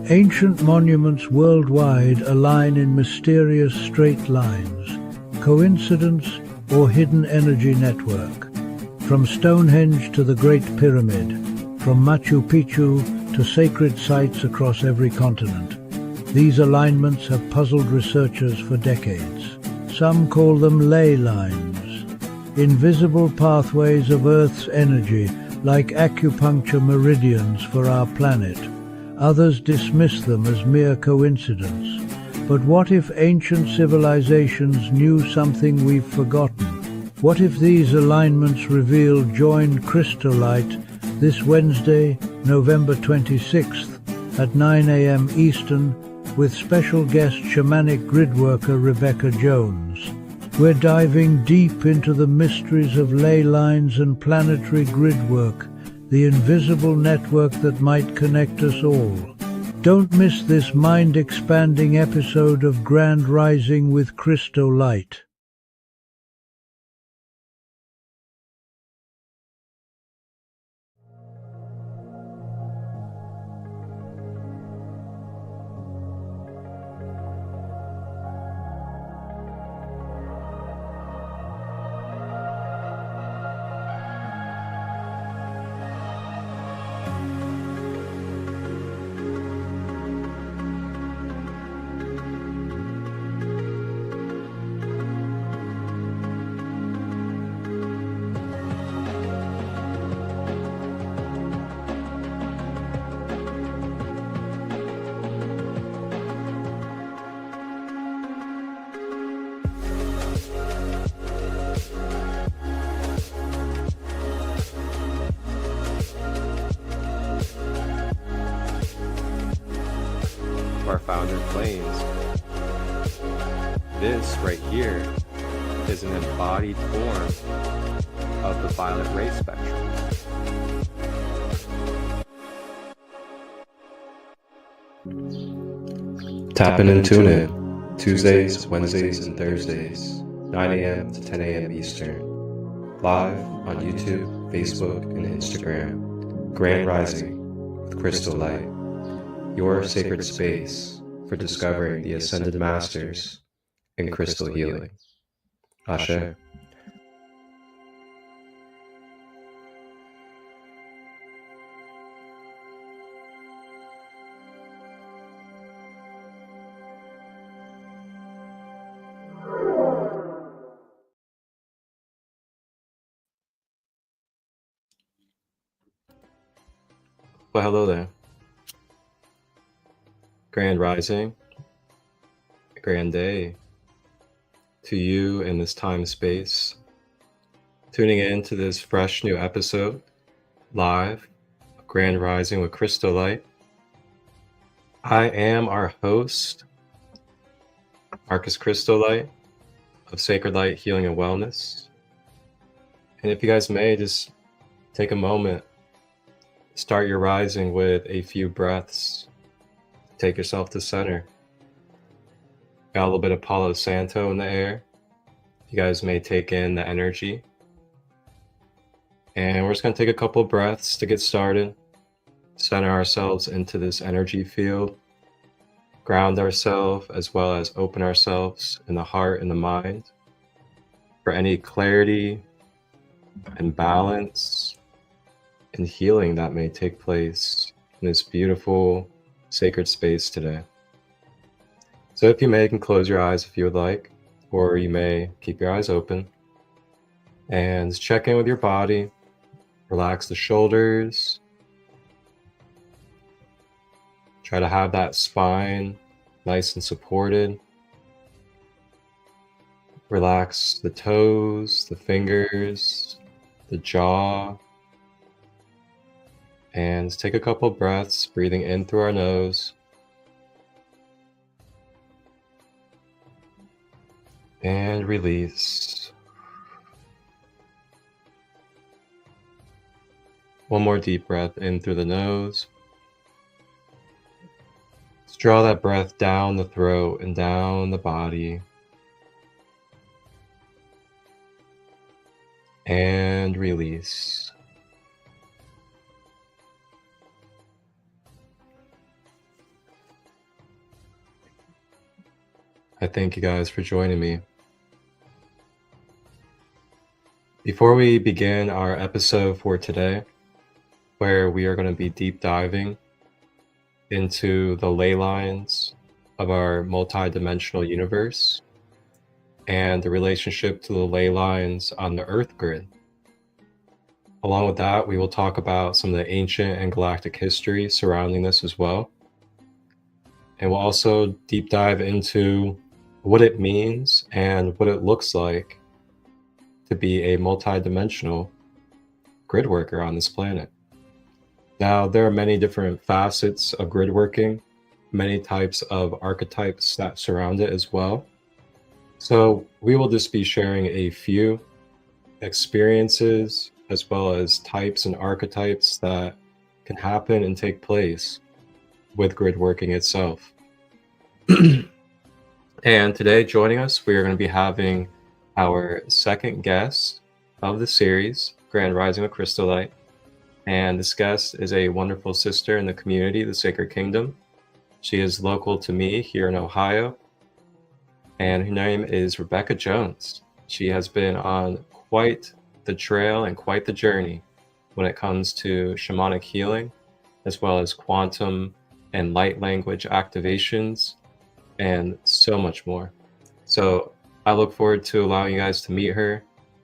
Ancient monuments worldwide align in mysterious straight lines. Coincidence or hidden energy network? From Stonehenge to the Great Pyramid, from Machu Picchu to sacred sites across every continent, these alignments have puzzled researchers for decades. Some call them ley lines, invisible pathways of Earth's energy, like acupuncture meridians for our planet. Others dismiss them as mere coincidence. But what if ancient civilizations knew something we've forgotten? What if these alignments reveal join ChristoLight this Wednesday, November 26th at 9 a.m. Eastern with special guest shamanic gridworker Rebecca Jones. We're diving deep into the mysteries of ley lines and planetary gridwork, the invisible network that might connect us all. Don't miss this mind-expanding episode of Grand Rising with ChristoLight. Our founder claims. This right here is an embodied form of the violet ray spectrum. Tap in and tune in Tuesdays, Wednesdays, and Thursdays, 9 a.m. to 10 a.m. Eastern, live on YouTube, Facebook, and Instagram. Grand Rising with ChristoLight. Your sacred space for discovering the Ascended Masters in crystal healing. Ashe. Well, hello there. Grand Rising, grand day to you in this time space, tuning in to this fresh new episode, live, Grand Rising with ChristoLight. I am our host, Marcus ChristoLight of Sacred Light Healing and Wellness. And if you guys may, just take a moment, start your rising with a few breaths. Take yourself to center. Got a little bit of Palo Santo in the air. You guys may take in the energy. And we're just going to take a couple of breaths to get started. Center ourselves into this energy field. Ground ourselves as well as open ourselves in the heart and the mind for any clarity and balance and healing that may take place in this beautiful sacred space today. So if you may, you can close your eyes if you would like, or you may keep your eyes open and check in with your body. Relax the shoulders. Try to have that spine nice and supported. Relax the toes, the fingers, the jaw. And take a couple breaths, breathing in through our nose. And release. One more deep breath in through the nose. Let's draw that breath down the throat and down the body. And release. I thank you guys for joining me. Before we begin our episode for today, where we are going to be deep diving into the ley lines of our multi-dimensional universe and the relationship to the ley lines on the Earth grid. Along with that, we will talk about some of the ancient and galactic history surrounding this as well. And we'll also deep dive into what it means and what it looks like to be a multi-dimensional grid worker on this planet. Now, there are many different facets of grid working, many types of archetypes that surround it as well. So we will just be sharing a few experiences as well as types and archetypes that can happen and take place with grid working itself. And today, joining us, we are going to be having our second guest of the series, Grand Rising with ChristoLight. And this guest is a wonderful sister in the community, the Sacred Kingdom. She is local to me here in Ohio, and her name is Rebecca Jones. She has been on quite the trail and quite the journey when it comes to shamanic healing, as well as quantum and light language activations, and so much more. So I look forward to allowing you guys to meet her,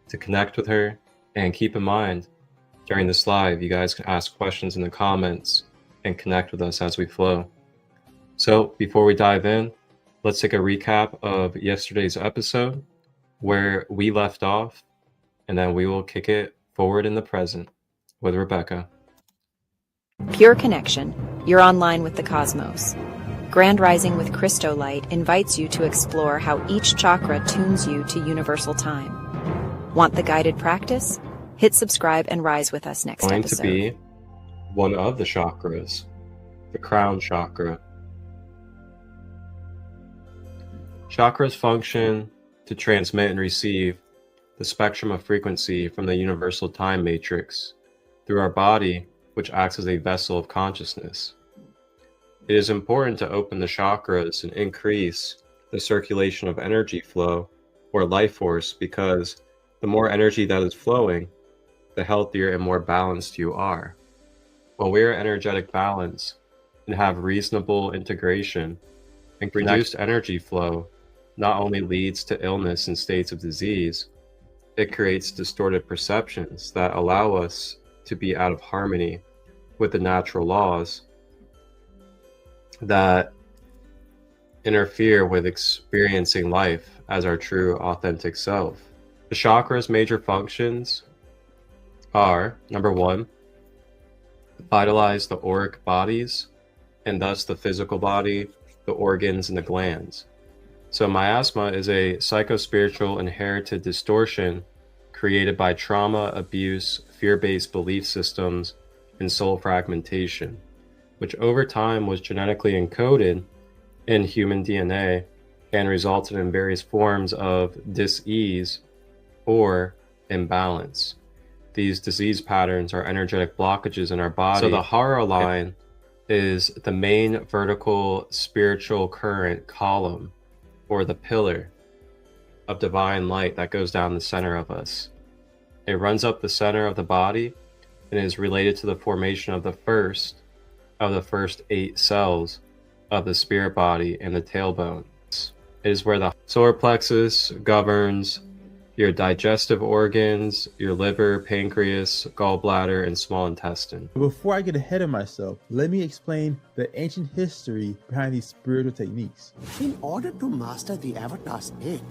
to connect with her, and keep in mind, during this live, you guys can ask questions in the comments and connect with us as we flow. So before we dive in, let's take a recap of yesterday's episode where we left off, and then we will kick it forward in the present with Rebecca. Pure connection. You're online with the cosmos. Grand Rising with ChristoLight invites you to explore how each chakra tunes you to universal time. Want the guided practice? Hit subscribe and rise with us next episode. To be one of the chakras, the crown chakra. Chakras function to transmit and receive the spectrum of frequency from the universal time matrix through our body, which acts as a vessel of consciousness. It is important to open the chakras and increase the circulation of energy flow or life force, because the more energy that is flowing, the healthier and more balanced you are. When we are energetic balance and have reasonable integration, and reduced energy flow not only leads to illness and states of disease, it creates distorted perceptions that allow us to be out of harmony with the natural laws that interfere with experiencing life as our true authentic self. The chakras' major functions are, number one, vitalize the auric bodies, and thus the physical body, the organs, and the glands. So miasma is a psychospiritual inherited distortion created by trauma, abuse, fear-based belief systems, and soul fragmentation, which over time was genetically encoded in human DNA and resulted in various forms of dis-ease or imbalance. These disease patterns are energetic blockages in our body. So the Hara line is the main vertical spiritual current column, or the pillar of divine light that goes down the center of us. It runs up the center of the body and is related to the formation of the first 8 cells of the spirit body and the tailbone. It is where the solar plexus governs your digestive organs, your liver, pancreas, gallbladder, and small intestine. Before I get ahead of myself, let me explain the ancient history behind these spiritual techniques. In order to master the avatar state,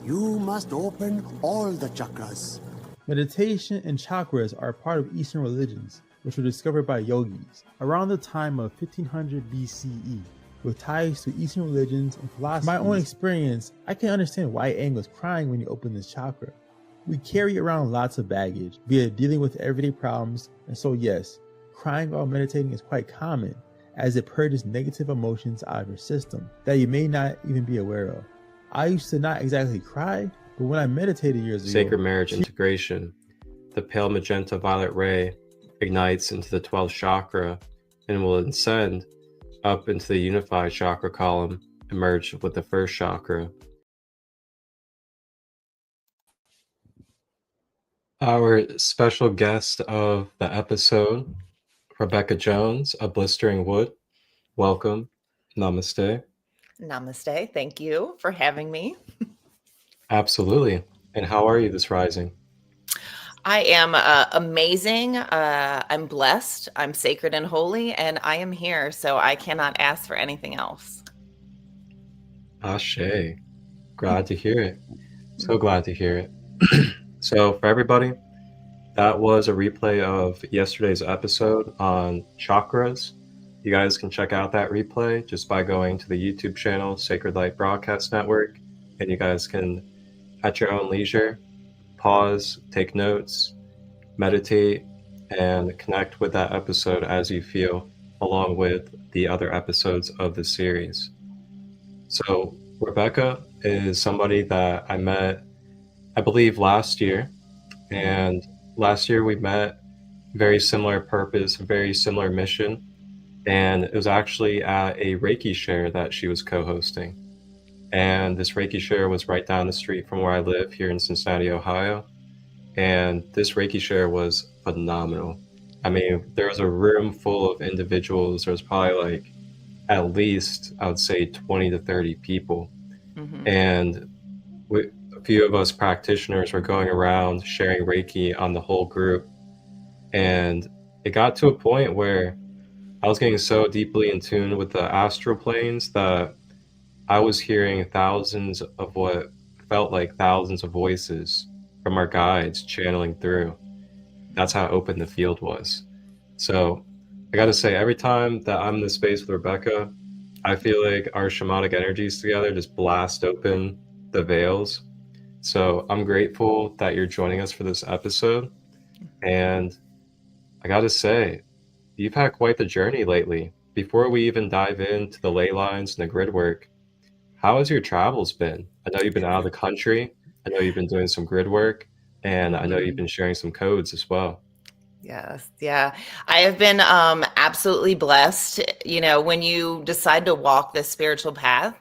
you must open all the chakras. Meditation and chakras are a part of Eastern religions, which were discovered by yogis around the time of 1500 BCE, with ties to Eastern religions and philosophies. From my own experience, I can understand why Aang was crying when he opened this chakra. We carry around lots of baggage, be it dealing with everyday problems, and so yes, crying while meditating is quite common, as it purges negative emotions out of your system that you may not even be aware of. I used to not exactly cry, but when I meditated years ago... Sacred marriage integration. The pale magenta violet ray ignites into the 12th chakra and will ascend up into the unified chakra column emerge with the first chakra. Our special guest of the episode, Rebecca Jones of Blisteringwood. Welcome. Namaste. Namaste. Thank you for having me. Absolutely. And how are you this rising? I am amazing. I'm blessed. I'm sacred and holy, and I am here, so I cannot ask for anything else. Ashe. Glad to hear it. So glad to hear it. So for everybody, that was a replay of yesterday's episode on chakras. You guys can check out that replay just by going to the YouTube channel, Sacred Light Broadcast Network, and you guys can, at your own leisure, pause, take notes, meditate, and connect with that episode as you feel, along with the other episodes of the series. So Rebecca is somebody that I met, I believe, last year. And last year we met, very similar purpose, very similar mission. And it was actually at a Reiki share that she was co-hosting. And this Reiki share was right down the street from where I live here in Cincinnati, Ohio. And this Reiki share was phenomenal. I mean, there was a room full of individuals. There was probably like at least, I would say, 20 to 30 people. Mm-hmm. And a few of us practitioners were going around sharing Reiki on the whole group. And it got to a point where I was getting so deeply in tune with the astral planes that I was hearing thousands of what felt like thousands of voices from our guides channeling through. That's how open the field was. So I got to say, every time that I'm in the space with Rebecca, I feel like our shamanic energies together just blast open the veils. So I'm grateful that you're joining us for this episode. And I got to say, you've had quite the journey lately. Before we even dive into the ley lines and the grid work, how has your travels been? I know you've been out of the country. I know you've been doing some grid work, and I know you've been sharing some codes as well. Yes. Yeah. I have been absolutely blessed. You know, when you decide to walk this spiritual path,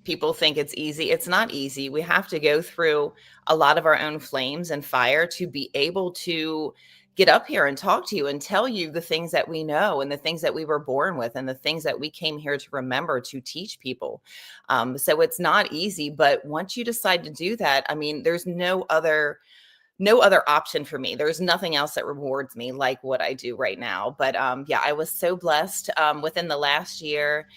people think it's easy. It's not easy. We have to go through a lot of our own flames and fire to be able to get up here and talk to you and tell you the things that we know and the things that we were born with and the things that we came here to remember to teach people. So it's not easy, but once you decide to do that, I mean, there's no other option for me. There's nothing else that rewards me like what I do right now. But yeah, I was so blessed within the last year.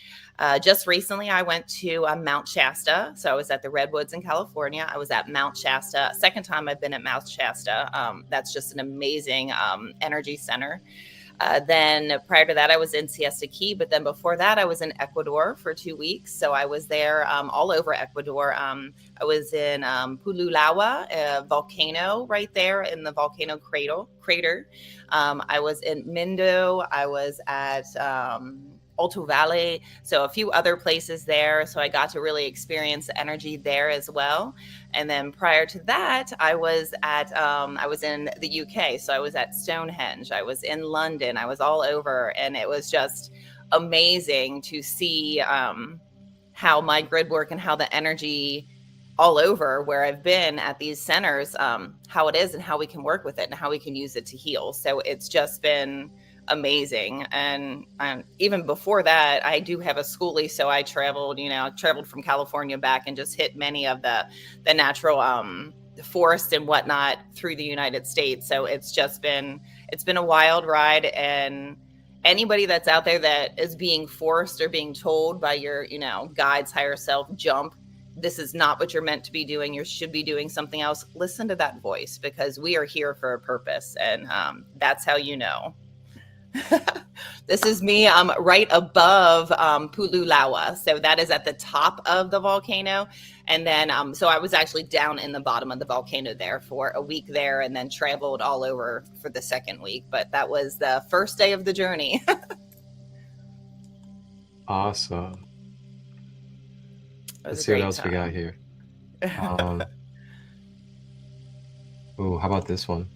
Just recently, I went to Mount Shasta. So I was at the Redwoods in California. I was at Mount Shasta. Second time I've been at Mount Shasta. That's just an amazing energy center. Then prior to that, I was in Siesta Key. But then before that, I was in Ecuador for 2 weeks. So I was there all over Ecuador. I was in Pululawa, a volcano right there in the volcano crater. I was in Mindo. I was at Alto Valley, so a few other places there. So I got to really experience the energy there as well. And then prior to that, I was in the UK. So I was at Stonehenge. I was in London. I was all over, and it was just amazing to see how my grid work and how the energy all over where I've been at these centers, how it is and how we can work with it and how we can use it to heal. So it's just been amazing. And even before that, I do have a schoolie. So I traveled from California back and just hit many of the natural forest and whatnot through the United States. So it's been a wild ride. And anybody that's out there that is being forced or being told by your, guides, higher self, jump, this is not what you're meant to be doing. You should be doing something else. Listen to that voice, because we are here for a purpose. And that's how you know. This is me right above Pululawa. So that is at the top of the volcano. And then, so I was actually down in the bottom of the volcano there for a week there, and then traveled all over for the second week. But that was the first day of the journey. Awesome. Let's see what else we got here. Ooh, how about this one?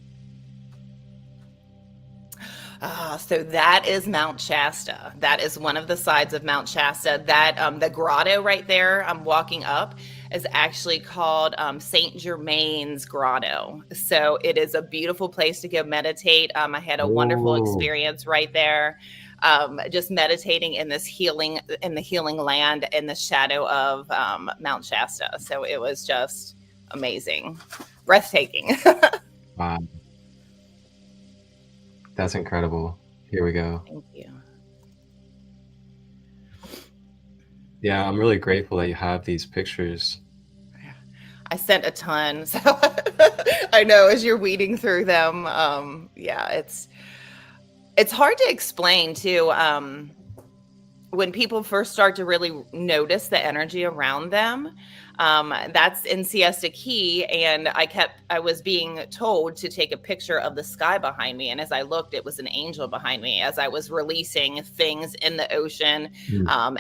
So that is Mount Shasta. That is one of the sides of Mount Shasta. That the grotto right there I'm walking up is actually called Saint Germain's Grotto. So it is a beautiful place to go meditate. I had a wonderful Ooh. experience right there, just meditating in the healing land in the shadow of Mount Shasta. So it was just amazing, breathtaking. Wow. That's incredible. Here we go. Thank you. Yeah, I'm really grateful that you have these pictures. I sent a ton, so I know as you're weeding through them, yeah, it's hard to explain too. When people first start to really notice the energy around them, that's in Siesta Key, and I was being told to take a picture of the sky behind me, and as I looked, it was an angel behind me as I was releasing things in the ocean,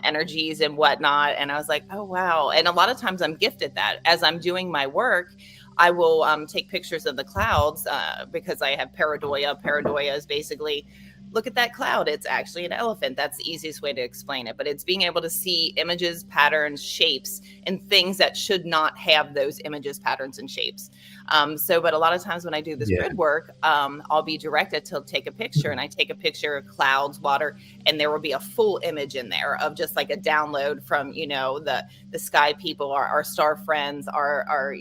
energies and whatnot, and I was like, oh wow. And a lot of times I'm gifted that as I'm doing my work, I will take pictures of the clouds because I have pareidoia. Pareidoia is basically, look at that cloud. It's actually an elephant. That's the easiest way to explain it. But it's being able to see images, patterns, shapes, and things that should not have those images, patterns, and shapes. But a lot of times when I do this grid work, I'll be directed to take a picture, and I take a picture of clouds, water, and there will be a full image in there of just like a download from, the sky people, our star friends, our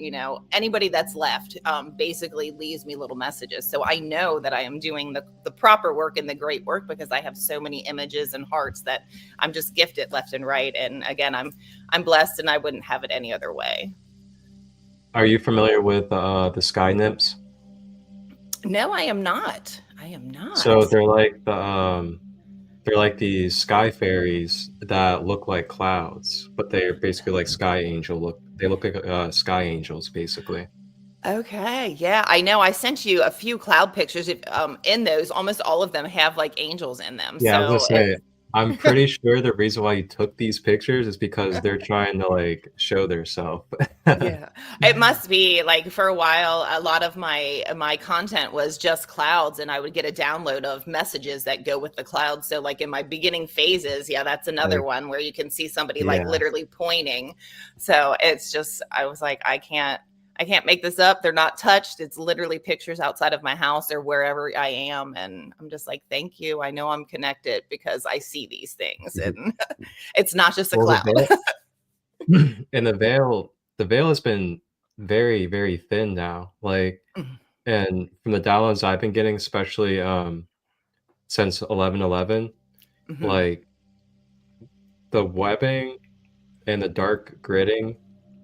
anybody that's left, basically leaves me little messages. So I know that I am doing the proper work and the great work because I have so many images and hearts that I'm just gifted left and right. And again, I'm blessed, and I wouldn't have it any other way. Are you familiar with the sky nymphs? No, I am not. I am not. So they're like these sky fairies that look like clouds, but they're basically like sky angel. They look like sky angels, basically. Okay, yeah, I know. I sent you a few cloud pictures. In those, almost all of them have like angels in them. Yeah, I was So gonna say, I'm pretty sure the reason why you took these pictures is because they're trying to like show their self. yeah, it must be like for a while, a lot of my content was just clouds, and I would get a download of messages that go with the clouds. So like in my beginning phases, yeah, that's another one where you can see somebody like literally pointing. So it's just, I was like, I can't make this up. They're not touched. It's literally pictures outside of my house or wherever I am. And I'm just like, thank you. I know I'm connected because I see these things, and it's not just a cloud. And the veil has been very, very thin now. Like, and from the downloads I've been getting, especially since 11/11, like the webbing and the dark gridding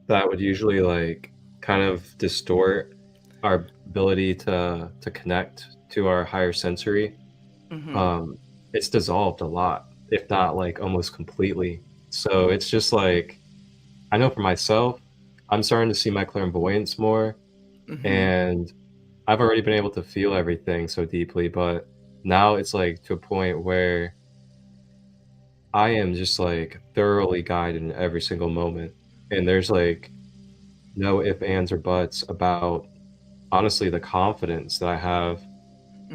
that would usually like kind of distort our ability to connect to our higher sensory, it's dissolved a lot, if not like almost completely. So it's just like, I know for myself, I'm starting to see my clairvoyance more, and I've already been able to feel everything so deeply, but now it's like to a point where I am just like thoroughly guided in every single moment, and there's like no ifs, ands, or buts about, honestly, the confidence that I have,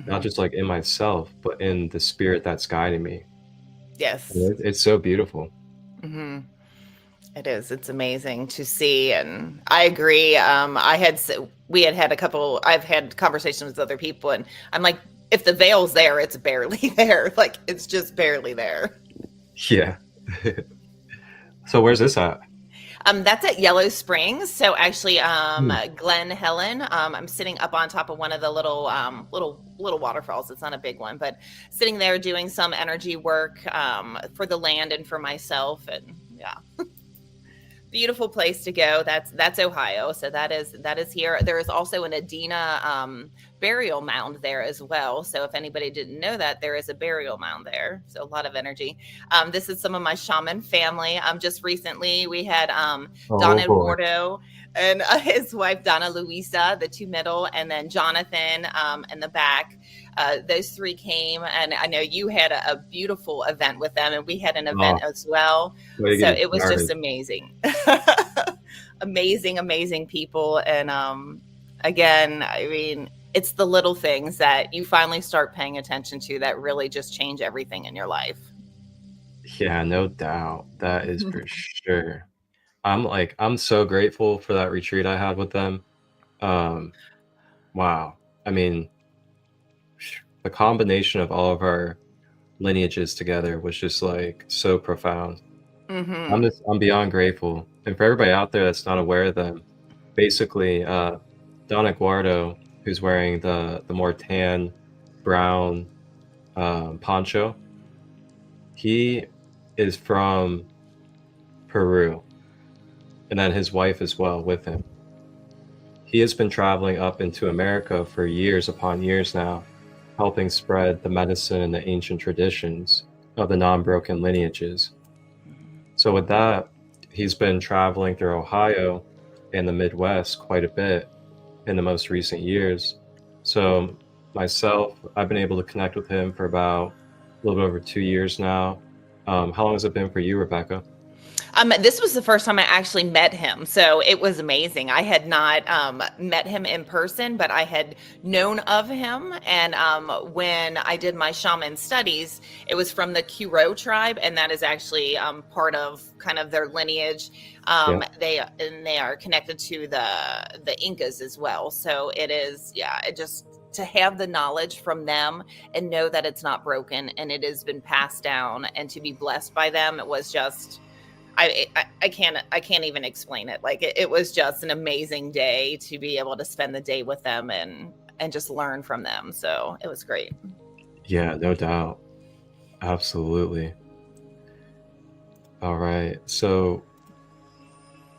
not just like in myself, but in the spirit that's guiding me. Yes. It's so beautiful. It is. It's amazing to see. And I agree. I've had conversations with other people, and I'm like, if the veil's there, it's barely there. Like, it's just barely there. Yeah. So where's this at? That's at Yellow Springs. So actually, Glen Helen, I'm sitting up on top of one of the little waterfalls. It's not a big one, but sitting there doing some energy work for the land and for myself. And yeah, beautiful place to go. That's Ohio. So that is here. There is also an Adena burial mound there as well. So if anybody didn't know that, there is a burial mound there. So a lot of energy. This is some of my shaman family. Just recently we had Don Eduardo and his wife Donna Luisa, the two middle, and then Jonathan in the back. Those three came, and I know you had a beautiful event with them, and we had an event as well. So it was just amazing. Amazing people. And again, I mean, it's the little things that you finally start paying attention to that really just change everything in your life. Yeah, no doubt. That is for sure. I'm so grateful for that retreat I had with them. Um, wow. I mean, the combination of all of our lineages together was just like so profound. Mm-hmm. I'm beyond grateful. And for everybody out there that's not aware of them, basically, Don Eduardo, who's wearing the more tan brown poncho, he is from Peru, and then his wife as well with him. He has been traveling up into America for years upon years now, helping spread the medicine and the ancient traditions of the non-broken lineages. So with that, he's been traveling through Ohio and the Midwest quite a bit in the most recent years. So myself, I've been able to connect with him for about a little bit over 2 years now. How long has it been for you, Rebecca? This was the first time I actually met him, so it was amazing. I had not met him in person, but I had known of him. And when I did my shaman studies, it was from the Kuro tribe, and that is actually part of kind of their lineage. Yeah. They are connected to the Incas as well. So it is, yeah, it just to have the knowledge from them and know that it's not broken and it has been passed down, and to be blessed by them, it was just. I can't even explain it. Like it was just an amazing day to be able to spend the day with them and just learn from them. So it was great. Yeah, no doubt. Absolutely. All right. So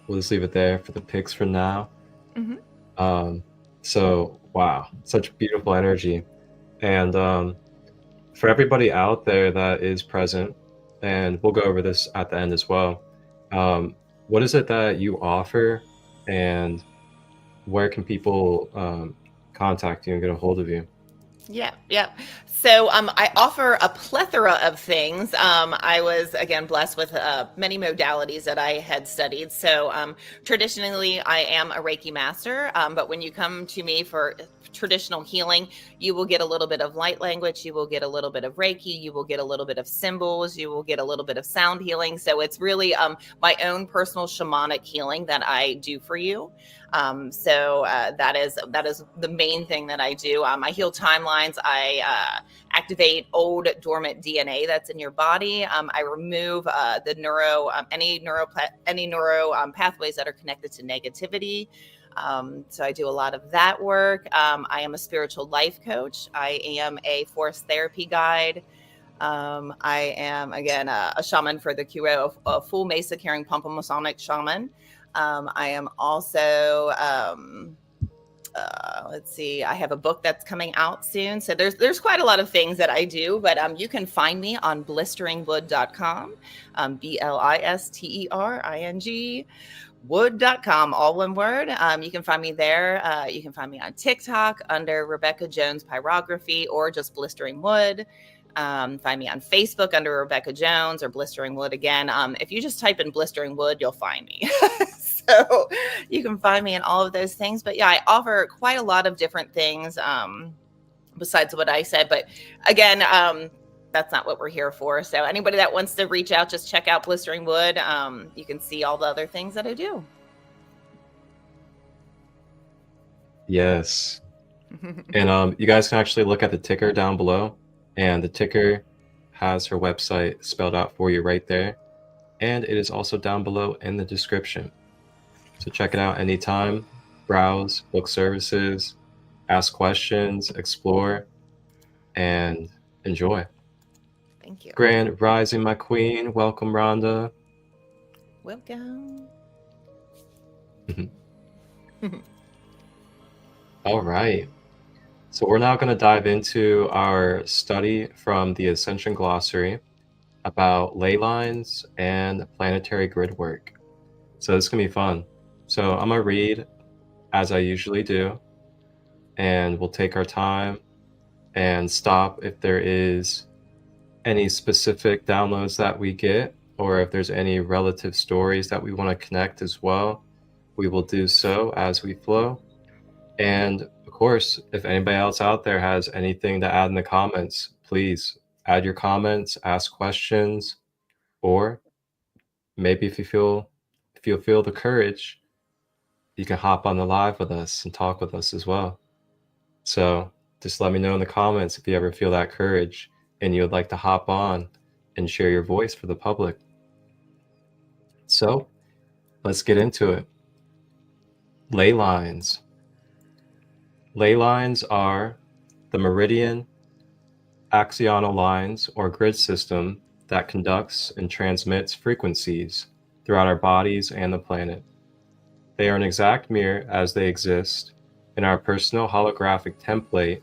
we'll just leave it there for the picks for now. Mm-hmm. So wow, such beautiful energy. And for everybody out there that is present, and we'll go over this at the end as well. What is it that you offer, and where can people contact you and get a hold of you? Yeah. So I offer a plethora of things. I was, again, blessed with many modalities that I had studied. So traditionally, I am a Reiki master. But when you come to me for traditional healing, you will get a little bit of light language. You will get a little bit of Reiki. You will get a little bit of symbols. You will get a little bit of sound healing. So it's really my own personal shamanic healing that I do for you. So that is the main thing that I do. I heal timelines. I activate old dormant DNA that's in your body. I remove any neuro pathways that are connected to negativity. So I do a lot of that work. I am a spiritual life coach. I am a forest therapy guide. I am, again, a shaman for the Kuro, a full mesa carrying Masonic shaman. I am also, let's see, I have a book that's coming out soon. So there's quite a lot of things that I do, but you can find me on blisteringwood.com, BLISTERING wood.com, all one word. You can find me there. You can find me on TikTok under Rebecca Jones Pyrography or just Blistering Wood. Find me on Facebook under Rebecca Jones or Blistering Wood again. If you just type in Blistering Wood, you'll find me. So you can find me in all of those things. But yeah, I offer quite a lot of different things besides what I said. But again, that's not what we're here for. So anybody that wants to reach out, just check out Blistering Wood. You can see all the other things that I do. Yes. And you guys can actually look at the ticker down below, and the ticker has her website spelled out for you right there. And it is also down below in the description. So check it out anytime, browse, book services, ask questions, explore, and enjoy. Thank you. Grand Rising, my queen. Welcome, Rhonda. Welcome. All right. So we're now going to dive into our study from the Ascension Glossary about ley lines and planetary grid work. So this is going to be fun. So I'm going to read as I usually do, and we'll take our time and stop if there is any specific downloads that we get, or if there's any relative stories that we want to connect as well. We will do so as we flow. And of course, if anybody else out there has anything to add in the comments, please add your comments, ask questions, or maybe if you feel the courage, you can hop on the live with us and talk with us as well. So just let me know in the comments if you ever feel that courage and you would like to hop on and share your voice for the public. So let's get into it. Ley lines. Ley lines are the meridian axonal lines or grid system that conducts and transmits frequencies throughout our bodies and the planet. They are an exact mirror as they exist in our personal holographic template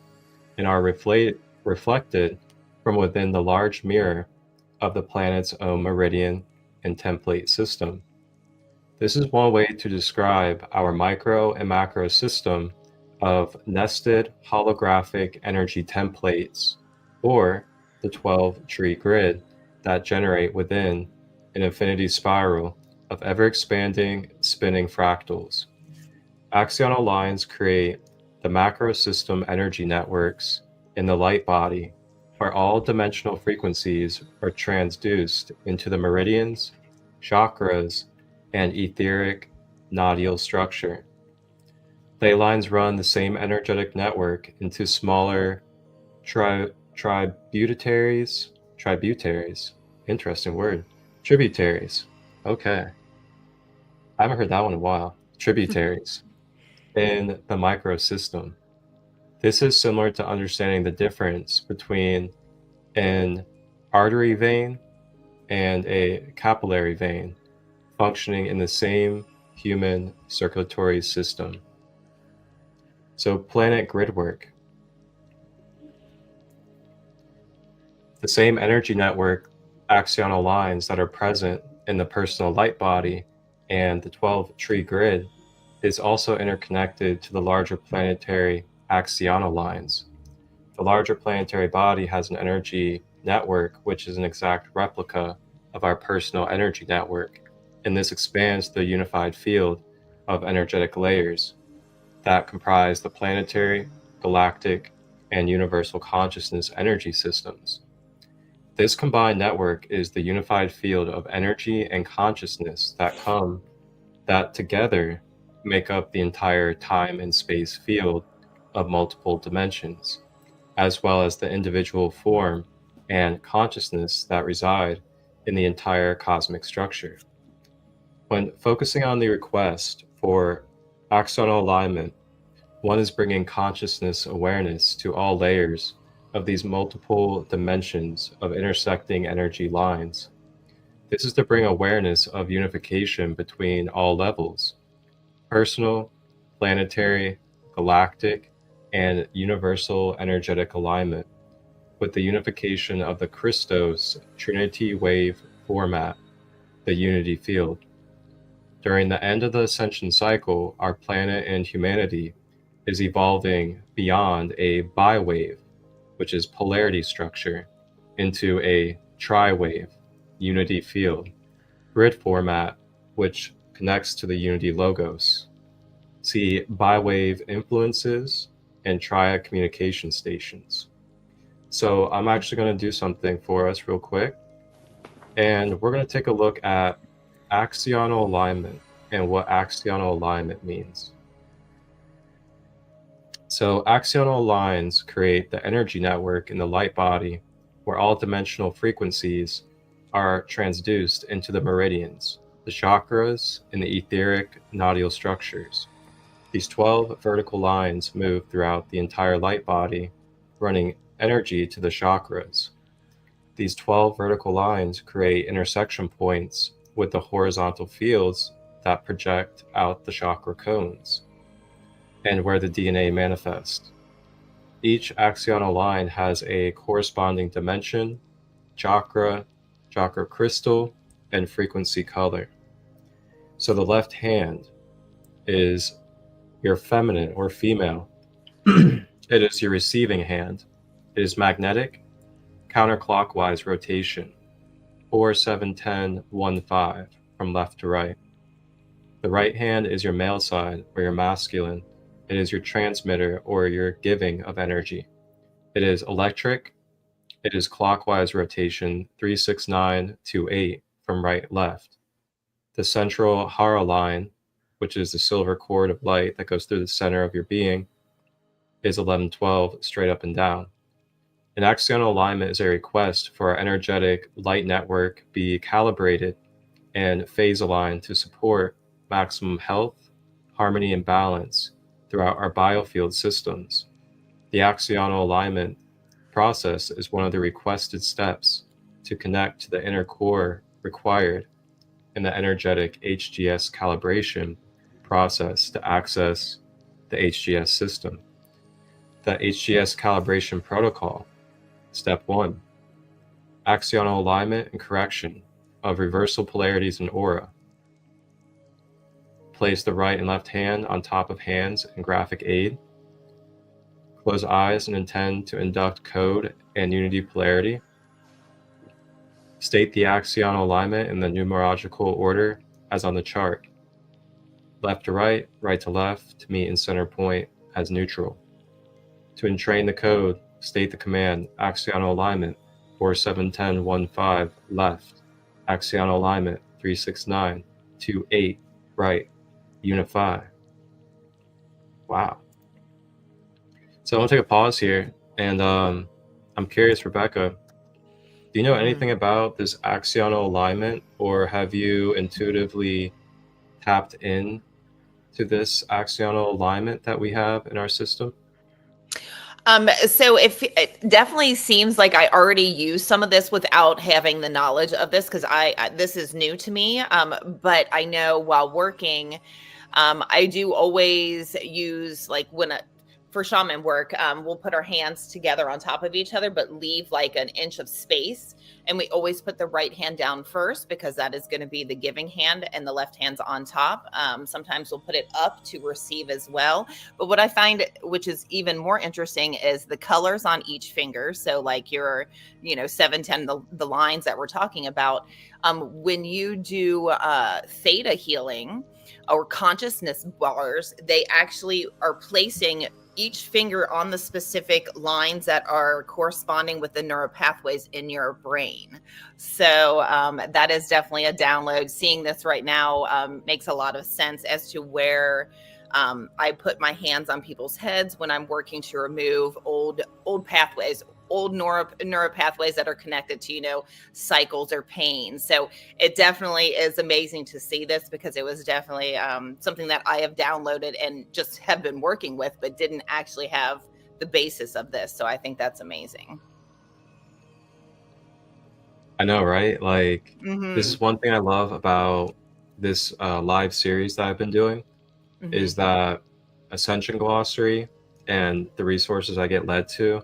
and are reflected from within the large mirror of the planet's own meridian and template system. This is one way to describe our micro and macro system of nested holographic energy templates, or the 12-tree grid that generate within an infinity spiral of ever-expanding spinning fractals. Axonal lines create the macro system energy networks in the light body, where all dimensional frequencies are transduced into the meridians, chakras, and etheric nodal structure. Ley lines run the same energetic network into smaller tributaries, interesting word, tributaries. Okay. I haven't heard that one in a while. Tributaries in the microsystem. This is similar to understanding the difference between an artery vein and a capillary vein functioning in the same human circulatory system. So planet grid work. The same energy network axonal lines that are present in the personal light body and the 12-tree grid is also interconnected to the larger planetary axonal lines. The larger planetary body has an energy network which is an exact replica of our personal energy network, and this expands the unified field of energetic layers that comprise the planetary, galactic, and universal consciousness energy systems. This combined network is the unified field of energy and consciousness that together make up the entire time and space field of multiple dimensions, as well as the individual form and consciousness that reside in the entire cosmic structure. When focusing on the request for axonal alignment, one is bringing consciousness awareness to all layers of these multiple dimensions of intersecting energy lines. This is to bring awareness of unification between all levels: personal, planetary, galactic, and universal energetic alignment, with the unification of the Christo's Trinity wave format, the unity field. During the end of the ascension cycle, our planet and humanity is evolving beyond a bi-wave, which is polarity structure, into a tri-wave, unity field, grid format, which connects to the unity logos. See bi-wave influences and triad communication stations. So I'm actually going to do something for us real quick, and we're going to take a look at axonal alignment and what axonal alignment means. So axonal lines create the energy network in the light body where all dimensional frequencies are transduced into the meridians, the chakras, and the etheric nodal structures. These 12 vertical lines move throughout the entire light body, running energy to the chakras. These 12 vertical lines create intersection points with the horizontal fields that project out the chakra cones, and where the DNA manifests. Each axonal line has a corresponding dimension, chakra, chakra crystal, and frequency color. So the left hand is your feminine or female. It is your receiving hand. It is magnetic, counterclockwise rotation, or 7-10-1-5 from left to right. The right hand is your male side or your masculine, It is your transmitter or your giving of energy. It is electric. It is clockwise rotation 36928 from right left. The central Hara line, which is the silver cord of light that goes through the center of your being, is 1112 straight up and down. An axional alignment is a request for our energetic light network be calibrated and phase aligned to support maximum health, harmony, and balance throughout our biofield systems. The axional alignment process is one of the requested steps to connect to the inner core required in the energetic HGS calibration process to access the HGS system. The HGS calibration protocol. Step 1. Axional alignment and correction of reversal polarities in aura. Place the right and left hand on top of hands in graphic aid. Close eyes and intend to induct code and unity polarity. State the axional alignment in the numerological order as on the chart. Left to right, right to left to meet in center point as neutral. To entrain the code, state the command axional alignment 471015 left, axional alignment 36928 right, unify. Wow. So I want to take a pause here, and I'm curious, Rebecca, do you know anything about this axional alignment, or have you intuitively tapped in to this axional alignment that we have in our system? So it definitely seems like I already use some of this without having the knowledge of this, because this is new to me. But I know while working, I do always use, like, for shaman work, we'll put our hands together on top of each other, but leave like an inch of space. And we always put the right hand down first, because that is going to be the giving hand, and the left hand's on top. Sometimes we'll put it up to receive as well. But what I find, which is even more interesting, is the colors on each finger. So like your, 710, the lines that we're talking about, when you do theta healing or consciousness bars, they actually are placing each finger on the specific lines that are corresponding with the neural pathways in your brain. So that is definitely a download. Seeing this right now makes a lot of sense as to where I put my hands on people's heads when I'm working to remove old pathways, old neural pathways that are connected to, cycles or pain. So it definitely is amazing to see this, because it was definitely something that I have downloaded and just have been working with, but didn't actually have the basis of this. So I think that's amazing. I know, right? Like, this is one thing I love about this live series that I've been doing, is that Ascension Glossary and the resources I get led to,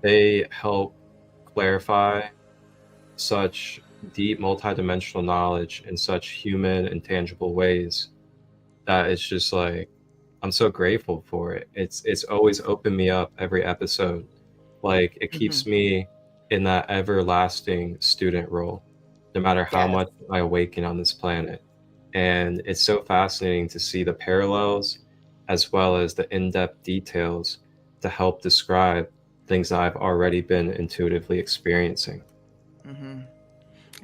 they help clarify such deep multidimensional knowledge in such human and tangible ways that it's just like, I'm so grateful for it. It's always opened me up every episode. Like, it keeps me in that everlasting student role, no matter how much I awaken on this planet. And it's so fascinating to see the parallels as well as the in-depth details to help describe things that I've already been intuitively experiencing.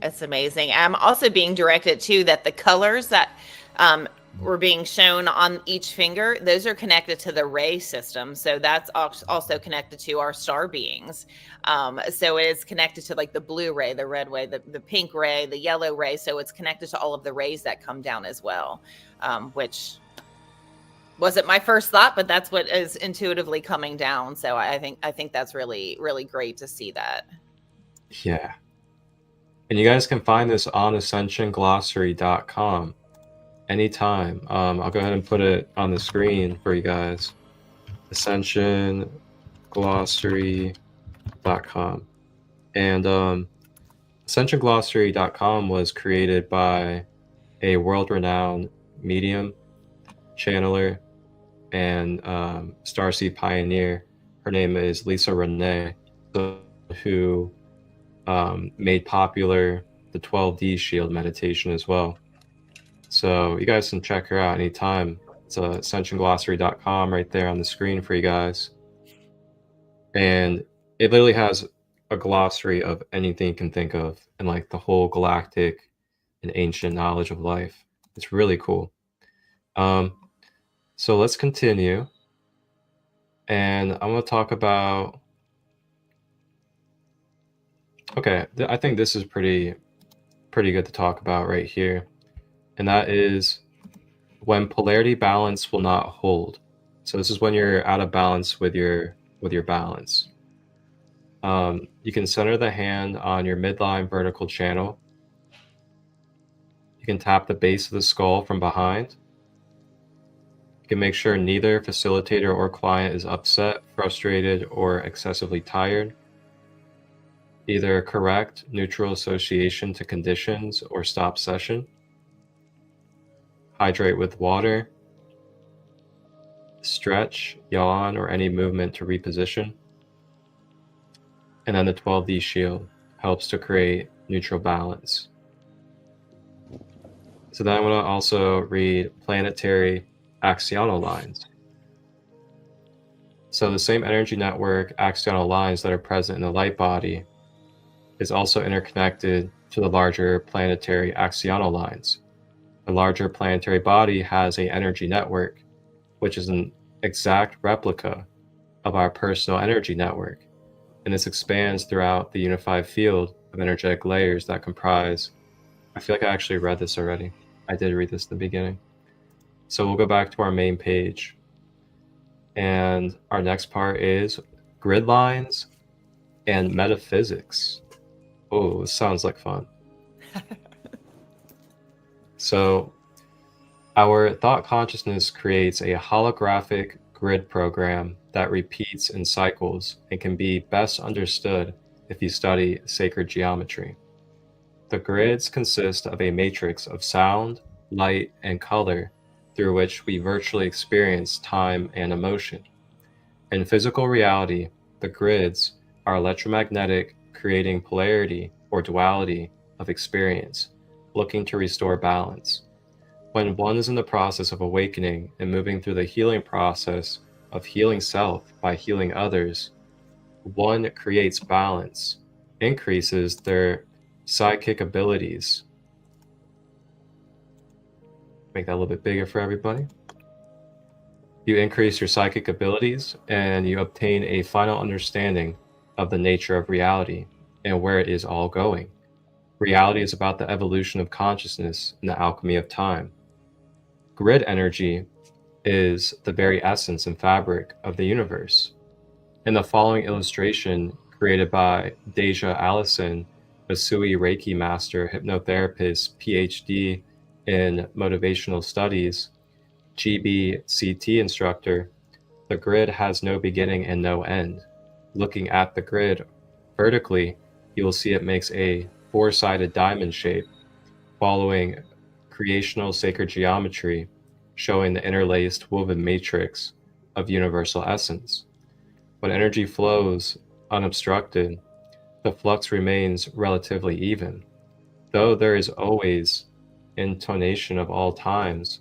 It's amazing. I'm also being directed to that the colors that were being shown on each finger, those are connected to the ray system. So that's also connected to our star beings. So it is connected to like the blue ray, the red ray, the pink ray, the yellow ray. So it's connected to all of the rays that come down as well, which wasn't my first thought, but that's what is intuitively coming down. So I think that's really, really great to see that. Yeah. And you guys can find this on ascensionglossary.com anytime. I'll go ahead and put it on the screen for you guys. ascensionglossary.com. And ascensionglossary.com was created by a world-renowned medium, channeler, and starseed pioneer. Her name is Lisa Renee, who made popular the 12D shield meditation as well. So you guys can check her out anytime. It's ascensionglossary.com right there on the screen for you guys. And it literally has a glossary of anything you can think of and like the whole galactic and ancient knowledge of life. It's really cool. So let's continue. And I'm going to talk about... Okay, I think this is pretty good to talk about right here. And that is when polarity balance will not hold. So this is when you're out of balance with your balance. You can center the hand on your midline vertical channel. You can tap the base of the skull from behind. You can make sure neither facilitator or client is upset, frustrated, or excessively tired. Either correct neutral association to conditions or stop session. Hydrate with water. Stretch, yawn, or any movement to reposition. And then the 12D shield helps to create neutral balance. So then I'm going to also read planetary axional lines. So the same energy network axional lines that are present in the light body is also interconnected to the larger planetary axional lines. The larger planetary body has an energy network, which is an exact replica of our personal energy network. And this expands throughout the unified field of energetic layers that comprise... I feel like I actually read this already. I did read this in the beginning. So we'll go back to our main page. And our next part is grid lines and metaphysics. Oh, this sounds like fun. So our thought consciousness creates a holographic grid program that repeats in cycles and can be best understood if you study sacred geometry. The grids consist of a matrix of sound, light, and color through which we virtually experience time and emotion. In physical reality, the grids are electromagnetic, creating polarity or duality of experience, looking to restore balance. When one is in the process of awakening and moving through the healing process of healing self by healing others, one creates balance, increases their psychic abilities. Make that a little bit bigger for everybody. You increase your psychic abilities and you obtain a final understanding of the nature of reality and where it is all going. Reality is about the evolution of consciousness and the alchemy of time. Grid energy is the very essence and fabric of the universe. In the following illustration, created by Deja Allison, a Sui Reiki master, hypnotherapist, PhD in motivational studies, GBCT instructor, the grid has no beginning and no end. Looking at the grid vertically, you will see it makes a four-sided diamond shape, following creational sacred geometry, showing the interlaced woven matrix of universal essence. When energy flows unobstructed, the flux remains relatively even. Though there is always intonation of all times,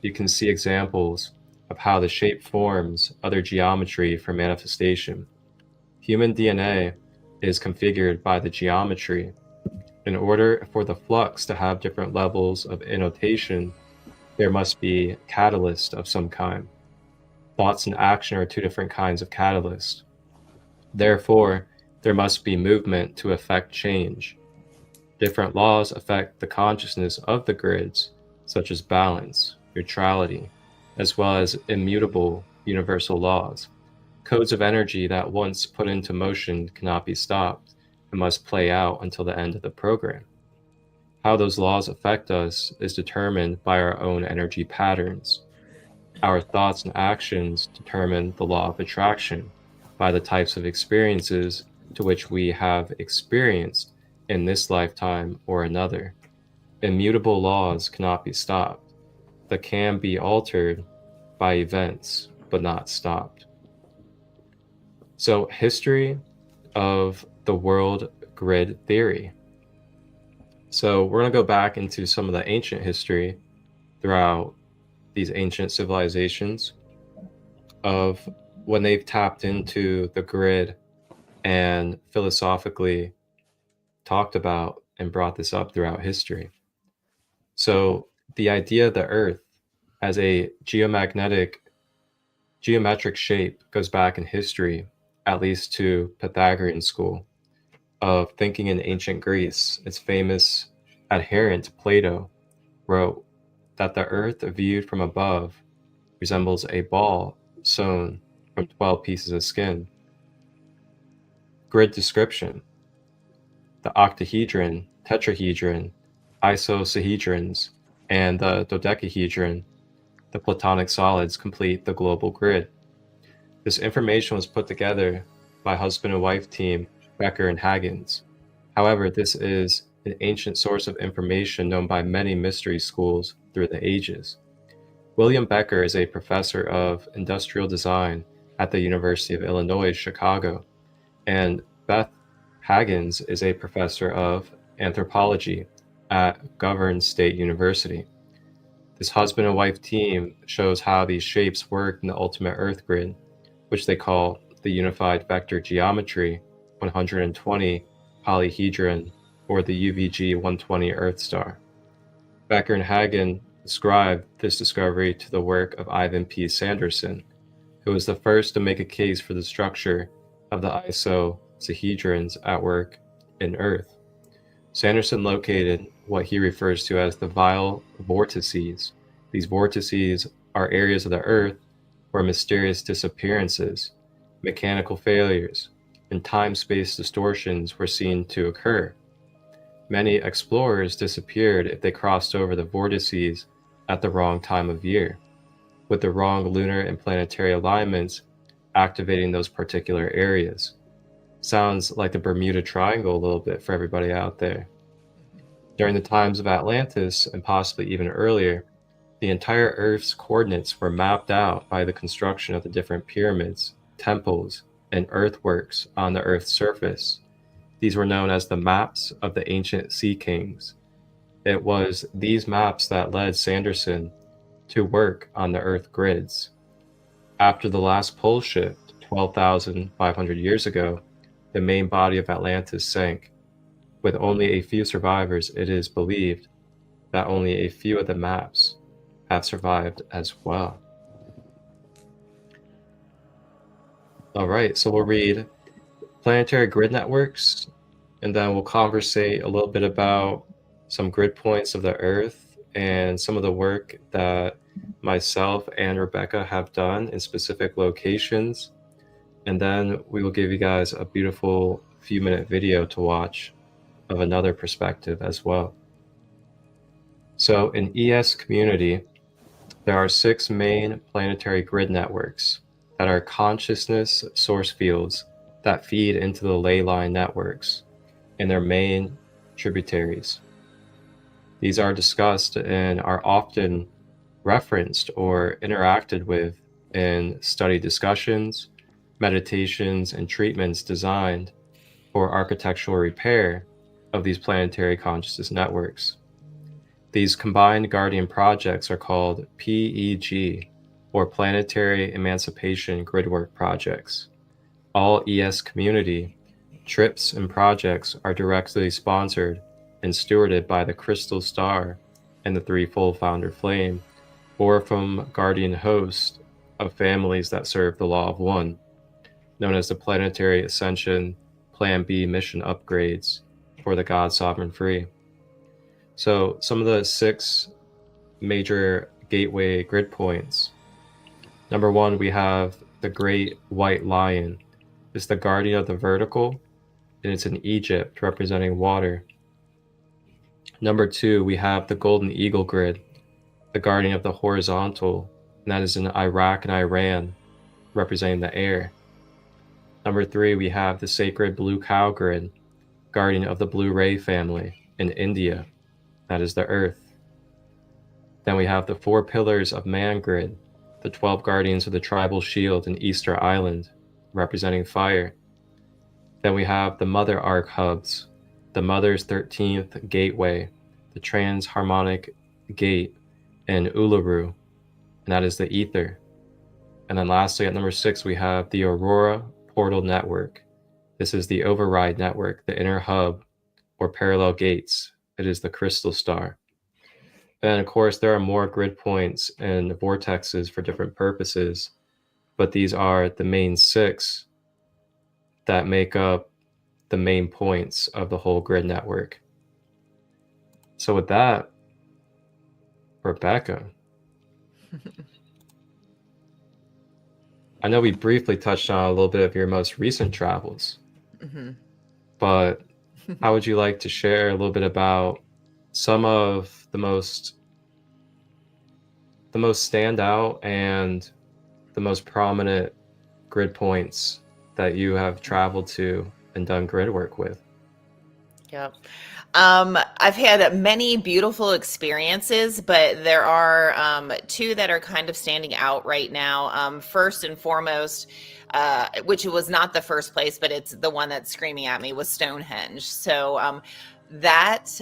you can see examples of how the shape forms other geometry for manifestation. Human DNA is configured by the geometry. In order for the flux to have different levels of innotation, there must be a catalyst of some kind. Thoughts and action are two different kinds of catalyst. Therefore, there must be movement to affect change. Different laws affect the consciousness of the grids, such as balance, neutrality, as well as immutable universal laws. Codes of energy that once put into motion cannot be stopped and must play out until the end of the program. How those laws affect us is determined by our own energy patterns. Our thoughts and actions determine the law of attraction by the types of experiences to which we have experienced in this lifetime or another. Immutable laws cannot be stopped. They can be altered by events, but not stopped. So, history of the world grid theory. So we're going to go back into some of the ancient history throughout these ancient civilizations of when they've tapped into the grid and philosophically talked about and brought this up throughout history. So the idea of the Earth as a geometric shape goes back in history, at least to Pythagorean school of thinking in ancient Greece. Its famous adherent Plato wrote that the Earth viewed from above resembles a ball sewn from 12 pieces of skin. Grid description: the octahedron, tetrahedron, isosahedrons, and the dodecahedron, the Platonic solids, complete the global grid. This information was put together by husband and wife team Becker and Huygens. However, this is an ancient source of information known by many mystery schools through the ages. William Becker is a professor of industrial design at the University of Illinois, Chicago, and Beth Huygens is a professor of anthropology at Govern State University. This husband and wife team shows how these shapes work in the ultimate Earth grid, which they call the Unified Vector Geometry 120 polyhedron, or the UVG 120 Earth star. Becker and Huygens ascribed this discovery to the work of Ivan P. Sanderson, who was the first to make a case for the structure of the isosahedrons at work in Earth. Sanderson located what he refers to as the vile vortices. These vortices are areas of the Earth where mysterious disappearances, mechanical failures, and time-space distortions were seen to occur. Many explorers disappeared if they crossed over the vortices at the wrong time of year, with the wrong lunar and planetary alignments activating those particular areas. Sounds like the Bermuda Triangle a little bit for everybody out there. During the times of Atlantis, and possibly even earlier, the entire Earth's coordinates were mapped out by the construction of the different pyramids, temples, and earthworks on the Earth's surface. These were known as the maps of the ancient sea kings. It was these maps that led Sanderson to work on the Earth grids. After the last pole shift, 12,500 years ago, the main body of Atlantis sank. With only a few survivors, it is believed that only a few of the maps have survived as well. All right, so we'll read planetary grid networks, and then we'll conversate a little bit about some grid points of the Earth and some of the work that myself and Rebecca have done in specific locations. And then we will give you guys a beautiful few-minute video to watch of another perspective as well. So in ES community, there are 6 main planetary grid networks that are consciousness source fields that feed into the ley line networks and their main tributaries. These are discussed and are often referenced or interacted with in study discussions, meditations, and treatments designed for architectural repair of these planetary consciousness networks. These combined guardian projects are called PEG, or Planetary Emancipation Gridwork Projects. All ES community trips and projects are directly sponsored and stewarded by the Crystal Star and the Threefold Founder Flame, or from guardian hosts of families that serve the Law of One, known as the Planetary Ascension Plan B mission upgrades for the God Sovereign Free. So some of the 6 major gateway grid points. Number 1, we have the Great White Lion. It's the guardian of the vertical, and it's in Egypt, representing water. Number 2, we have the Golden Eagle Grid, the guardian of the horizontal, and that is in Iraq and Iran, representing the air. Number 3, we have the Sacred Blue Cow Grid, guardian of the Blue Ray family, in India, that is the earth. Then we have the 4 Pillars of Man Grid, the 12 guardians of the tribal shield in Easter Island, representing fire. Then we have the Mother Arc hubs, the Mother's 13th Gateway, the Transharmonic Gate in Uluru, and that is the ether. And then lastly, at number 6, we have the Aurora Portal Network. This is the override network, the inner hub, or parallel gates. It is the crystal star. And of course, there are more grid points and vortexes for different purposes, but these are the main 6 that make up the main points of the whole grid network. So with that, Rebecca, I know we briefly touched on a little bit of your most recent travels, but how would you like to share a little bit about some of the most standout and the most prominent grid points that you have traveled to and done grid work with? Yep. I've had many beautiful experiences, but there are 2 that are kind of standing out right now. First and foremost, which was not the first place, but it's the one that's screaming at me, was Stonehenge. So that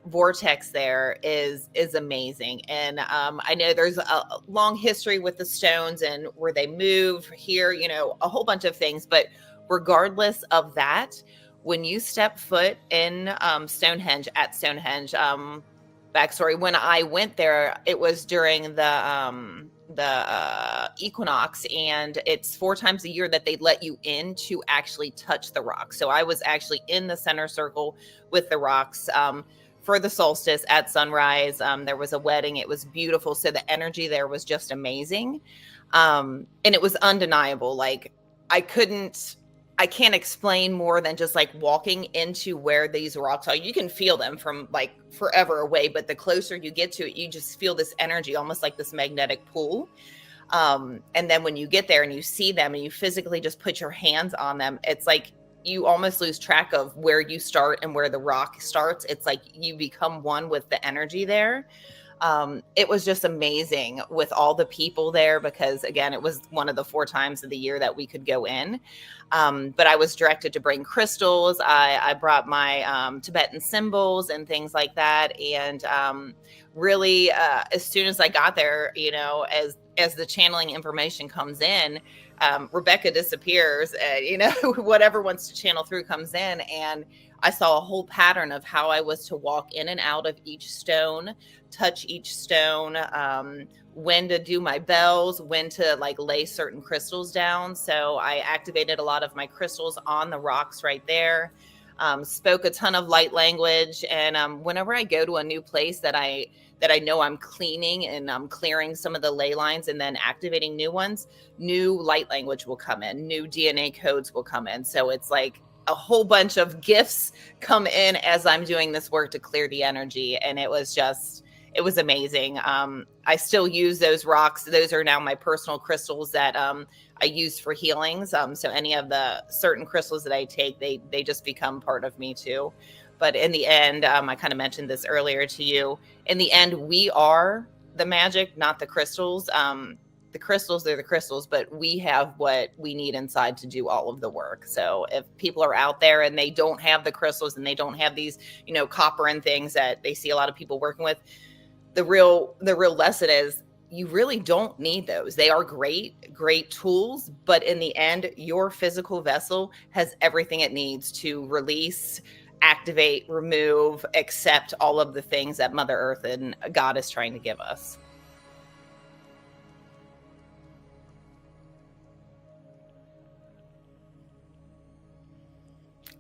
vortex there is amazing. And I know there's a long history with the stones and where they move here, you know, a whole bunch of things. But regardless of that, when you step foot in Stonehenge, backstory, when I went there, it was during the equinox, and it's 4 times a year that they let you in to actually touch the rocks. So I was actually in the center circle with the rocks for the solstice at sunrise. There was a wedding. It was beautiful. So the energy there was just amazing. And it was undeniable. Like I can't explain more than just like walking into where these rocks are. You can feel them from like forever away, but the closer you get to it, you just feel this energy, almost like this magnetic pull. And then when you get there and you see them and you physically just put your hands on them, it's like you almost lose track of where you start and where the rock starts. It's like you become one with the energy there. It was just amazing with all the people there because, again, it was one of the 4 times of the year that we could go in. But I was directed to bring crystals. I brought my Tibetan symbols and things like that. And really, as soon as I got there, you know, as the channeling information comes in, Rebecca disappears, you know, whatever wants to channel through comes in. And I saw a whole pattern of how I was to walk in and out of each stone, touch each stone, when to do my bells, when to like lay certain crystals down. So I activated a lot of my crystals on the rocks right there, spoke a ton of light language. And whenever I go to a new place that I know I'm cleaning and I'm clearing some of the ley lines and then activating new ones, new light language will come in, new DNA codes will come in. So it's like a whole bunch of gifts come in as I'm doing this work to clear the energy. And it was amazing. I still use those rocks. Those are now my personal crystals that I use for healings. So any of the certain crystals that I take, they just become part of me too. But in the end, I kind of mentioned this earlier to you. In the end, we are the magic, not the crystals. The crystals, they're the crystals, but we have what we need inside to do all of the work. So if people are out there and they don't have the crystals and they don't have these, you know, copper and things that they see a lot of people working with, the real lesson is you really don't need those. They are great tools, but in the end, your physical vessel has everything it needs to release, activate, remove, accept all of the things that Mother Earth and God is trying to give us.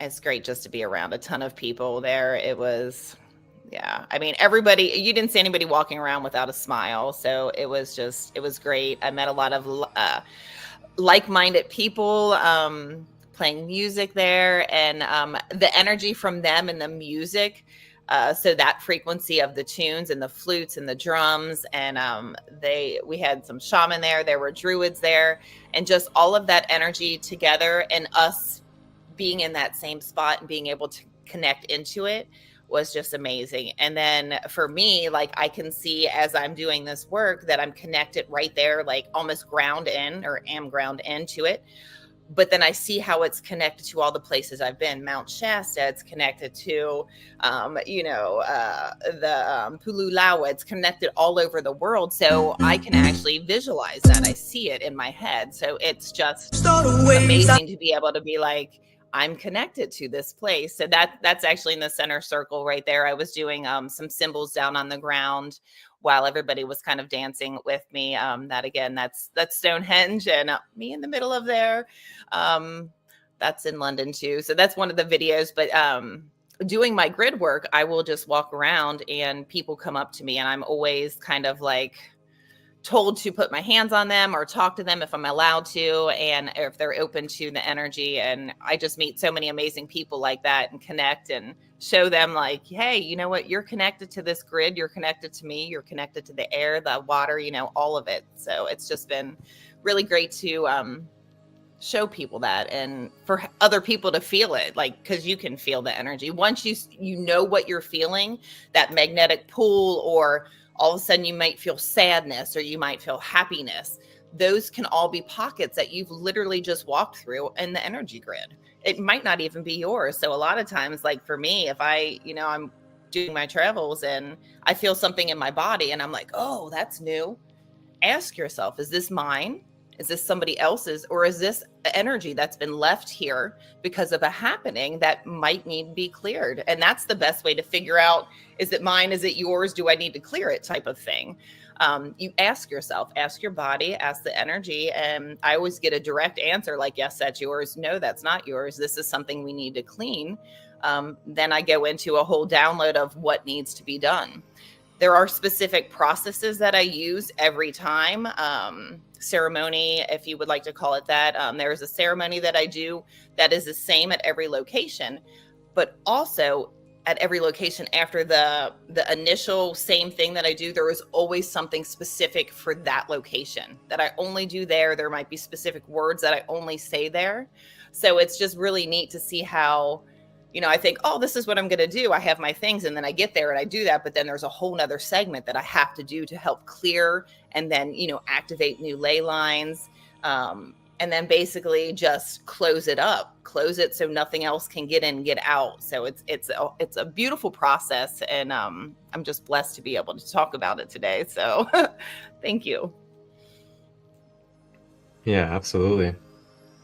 It's great just to be around a ton of people there. It was, yeah. I mean, everybody, you didn't see anybody walking around without a smile. So it was great. I met a lot of like-minded people playing music there, and the energy from them and the music. So that frequency of the tunes and the flutes and the drums, and we had some shaman there. There were druids there, and just all of that energy together, and us being in that same spot and being able to connect into it was just amazing. And then for me, like I can see as I'm doing this work that I'm connected right there, like almost ground in or am ground into it. but then I see how it's connected to all the places I've been. Mount Shasta, it's connected to, the Pululawa, it's connected all over the world. So I can actually visualize that. I see it in my head. So it's just amazing to be able to be like, I'm connected to this place. So that's actually in the center circle right there. I was doing some symbols down on the ground while everybody was kind of dancing with me. That's Stonehenge, and me in the middle of there. That's in London too. So that's one of the videos. But doing my grid work, I will just walk around and people come up to me, and I'm always kind of like told to put my hands on them or talk to them if I'm allowed to, and if they're open to the energy. And I just meet so many amazing people like that and connect and show them like, hey, you know what, you're connected to this grid, you're connected to me, you're connected to the air, the water, all of it. So it's just been really great to show people that, and for other people to feel it, like, because you can feel the energy once you know what you're feeling, that magnetic pull, or all of a sudden you might feel sadness or you might feel happiness. Those can all be pockets that you've literally just walked through in the energy grid. It might not even be yours. So a lot of times, like for me, if I'm doing my travels and I feel something in my body and I'm like, oh, that's new. Ask yourself, is this mine? Is this somebody else's? Or is this energy that's been left here because of a happening that might need to be cleared? And that's the best way to figure out, is it mine? Is it yours? Do I need to clear it, type of thing? You ask yourself, ask your body, ask the energy. And I always get a direct answer like, yes, that's yours. No, that's not yours. This is something we need to clean. Then I go into a whole download of what needs to be done. There are specific processes that I use every time. Ceremony, if you would like to call it that. There's a ceremony that I do that is the same at every location, but also at every location after the initial same thing that I do, there is always something specific for that location that I only do there. There might be specific words that I only say there. So it's just really neat to see how, I think, oh, this is what I'm going to do. I have my things, and then I get there and I do that. But then there's a whole nother segment that I have to do to help clear and then, activate new ley lines. And then basically just close it so nothing else can get in, get out. So it's a beautiful process. And I'm just blessed to be able to talk about it today. So thank you. Yeah, absolutely.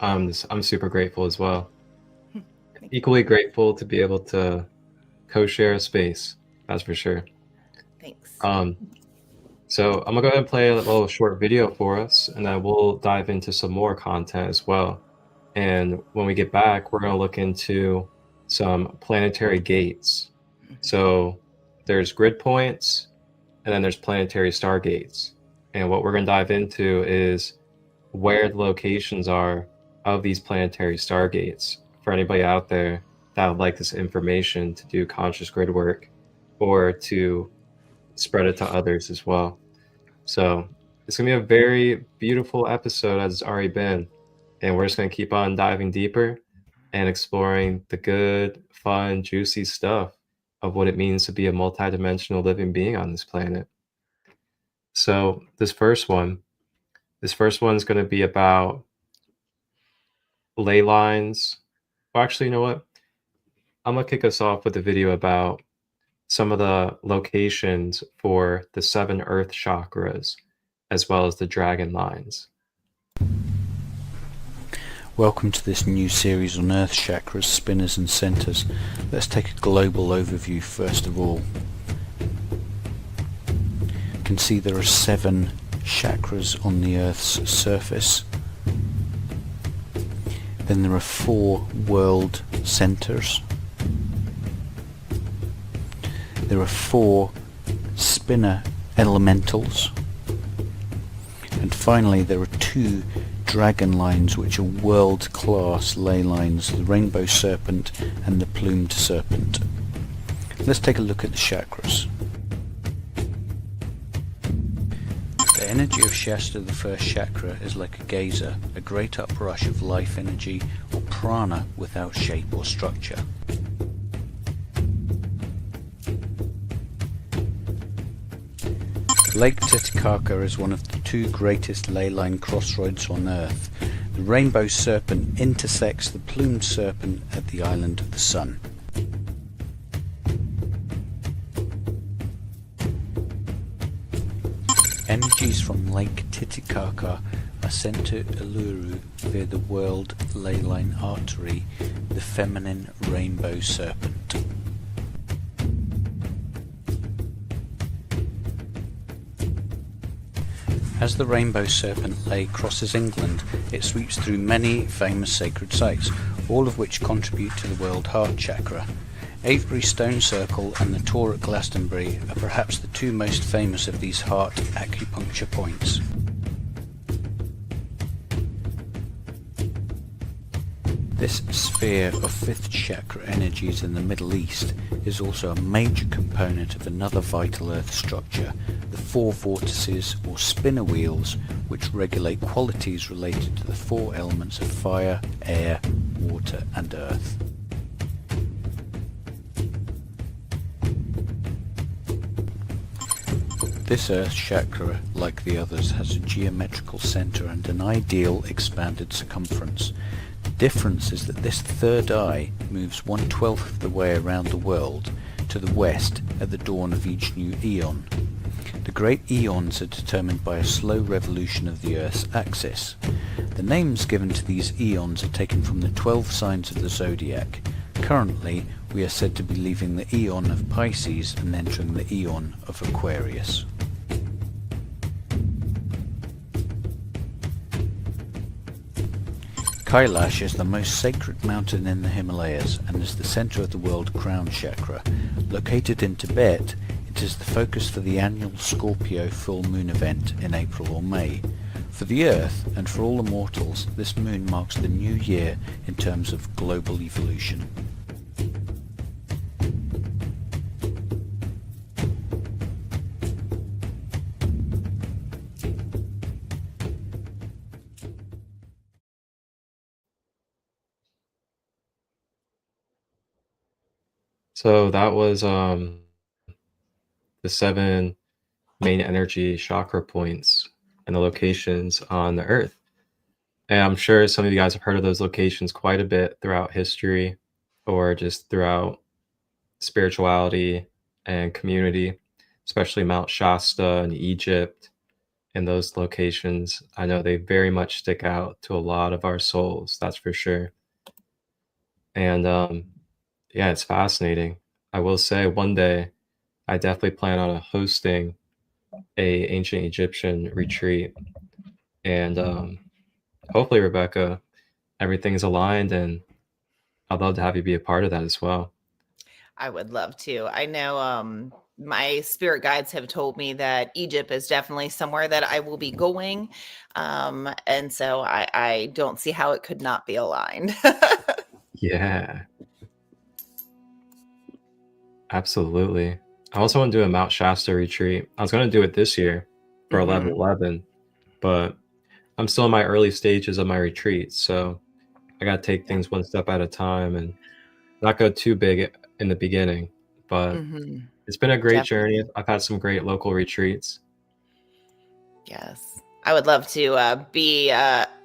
I'm super grateful as well. Equally grateful to be able to co-share a space. That's for sure. Thanks. So I'm gonna go ahead and play a little short video for us, and then we'll dive into some more content as well. And when we get back, we're gonna look into some planetary gates. So there's grid points, and then there's planetary stargates. And what we're gonna dive into is where the locations are of these planetary stargates, for anybody out there that would like this information to do conscious grid work or to spread it to others as well. So it's going to be a very beautiful episode, as it's already been. And we're just going to keep on diving deeper and exploring the good, fun, juicy stuff of what it means to be a multidimensional living being on this planet. So this first one's going to be about ley lines. Well, actually, you know what? I'm going to kick us off with a video about some of the locations for the 7 earth chakras, as well as the dragon lines. Welcome to this new series on earth chakras, spinners and centers. Let's take a global overview first of all. You can see there are 7 chakras on the earth's surface. Then there are 4 world centers. There are 4 spinner elementals. And finally there are 2 dragon lines, which are world-class ley lines, the rainbow serpent and the plumed serpent. Let's take a look at the chakras. The energy of Shasta, the first chakra, is like a geyser, a great uprush of life energy, or prana without shape or structure. Lake Titicaca is one of the 2 greatest ley line crossroads on Earth. The rainbow serpent intersects the plumed serpent at the island of the sun. Energies from Lake Titicaca are sent to Uluru via the world ley line artery, the feminine rainbow serpent. As the rainbow serpent ley crosses England, it sweeps through many famous sacred sites, all of which contribute to the world heart chakra. Avebury Stone Circle and the Tor at Glastonbury are perhaps the two most famous of these heart acupuncture points. This sphere of 5th chakra energies in the Middle East is also a major component of another vital earth structure, the 4 vortices or spinner wheels, which regulate qualities related to the 4 elements of fire, air, water and earth. This earth chakra, like the others, has a geometrical center and an ideal expanded circumference. The difference is that this third eye moves 1/12 of the way around the world to the west at the dawn of each new eon. The great eons are determined by a slow revolution of the Earth's axis. The names given to these eons are taken from the 12 signs of the zodiac. Currently, we are said to be leaving the eon of Pisces and entering the eon of Aquarius. Kailash is the most sacred mountain in the Himalayas and is the center of the world crown chakra. Located in Tibet, it is the focus for the annual Scorpio full moon event in April or May. For the Earth and for all immortals, this moon marks the new year in terms of global evolution. So that was the 7 main energy chakra points and the locations on the earth. And I'm sure some of you guys have heard of those locations quite a bit throughout history or just throughout spirituality and community, especially Mount Shasta in Egypt and those locations. I know they very much stick out to a lot of our souls, that's for sure. And yeah, it's fascinating. I will say one day I definitely plan on hosting a ancient Egyptian retreat. And hopefully, Rebecca, everything's aligned, and I'd love to have you be a part of that as well. I would love to. I know my spirit guides have told me that Egypt is definitely somewhere that I will be going. And so I don't see how it could not be aligned. Yeah, absolutely. I also want to do a Mount Shasta retreat. I was going to do it this year for 11/11, but I'm still in my early stages of my retreat. So I got to take things one step at a time and not go too big in the beginning. But it's been a great journey. I've had some great local retreats. Yes. I would love to be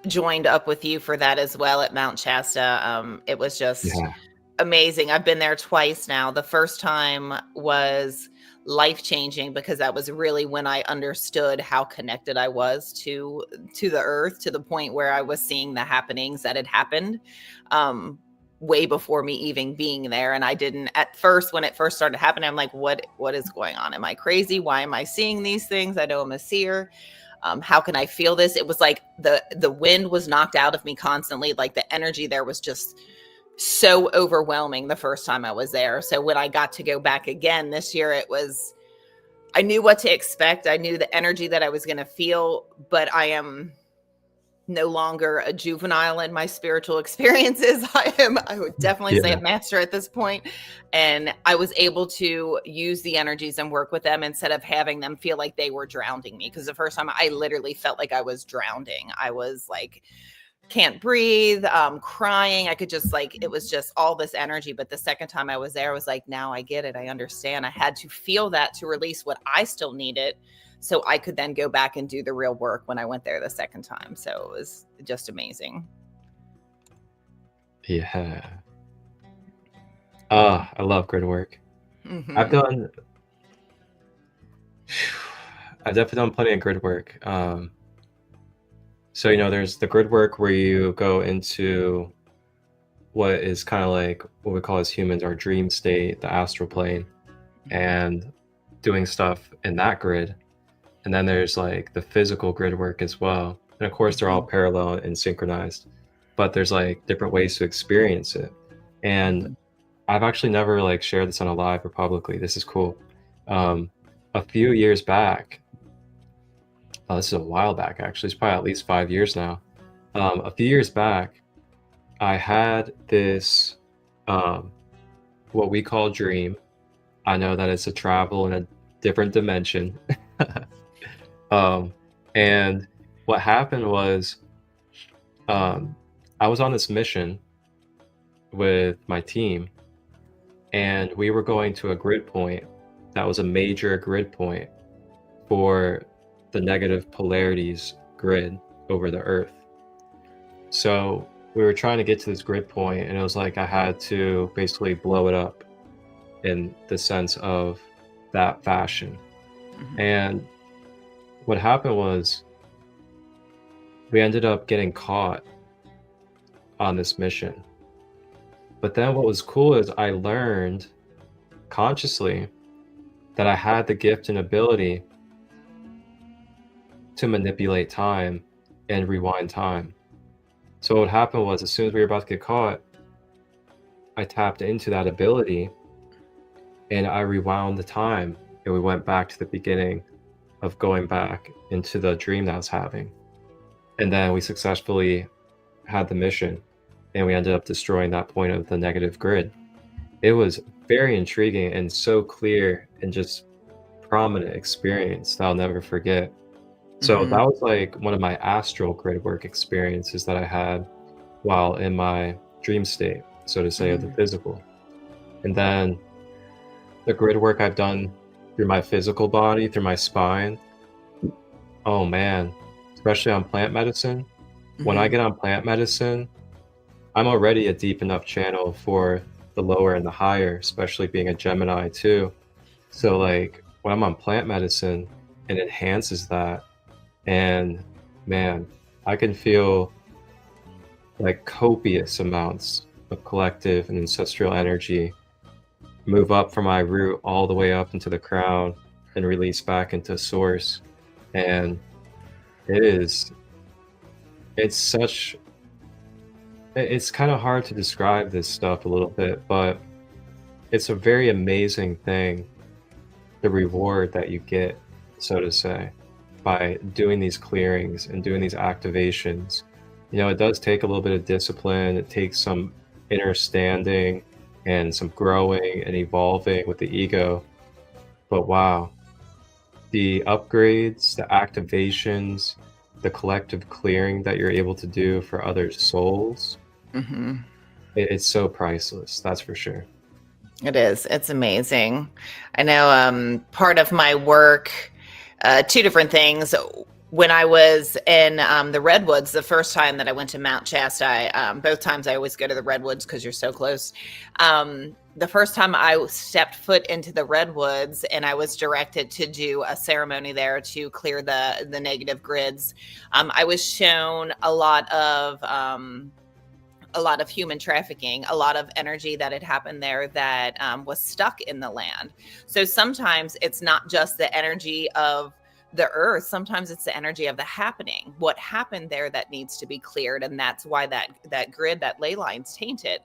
joined up with you for that as well at Mount Shasta. It was just amazing. I've been there twice now. The first time was life-changing because that was really when I understood how connected I was to the earth, to the point where I was seeing the happenings that had happened way before me even being there. And I didn't at first, when it first started happening, I'm like, what is going on? Am I crazy? Why am I seeing these things? I know I'm a seer. How can I feel this? It was like the wind was knocked out of me constantly. Like the energy there was just so overwhelming the first time I was there. So when I got to go back again this year, I knew what to expect. I knew the energy that I was going to feel, but I am no longer a juvenile in my spiritual experiences. I would definitely say a master at this point. And I was able to use the energies and work with them instead of having them feel like they were drowning me. Because the first time I literally felt like I was drowning. I was like can't breathe, crying. I could just like, it was just all this energy. But the second time I was there, I was like, now I get it. I understand. I had to feel that to release what I still needed, so I could then go back and do the real work when I went there the second time. So it was just amazing. Yeah. I love grid work. Mhm. I've definitely done plenty of grid work. So, there's the grid work where you go into what is kind of like what we call as humans our dream state, the astral plane, and doing stuff in that grid. And then there's like the physical grid work as well. And of course, they're all parallel and synchronized, but there's like different ways to experience it. And I've actually never like shared this on a live or publicly. This is cool. A few years back, this is a while back actually, it's probably at least 5 years now. A few years back, I had this what we call dream. I know that it's a travel in a different dimension. And what happened was I was on this mission with my team, and we were going to a grid point that was a major grid point for the negative polarities grid over the earth. So we were trying to get to this grid point, and it was like I had to basically blow it up in the sense of that fashion. And what happened was we ended up getting caught on this mission. But then what was cool is I learned consciously that I had the gift and ability to manipulate time and rewind time. So what happened was, as soon as we were about to get caught, I tapped into that ability and I rewound the time, and we went back to the beginning of going back into the dream that I was having. And then we successfully had the mission, and we ended up destroying that point of the negative grid. It was very intriguing and so clear and just prominent experience that I'll never forget. So that was like one of my astral grid work experiences that I had while in my dream state, so to say, of the physical. And then the grid work I've done through my physical body, through my spine, oh man, especially on plant medicine. When I get on plant medicine, I'm already a deep enough channel for the lower and the higher, especially being a Gemini too. So like when I'm on plant medicine, it enhances that. And man, I can feel like copious amounts of collective and ancestral energy move up from my root all the way up into the crown and release back into source. And it's kind of hard to describe this stuff a little bit, but it's a very amazing thing, the reward that you get, so to say, by doing these clearings and doing these activations. It does take a little bit of discipline. It takes some inner standing and some growing and evolving with the ego. But wow, the upgrades, the activations, the collective clearing that you're able to do for other souls, it's so priceless, that's for sure. It is. It's amazing. I know part of my work, two different things. When I was in the Redwoods, the first time that I went to Mount Shasta, both times I always go to the Redwoods because you're so close. The first time I stepped foot into the Redwoods and I was directed to do a ceremony there to clear the negative grids, I was shown a lot of human trafficking, a lot of energy that had happened there that was stuck in the land. So sometimes it's not just the energy of the earth, sometimes it's the energy of the happening, what happened there that needs to be cleared. And that's why that grid, that ley lines tainted.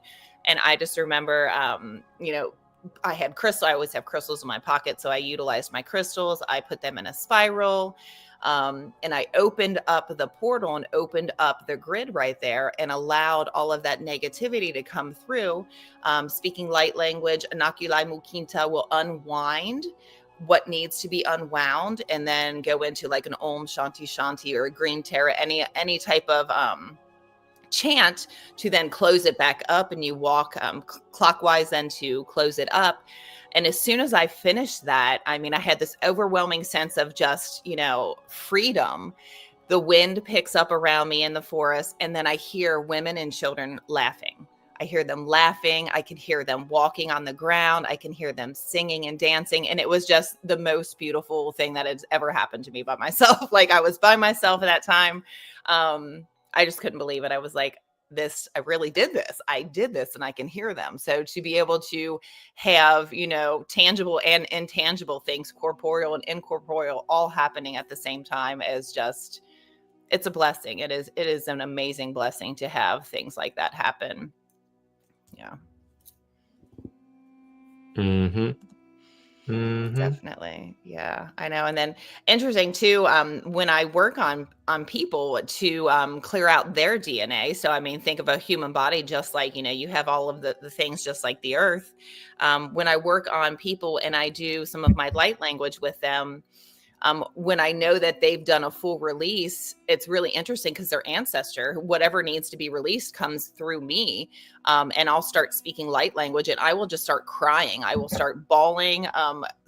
And I just remember, I had crystal. I always have crystals in my pocket. So I utilized my crystals. I put them in a spiral. And I opened up the portal and opened up the grid right there and allowed all of that negativity to come through. Speaking light language, Anakulai Mukinta will unwind what needs to be unwound and then go into like an Om Shanti Shanti or a green Terra, any type of chant to then close it back up, and you walk clockwise then to close it up. And as soon as I finished that, I mean, I had this overwhelming sense of just, freedom. The wind picks up around me in the forest, and then I hear women and children laughing. I hear them laughing. I can hear them walking on the ground. I can hear them singing and dancing. And it was just the most beautiful thing that has ever happened to me by myself. Like, I was by myself at that time. I just couldn't believe it. I was like, I really did this. I did this, and I can hear them. So to be able to have, tangible and intangible things, corporeal and incorporeal, all happening at the same time is just, it's a blessing. It is an amazing blessing to have things like that happen. Yeah. Definitely. Yeah, I know. And then interesting too, when I work on people to clear out their DNA. So, I mean, think of a human body, just like, you have all of the things just like the earth. When I work on people and I do some of my light language with them, when I know that they've done a full release, it's really interesting because their ancestor, whatever needs to be released, comes through me. And I'll start speaking light language, and I will just start crying. I will start bawling,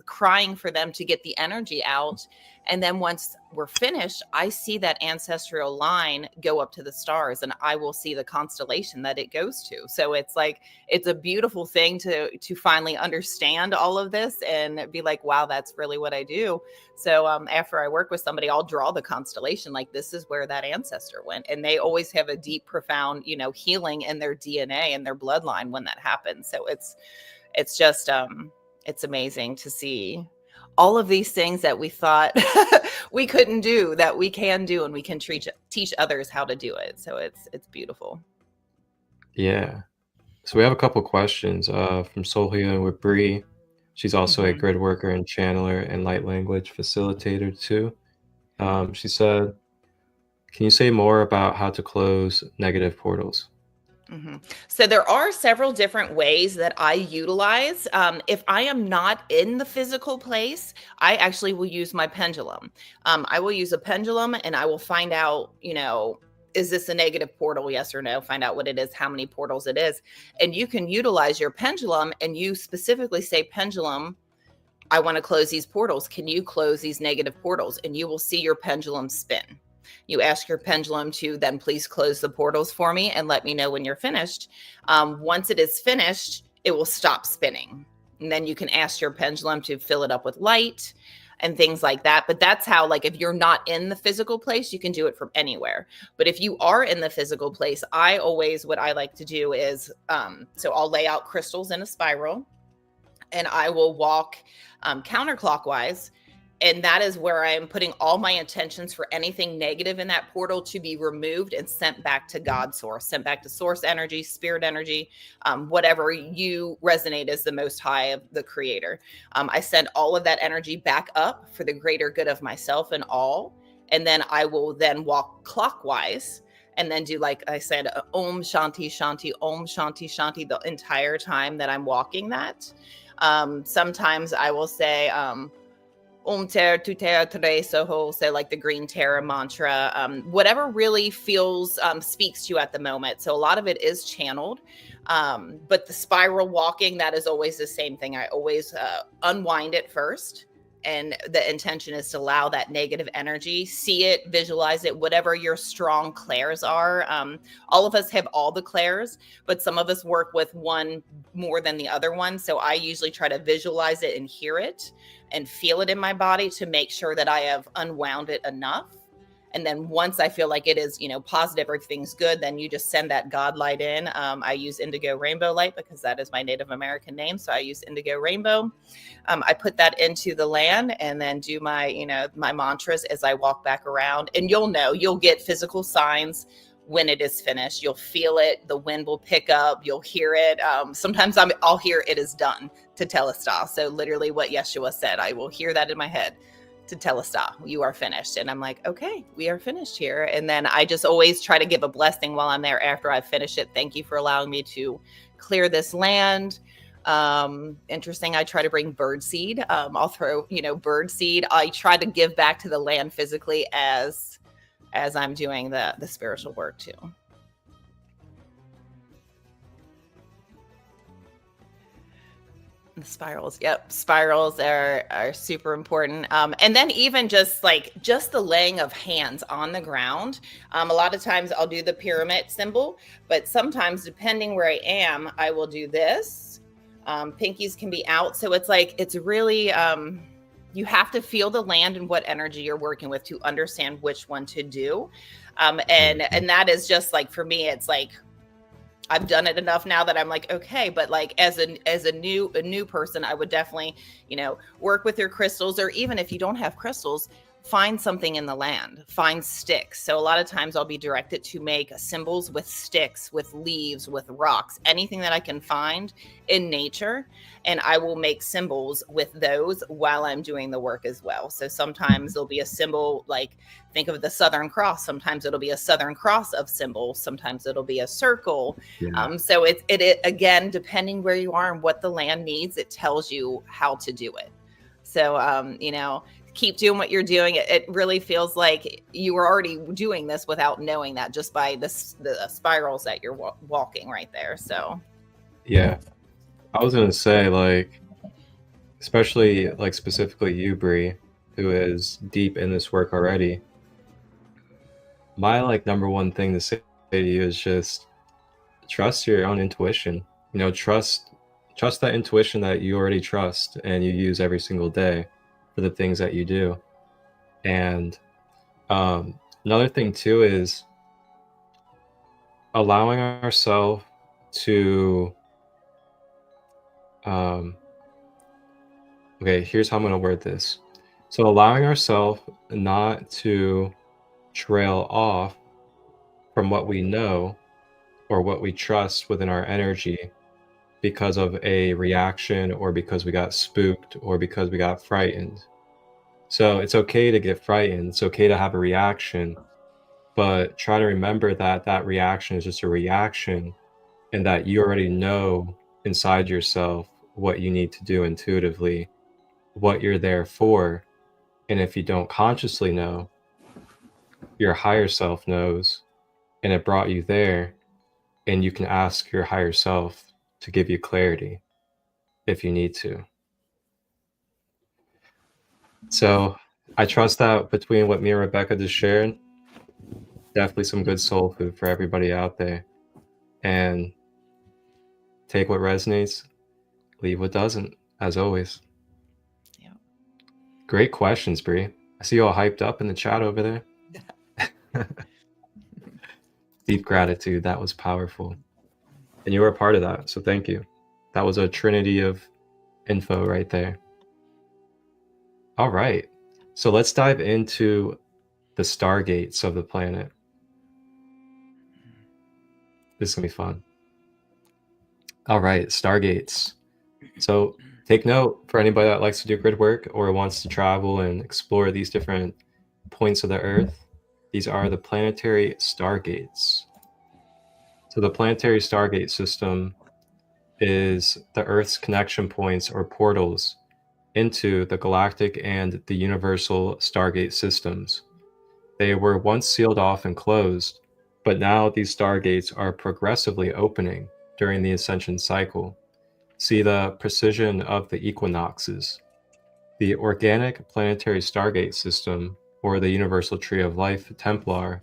crying for them to get the energy out. And then once we're finished, I see that ancestral line go up to the stars, and I will see the constellation that it goes to. So it's like, it's a beautiful thing to finally understand all of this and be like, wow, that's really what I do. So after I work with somebody, I'll draw the constellation, like, this is where that ancestor went. And they always have a deep, profound, healing in their DNA and their bloodline when that happens. So it's just, it's amazing to see all of these things that we thought we couldn't do, that we can do, and we can teach others how to do it. So it's beautiful. Yeah. So we have a couple questions from Soul Healing with Bree. She's also a grid worker and channeler and light language facilitator too. She said, can you say more about how to close negative portals? So there are several different ways that I utilize. If I am not in the physical place, I actually will use my pendulum. I will use a pendulum, and I will find out, is this a negative portal? Yes or no? Find out what it is, how many portals it is. And you can utilize your pendulum, and you specifically say, pendulum, I want to close these portals. Can you close these negative portals? And you will see your pendulum spin. You ask your pendulum to then please close the portals for me and let me know when you're finished. Once it is finished, it will stop spinning. And then you can ask your pendulum to fill it up with light and things like that. But that's how, like, if you're not in the physical place, you can do it from anywhere. But if you are in the physical place, what I like to do is, so I'll lay out crystals in a spiral, and I will walk counterclockwise. And that is where I am putting all my intentions for anything negative in that portal to be removed and sent back to God source, sent back to source energy, spirit energy, whatever you resonate as the most high of the creator. I send all of that energy back up for the greater good of myself and all. And then I will then walk clockwise and then do, like I said, Om Shanti Shanti, Om Shanti Shanti the entire time that I'm walking that. Sometimes I will say, Ter tu Terra Tre Soho, so like the Green Terra mantra, whatever really feels, speaks to you at the moment. So a lot of it is channeled, but the spiral walking, that is always the same thing. I always unwind it first. And the intention is to allow that negative energy, see it, visualize it, whatever your strong clairs are. All of us have all the clairs, but some of us work with one more than the other one. So I usually try to visualize it and hear it and feel it in my body to make sure that I have unwound it enough. And then once I feel like it is, positive, everything's good, then you just send that God light in. I use Indigo Rainbow Light because that is my Native American name. So I use Indigo Rainbow. I put that into the land and then do my, my mantras as I walk back around. And you'll get physical signs when it is finished. You'll feel it. The wind will pick up. You'll hear it. Sometimes I'll hear it is done to Telestar. So literally what Yeshua said, I will hear that in my head. To Telestar, you are finished. And I'm like, okay, we are finished here. And then I just always try to give a blessing while I'm there after I finish it. Thank you for allowing me to clear this land. Interesting. I try to bring bird seed. I'll throw, bird seed. I try to give back to the land physically as I'm doing the spiritual work too. The spirals, yep. Spirals are super important. And then even just the laying of hands on the ground. A lot of times I'll do the pyramid symbol, but sometimes depending where I am, I will do this. Pinkies can be out. So it's really, you have to feel the land and what energy you're working with to understand which one to do. And that is just like, for me, it's like, I've done it enough now that I'm like, okay, but like as a new person, I would definitely, work with your crystals, or even if you don't have crystals, find something in the land, find sticks. So a lot of times I'll be directed to make symbols with sticks, with leaves, with rocks, anything that I can find in nature. And I will make symbols with those while I'm doing the work as well. So sometimes there'll be a symbol, like think of the Southern Cross. Sometimes it'll be a Southern Cross of symbols. Sometimes it'll be a circle. Yeah. So it again, depending where you are and what the land needs, it tells you how to do it. So, keep doing what you're doing. It really feels like you were already doing this without knowing that, just by the spirals that you're walking right there. So Yeah. I was going to say, like, especially like specifically you, Bree, who is deep in this work already. My like number one thing to say to you is just trust your own intuition. Trust that intuition that you already trust and you use every single day for the things that you do. And another thing too is allowing ourselves to okay, here's how I'm going to word this. So allowing ourselves not to trail off from what we know or what we trust within our energy because of a reaction, or because we got spooked, or because we got frightened. So it's okay to get frightened. It's okay to have a reaction, but try to remember that that reaction is just a reaction, and that you already know inside yourself what you need to do intuitively, what you're there for. And if you don't consciously know, your higher self knows, and it brought you there, and you can ask your higher self to give you clarity if you need to. So I trust that between what me and Rebecca just shared, definitely some good soul food for everybody out there. And take what resonates, leave what doesn't, as always. Yeah. Great questions, Bree. I see you all hyped up in the chat over there. Deep gratitude. That was powerful. And you were a part of that, so thank you. That was a trinity of info right there. All right, so let's dive into the stargates of the planet. This is gonna be fun. All right, stargates. So take note for anybody that likes to do grid work or wants to travel and explore these different points of the Earth. These are the planetary stargates. So the planetary stargate system is the Earth's connection points or portals into the galactic and the universal stargate systems. They were once sealed off and closed, but now these stargates are progressively opening during the ascension cycle. See the precision of the equinoxes. The organic planetary stargate system, or the universal tree of life Templar,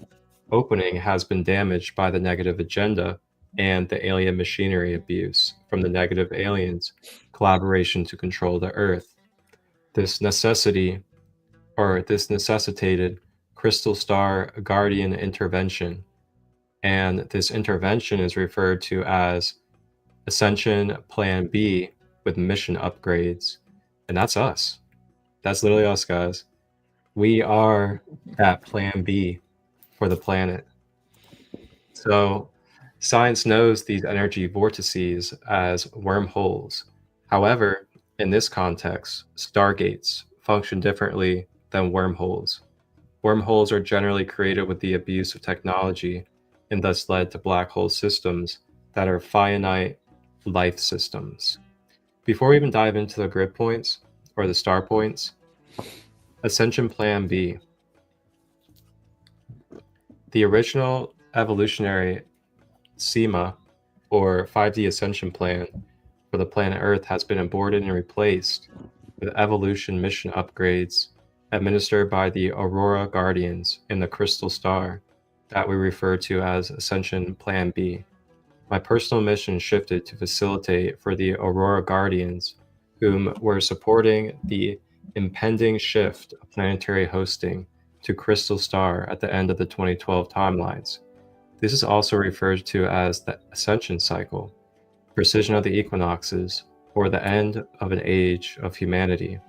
opening has been damaged by the negative agenda and the alien machinery abuse from the negative aliens' collaboration to control the Earth. This necessitated crystal star guardian intervention, and this intervention is referred to as Ascension Plan B with mission upgrades. And that's us. That's literally us, guys. We are that Plan B for the planet. So science knows these energy vortices as wormholes. However, in this context, stargates function differently than wormholes. Wormholes are generally created with the abuse of technology and thus led to black hole systems that are finite life systems. Before we even dive into the grid points or the star points, Ascension Plan B. The original evolutionary SEMA or 5D Ascension Plan for the planet Earth has been aborted and replaced with evolution mission upgrades administered by the Aurora Guardians in the Crystal Star that we refer to as Ascension Plan B. My personal mission shifted to facilitate for the Aurora Guardians, whom were supporting the impending shift of planetary hosting to Crystal Star at the end of the 2012 timelines. This is also referred to as the Ascension Cycle, precision of the equinoxes, or the end of an age of humanity.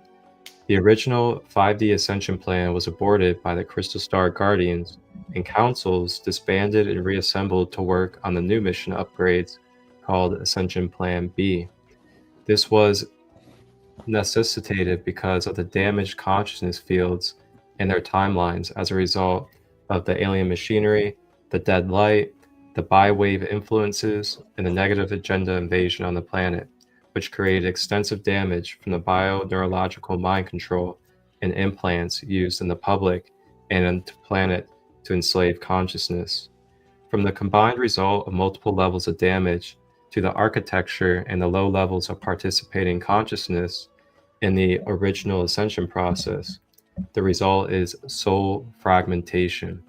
The original 5D Ascension plan was aborted by the Crystal Star Guardians, and councils disbanded and reassembled to work on the new mission upgrades called Ascension Plan B. This was necessitated because of the damaged consciousness fields and their timelines as a result of the alien machinery, the dead light, the bi-wave influences, and the negative agenda invasion on the planet, which created extensive damage from the bio-neurological mind control and implants used in the public and on the planet to enslave consciousness. From the combined result of multiple levels of damage to the architecture and the low levels of participating consciousness in the original ascension process, the result is soul fragmentation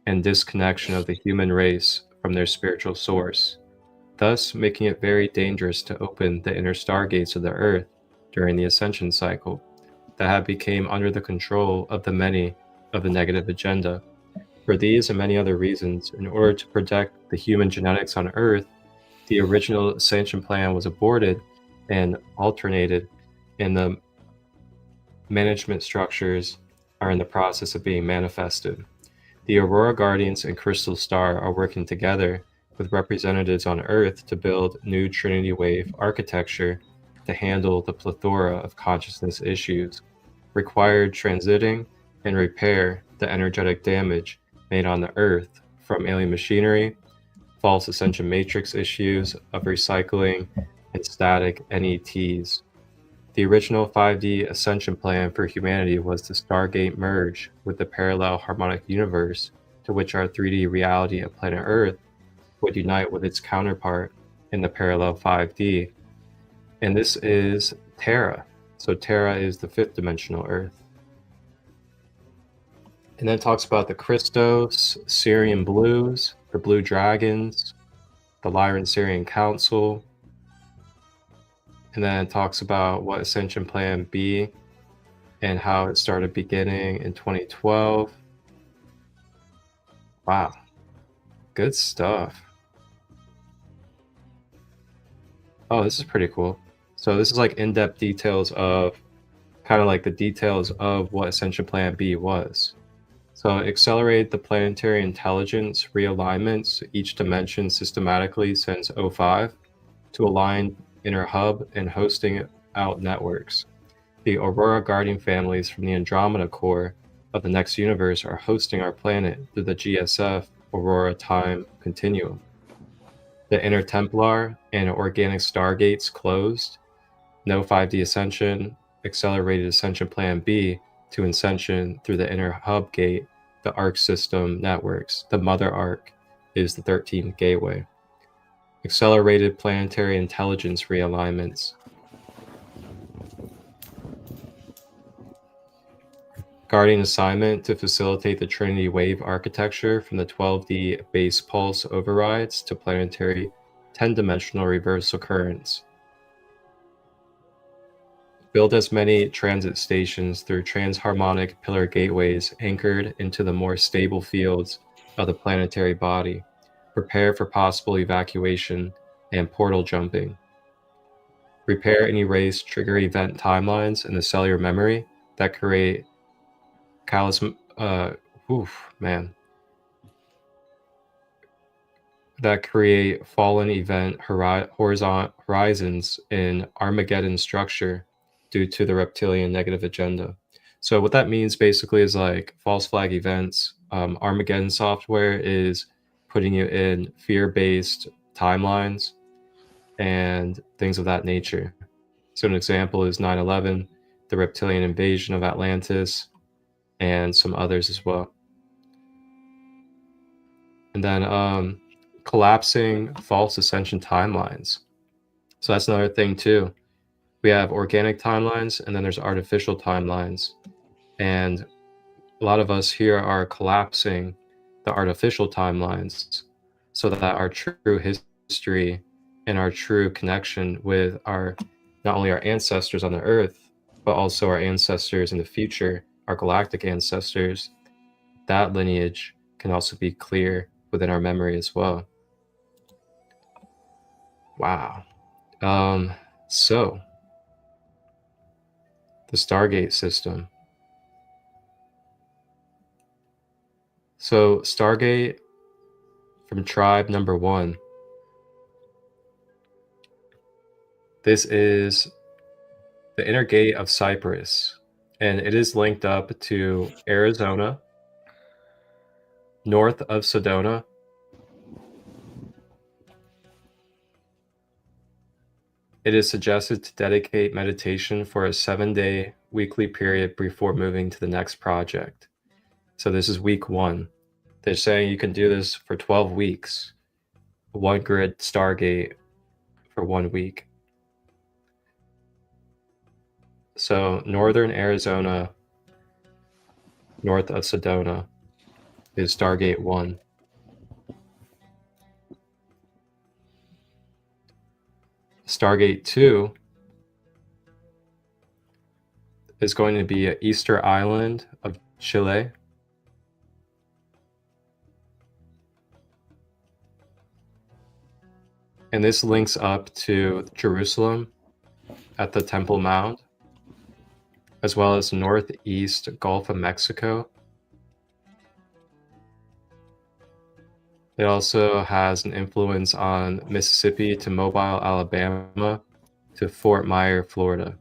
and disconnection of the human race from their spiritual source, thus making it very dangerous to open the inner stargates of the earth during the ascension cycle that have become under the control of the many of the negative agenda. For these and many other reasons, in order to protect the human genetics on earth, the original ascension plan was aborted and alternated, and the management structures are in the process of being manifested. The Aurora Guardians and Crystal Star are working together with representatives on Earth to build new Trinity Wave architecture to handle the plethora of consciousness issues required transiting and repair the energetic damage made on the Earth from alien machinery, false ascension matrix issues of recycling, and static NETs. The original 5D ascension plan for humanity was the Stargate merge with the parallel harmonic universe to which our 3D reality of planet Earth would unite with its counterpart in the parallel 5D. And this is Terra. So Terra is the fifth dimensional Earth. And then it talks about the Christos, Syrian Blues, the Blue Dragons, the Lyran Syrian Council. And then it talks about what Ascension Plan B and how it started beginning in 2012. Wow. Good stuff. Oh, this is pretty cool. So this is like in-depth details of kind of like the details of what Ascension Plan B was. So accelerate the planetary intelligence realignments each dimension systematically since 05 to align inner hub and hosting out networks. The Aurora Guardian families from the Andromeda core of the next universe are hosting our planet through the GSF Aurora Time Continuum. The Inner Templar and Organic Stargates closed. No 5D Ascension, Accelerated Ascension Plan B to Ascension through the Inner Hub Gate, the ARC system networks. The Mother ARC is the 13th gateway. Accelerated planetary intelligence realignments. Guardian assignment to facilitate the Trinity Wave architecture from the 12D base pulse overrides to planetary 10-dimensional reversal currents. Build as many transit stations through transharmonic pillar gateways anchored into the more stable fields of the planetary body. Prepare for possible evacuation and portal jumping. Repair and erase trigger event timelines in the cellular memory that create that create fallen event horizons in Armageddon structure due to the reptilian negative agenda. So what that means basically is like false flag events. Armageddon software is putting you in fear-based timelines and things of that nature. So an example is 9/11, the reptilian invasion of Atlantis, and some others as well. And then collapsing false ascension timelines. So that's another thing too. We have organic timelines, and then there's artificial timelines. And a lot of us here are collapsing the artificial timelines so that our true history and our true connection with our, not only our ancestors on the earth, but also our ancestors in the future, our galactic ancestors, that lineage can also be clear within our memory as well. Wow. So the Stargate system. So Stargate from tribe number 1. This is the inner gate of Cyprus, and it is linked up to Arizona, north of Sedona, it is suggested to dedicate meditation for a 7-day weekly period before moving to the next project. So this is week 1. They're saying you can do this for 12 weeks, 1 grid Stargate for 1 week. So northern Arizona, north of Sedona, is Stargate 1. Stargate 2 is going to be at Easter Island of Chile. And this links up to Jerusalem at the Temple Mount, as well as northeast Gulf of Mexico. It also has an influence on Mississippi to Mobile, Alabama to Fort Myer, Florida.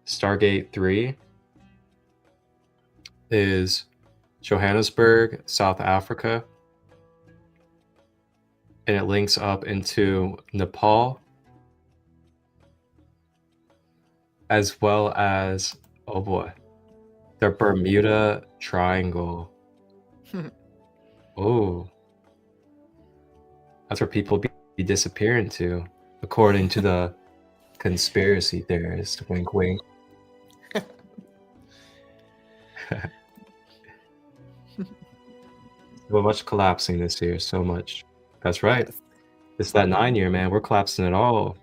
Stargate 3 is Johannesburg, South Africa, and it links up into Nepal, as well as, oh boy, the Bermuda Triangle. Oh, that's where people be disappearing to, according to the conspiracy theorist. Wink, wink. So much collapsing this year, so much. That's right. It's that 9 year, man. We're collapsing it all.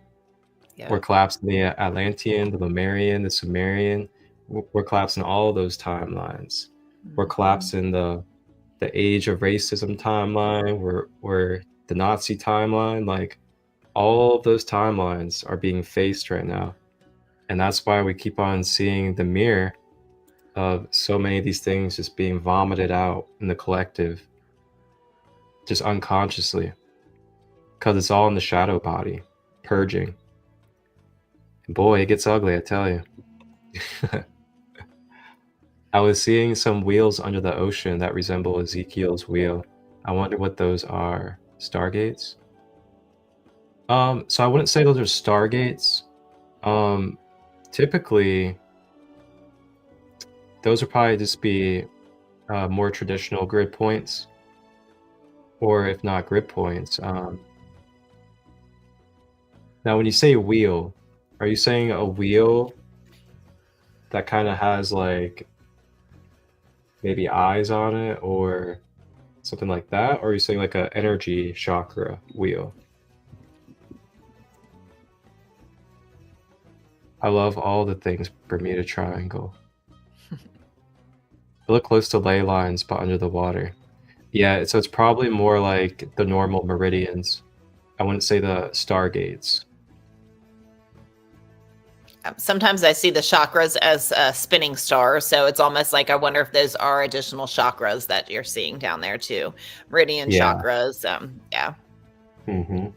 Yeah. We're collapsing the Atlantean, the Lemurian, the Sumerian. We're collapsing all those timelines. We're collapsing the age of racism timeline. We're the Nazi timeline. Like, all of those timelines are being faced right now. And that's why we keep on seeing the mirror of so many of these things just being vomited out in the collective, just unconsciously, because it's all in the shadow body, purging. And boy, it gets ugly, I tell you. I was seeing some wheels under the ocean that resemble Ezekiel's wheel. I wonder what those are. Stargates? So I wouldn't say those are stargates. Typically, those would probably just be more traditional grid points, or if not grid points. Now, when you say wheel, are you saying a wheel that kind of has like maybe eyes on it or something like that? Or are you saying like an energy chakra wheel? I love all the things Bermuda Triangle. I look close to ley lines, but under the water. Yeah, so it's probably more like the normal meridians. I wouldn't say the stargates. Sometimes I see the chakras as a spinning star, so it's almost like I wonder if those are additional chakras that you're seeing down there too. Meridian chakras, yeah. Mm-hmm.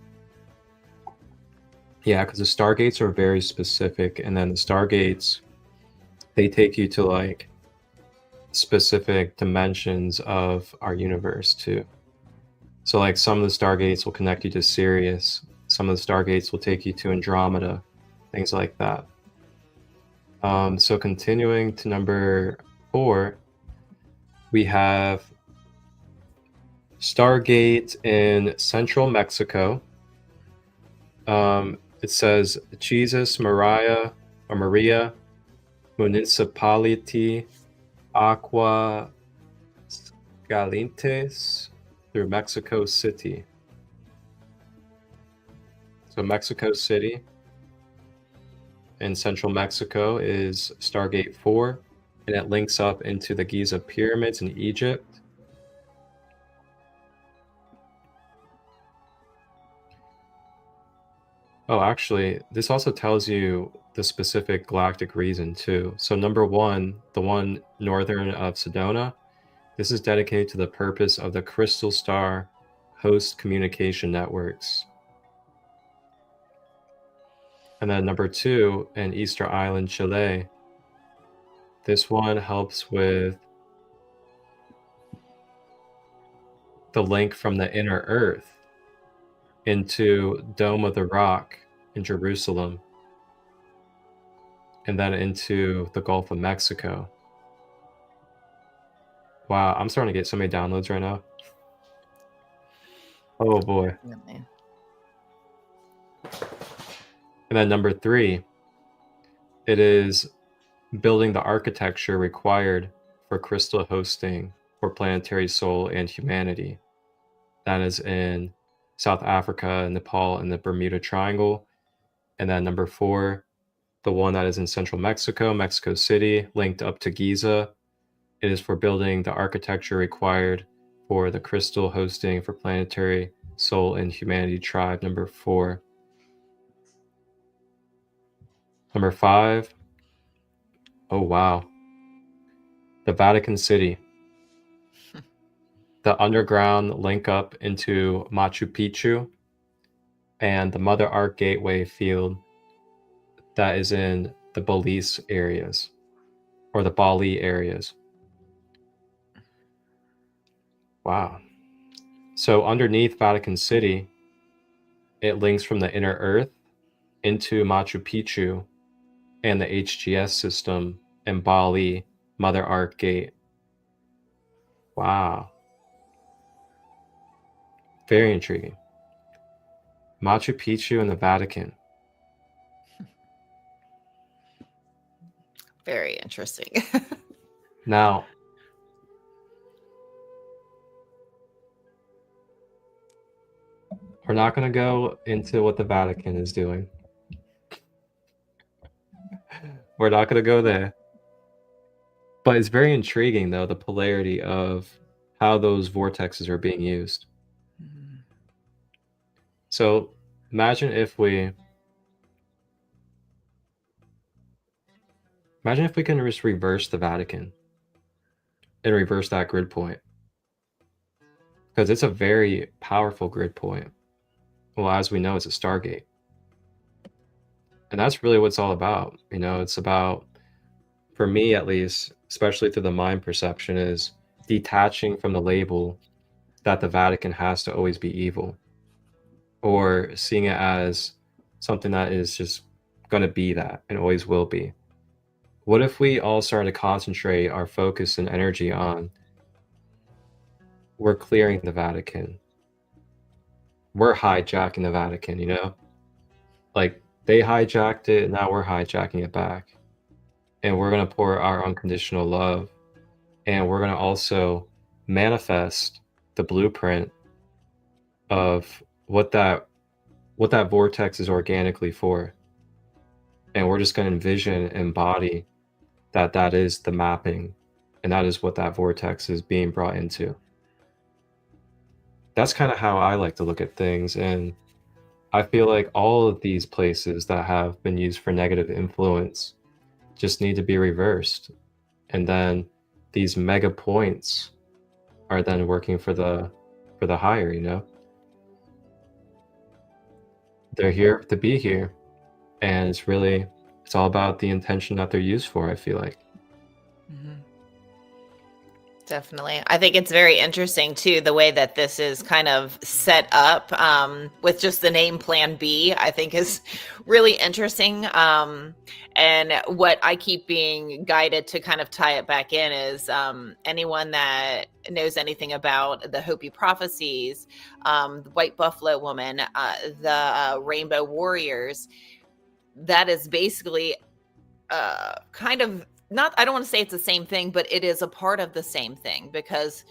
Yeah, because the stargates are very specific, and then the stargates, they take you to like specific dimensions of our universe too. So like some of the stargates will connect you to Sirius, some of the stargates will take you to Andromeda, things like that. So continuing to number 4, We have Stargate in central Mexico. It says Jesus Maria Municipality Agua Calientes through Mexico City. So Mexico City in central Mexico is Stargate 4, and it links up into the Giza pyramids in Egypt. Oh, actually, this also tells you the specific galactic reason too. So number 1, the one northern of Sedona, this is dedicated to the purpose of the crystal star host communication networks. And then number 2 in Easter Island, Chile, this one helps with the link from the inner earth into Dome of the Rock in Jerusalem, and then into the Gulf of Mexico. Wow, I'm starting to get so many downloads right now. Oh boy. Really. And then number 3, it is building the architecture required for crystal hosting for planetary soul and humanity. That is in South Africa, Nepal, and the Bermuda Triangle. And then number 4, the one that is in central Mexico, Mexico City, linked up to Giza. It is for building the architecture required for the crystal hosting for planetary soul and humanity tribe, number 4. Number 5, oh wow, the Vatican City. The underground link up into Machu Picchu and the Mother Ark Gateway field that is in the Belize areas, or the Bali areas. Wow. So underneath Vatican City, it links from the inner earth into Machu Picchu and the HGS system in Bali, Mother Ark Gate. Wow. Very intriguing. Machu Picchu and the Vatican. Very interesting. Now, we're not going to go into what the Vatican is doing. We're not going to go there. But it's very intriguing, though, the polarity of how those vortexes are being used. So imagine if we can just reverse the Vatican and reverse that grid point, because it's a very powerful grid point. Well, as we know, it's a Stargate, and that's really what it's all about. You know, it's about, for me at least, especially through the mind perception, is detaching from the label that the Vatican has to always be evil, or seeing it as something that is just going to be that and always will be. What if we all started to concentrate our focus and energy on, we're clearing the Vatican, we're hijacking the Vatican, you know? Like, they hijacked it, and now we're hijacking it back. And we're going to pour our unconditional love, and we're going to also manifest the blueprint of what that vortex is organically for. And we're just going to envision, embody that is the mapping, and that is what that vortex is being brought into. That's kind of how I like to look at things, and I feel like all of these places that have been used for negative influence just need to be reversed, and then these mega points are then working for the higher, you know? They're here to be here, and it's all about the intention that they're used for, I feel like. Definitely. I think it's very interesting too, the way that this is kind of set up with just the name Plan B, I think is really interesting. And what I keep being guided to kind of tie it back in is anyone that knows anything about the Hopi prophecies, the White Buffalo Woman, the Rainbow Warriors, that is basically kind of not, I don't want to say it's the same thing, but it is a part of the same thing, because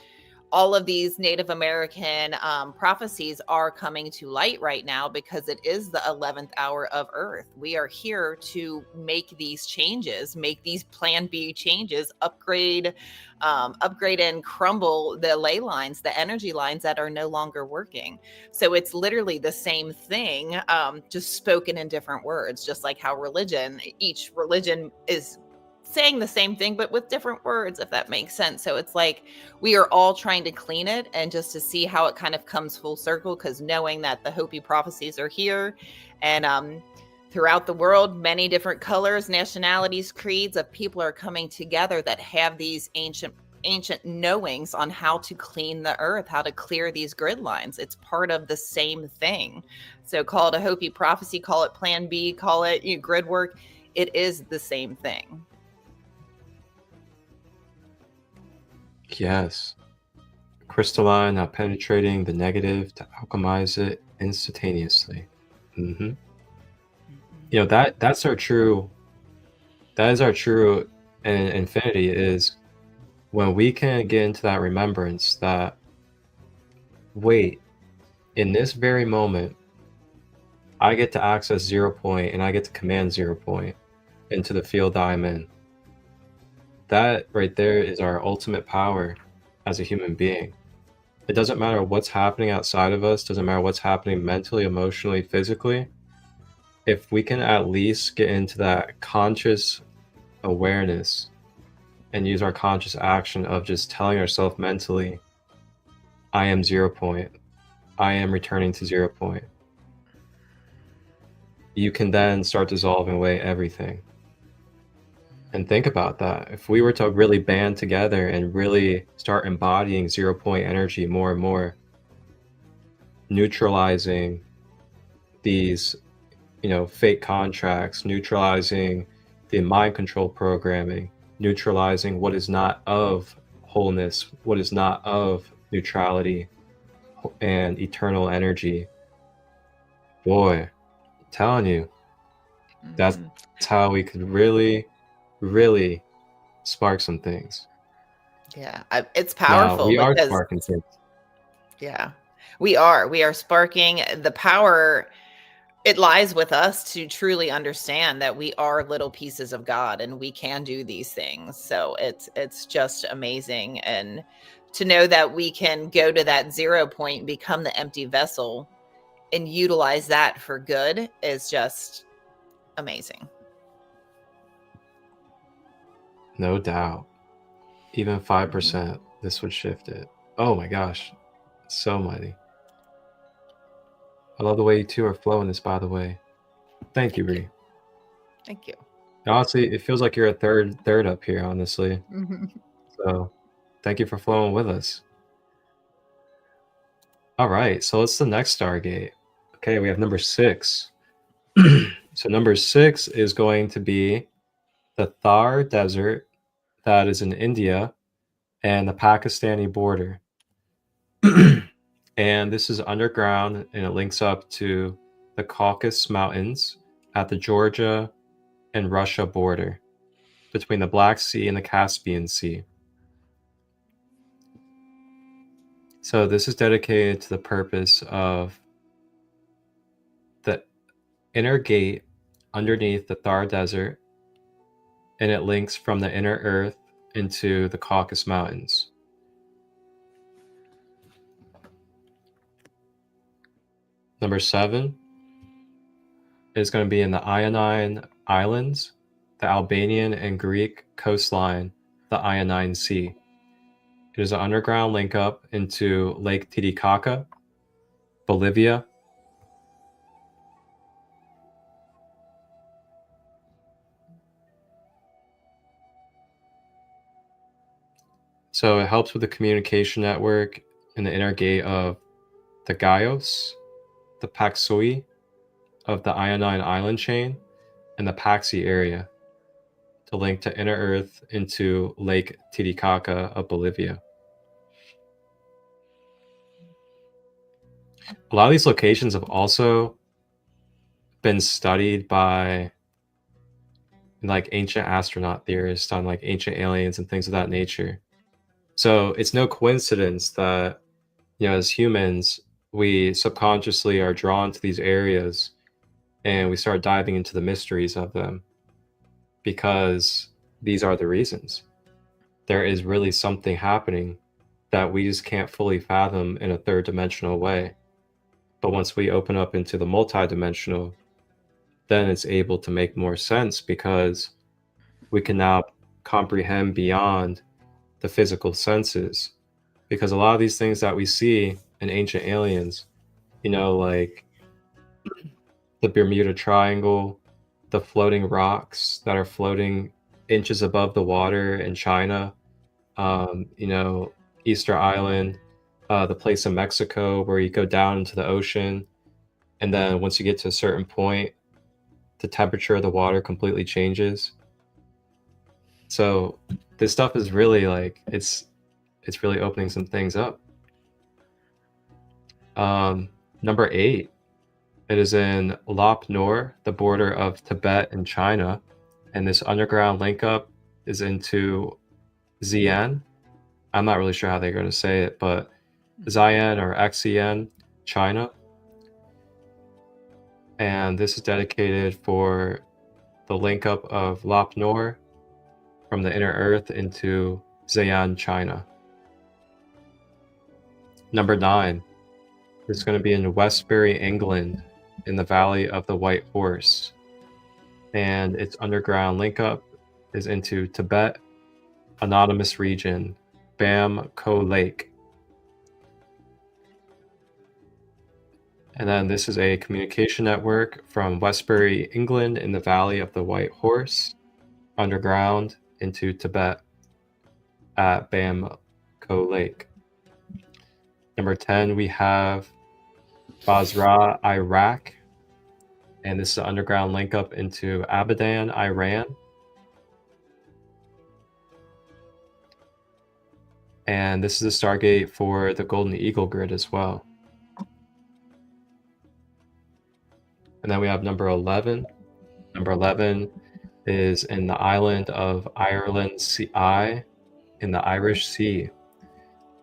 all of these Native American prophecies are coming to light right now because it is the 11th hour of Earth. We are here to make these changes, make these Plan B changes, upgrade and crumble the ley lines, the energy lines that are no longer working. So it's literally the same thing, just spoken in different words, just like how each religion is saying the same thing, but with different words, if that makes sense. So it's like we are all trying to clean it, and just to see how it kind of comes full circle, because knowing that the Hopi prophecies are here, and throughout the world, many different colors, nationalities, creeds of people are coming together that have these ancient knowings on how to clean the earth, how to clear these grid lines. It's part of the same thing. So call it a Hopi prophecy, call it Plan B, call it grid work. It is the same thing. Yes. Crystalline, not penetrating the negative to alchemize it instantaneously. You know, that's our true, that is our true infinity, is when we can get into that remembrance that, wait, in this very moment, I get to access 0 point and I get to command 0 point into the field that I'm in. That right there is our ultimate power as a human being. It doesn't matter what's happening outside of us, doesn't matter what's happening mentally, emotionally, physically. If we can at least get into that conscious awareness and use our conscious action of just telling ourselves mentally, I am 0 point, I am returning to 0 point, you can then start dissolving away everything. And think about that. If we were to really band together and really start embodying 0 point energy more and more, neutralizing these, fake contracts, neutralizing the mind control programming, neutralizing what is not of wholeness, what is not of neutrality and eternal energy. Boy, I'm telling you, that's how we could really, really spark some things. Yeah, it's powerful. Now, we are sparking things. Yeah, we are sparking the power. It lies with us to truly understand that we are little pieces of God and we can do these things. So it's just amazing. And to know that we can go to that 0 point, become the empty vessel, and utilize that for good is just amazing. No doubt. Even 5%, this would shift it. Oh my gosh, so mighty. I love the way you two are flowing this, by the way. Thank you, Ree. Thank you. Honestly, it feels like you're a third up here, honestly. So thank you for flowing with us. All right, so what's the next Stargate? Okay, we have number 6. So number 6 is going to be the Thar Desert that is in India and the Pakistani border. And this is underground, and it links up to the Caucasus Mountains at the Georgia and Russia border between the Black Sea and the Caspian Sea. So this is dedicated to the purpose of the inner gate underneath the Thar Desert, and it links from the inner earth into the Caucasus Mountains. Number 7 is going to be in the Ionian Islands, the Albanian and Greek coastline, the Ionian Sea. It is an underground link up into Lake Titicaca, Bolivia. So it helps with the communication network in the inner gate of the Gaios, the Paxui of the Ionine Island chain, and the Paxi area to link to inner Earth into Lake Titicaca of Bolivia. A lot of these locations have also been studied by like ancient astronaut theorists on like ancient aliens and things of that nature. So it's no coincidence that, as humans, we subconsciously are drawn to these areas and we start diving into the mysteries of them because these are the reasons. There is really something happening that we just can't fully fathom in a third dimensional way. But once we open up into the multidimensional, then it's able to make more sense because we can now comprehend beyond the physical senses. Because a lot of these things that we see in ancient aliens, like the Bermuda Triangle, the floating rocks that are floating inches above the water in China, Easter Island, the place in Mexico where you go down into the ocean, and then once you get to a certain point, the temperature of the water completely changes. So this stuff is really like it's really opening some things up. Number 8, it is in Lop Nor, the border of Tibet and China, and this underground link up is into Xi'an. I'm not really sure how they're going to say it, but Xi'an or Xi'an, China. And this is dedicated for the link up of Lop Nor from the inner Earth into Xi'an, China. Number 9 is going to be in Westbury, England, in the Valley of the White Horse. And its underground link up is into Tibet, Anonymous Region, Bam Ko Lake. And then this is a communication network from Westbury, England, in the Valley of the White Horse, underground into Tibet at Bam Ko Lake. Number 10, we have Basra, Iraq, and this is an underground link up into Abadan, Iran. And this is a Stargate for the Golden Eagle grid as well. And then we have number 11. Number 11 is in the island of Ireland Sea in the Irish Sea.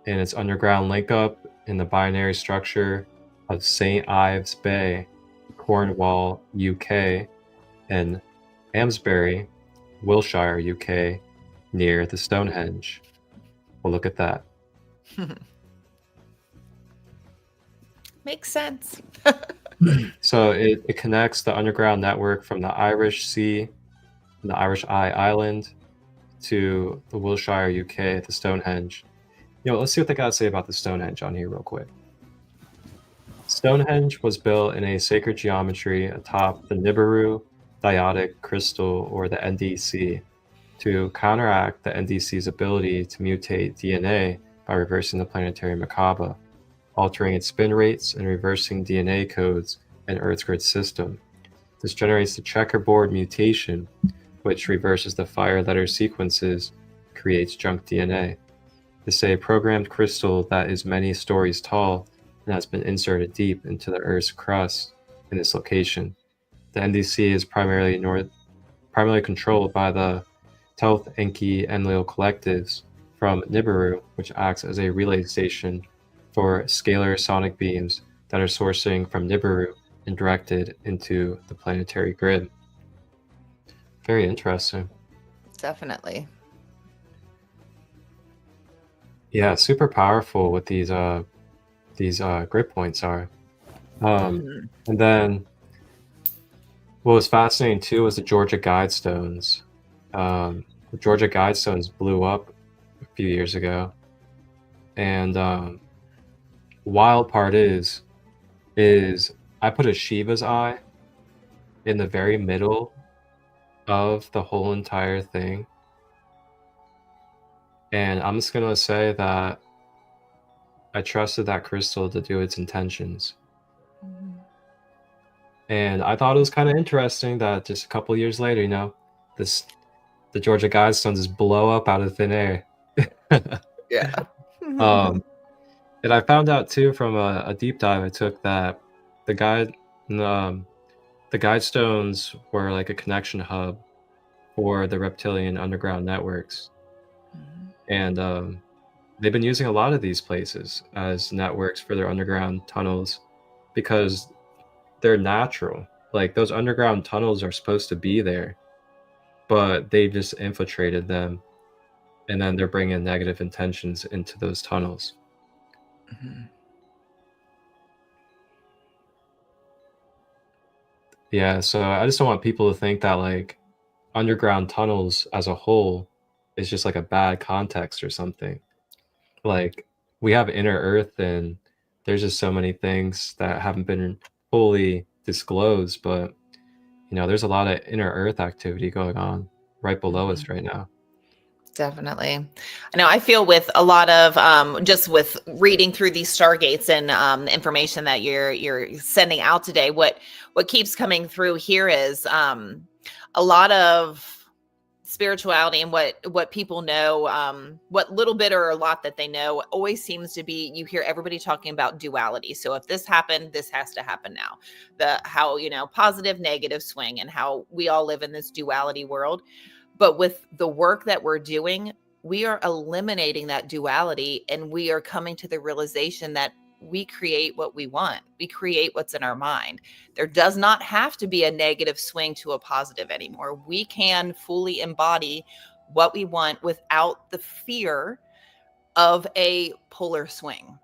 And its underground link up in the binary structure of St. Ives Bay, Cornwall, UK, and Amesbury, Wiltshire, UK, near the Stonehenge. Well, look at that. Makes sense. So it connects the underground network from the Irish Sea and the Irish Island to the Wiltshire, UK, the Stonehenge. Let's see what they got to say about the Stonehenge on here real quick. Stonehenge was built in a sacred geometry atop the Nibiru Diotic crystal, or the NDC, to counteract the NDC's ability to mutate DNA by reversing the planetary Merkaba, altering its spin rates and reversing DNA codes in Earth's grid system. This generates the checkerboard mutation, which reverses the fire letter sequences, creates junk DNA. This is a programmed crystal that is many stories tall and has been inserted deep into the Earth's crust in this location. The NDC is primarily controlled by the Telth Enki Enlil collectives from Nibiru, which acts as a relay station for scalar sonic beams that are sourcing from Nibiru and directed into the planetary grid. Very interesting. Definitely. Yeah, super powerful what these grid points are. And then what was fascinating too was the Georgia Guidestones. The Georgia Guidestones blew up a few years ago, and wild part is I put a Shiva's eye in the very middle of the whole entire thing, And I'm just gonna say that I trusted that crystal to do its intentions. And I thought it was kind of interesting that just a couple years later, the Georgia Guidestones just blow up out of thin air. Yeah. And I found out too from a deep dive I took that the Guidestones were like a connection hub for the reptilian underground networks. And they've been using a lot of these places as networks for their underground tunnels because they're natural. Like, those underground tunnels are supposed to be there, but they just infiltrated them, and then they're bringing negative intentions into those tunnels. Yeah, so I just don't want people to think that like underground tunnels as a whole is just like a bad context or something. Like, we have inner earth, and there's just so many things that haven't been fully disclosed, but there's a lot of inner earth activity going on right below us right now. Definitely. I know I feel with a lot of just with reading through these stargates and information that you're sending out today, what keeps coming through here is a lot of spirituality and what people know, what little bit or a lot that they know always seems to be, you hear everybody talking about duality. So if this happened, this has to happen now. How positive, negative swing, and how we all live in this duality world. But with the work that we're doing, we are eliminating that duality, and we are coming to the realization that we create what we want. We create what's in our mind. There does not have to be a negative swing to a positive anymore. We can fully embody what we want without the fear of a polar swing.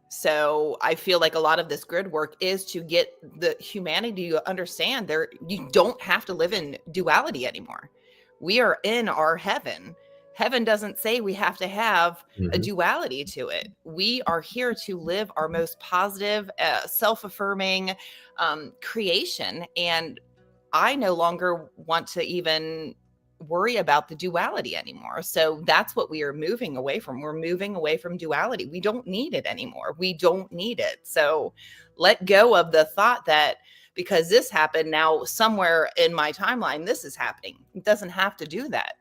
So I feel like a lot of this grid work is to get the humanity to understand you don't have to live in duality anymore. We are in our heaven. Heaven doesn't say we have to have a duality to it. We are here to live our most positive, self-affirming creation. And I no longer want to even worry about the duality anymore. So that's what we are moving away from. We're moving away from duality. We don't need it anymore. We don't need it. So let go of the thought that because this happened, now somewhere in my timeline, this is happening. It doesn't have to do that.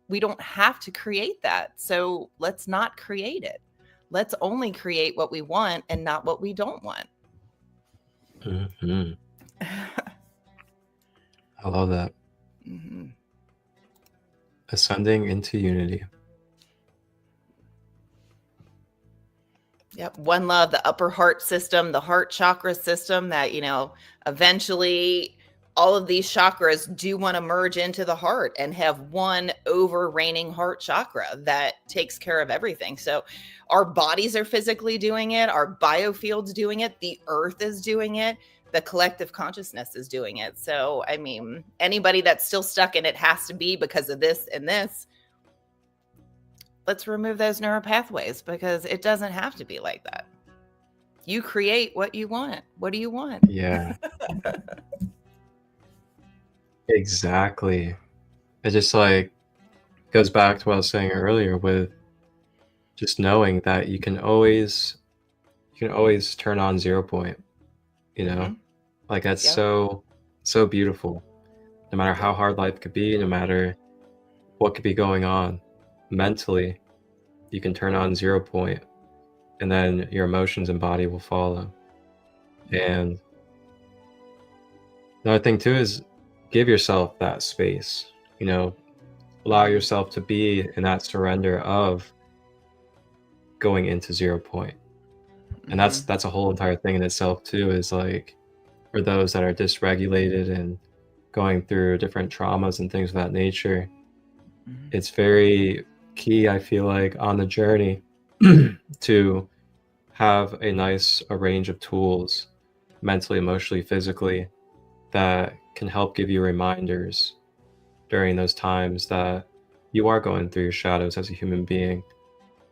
We don't have to create that. So let's not create it. Let's only create what we want and not what we don't want. I love that. Ascending into unity. Yep. One love, the upper heart system, the heart chakra system that, eventually all of these chakras do want to merge into the heart and have one over-reigning heart chakra that takes care of everything. So our bodies are physically doing it. Our biofield's doing it. The earth is doing it. The collective consciousness is doing it. So, I mean, anybody that's still stuck in it has to be because of this and this. Let's remove those neural pathways because it doesn't have to be like that. You create what you want. What do you want? Yeah. Exactly. It just like goes back to what I was saying earlier with just knowing that you can always turn on 0 point, like that's so beautiful. No matter how hard life could be, no matter what could be going on mentally, you can turn on 0 point, and then your emotions and body will follow. And another thing too is give yourself that space, allow yourself to be in that surrender of going into 0 point. And that's a whole entire thing in itself too, is like for those that are dysregulated and going through different traumas and things of that nature, it's very key, I feel like, on the journey to have a range of tools mentally, emotionally, physically that can help give you reminders during those times that you are going through your shadows as a human being,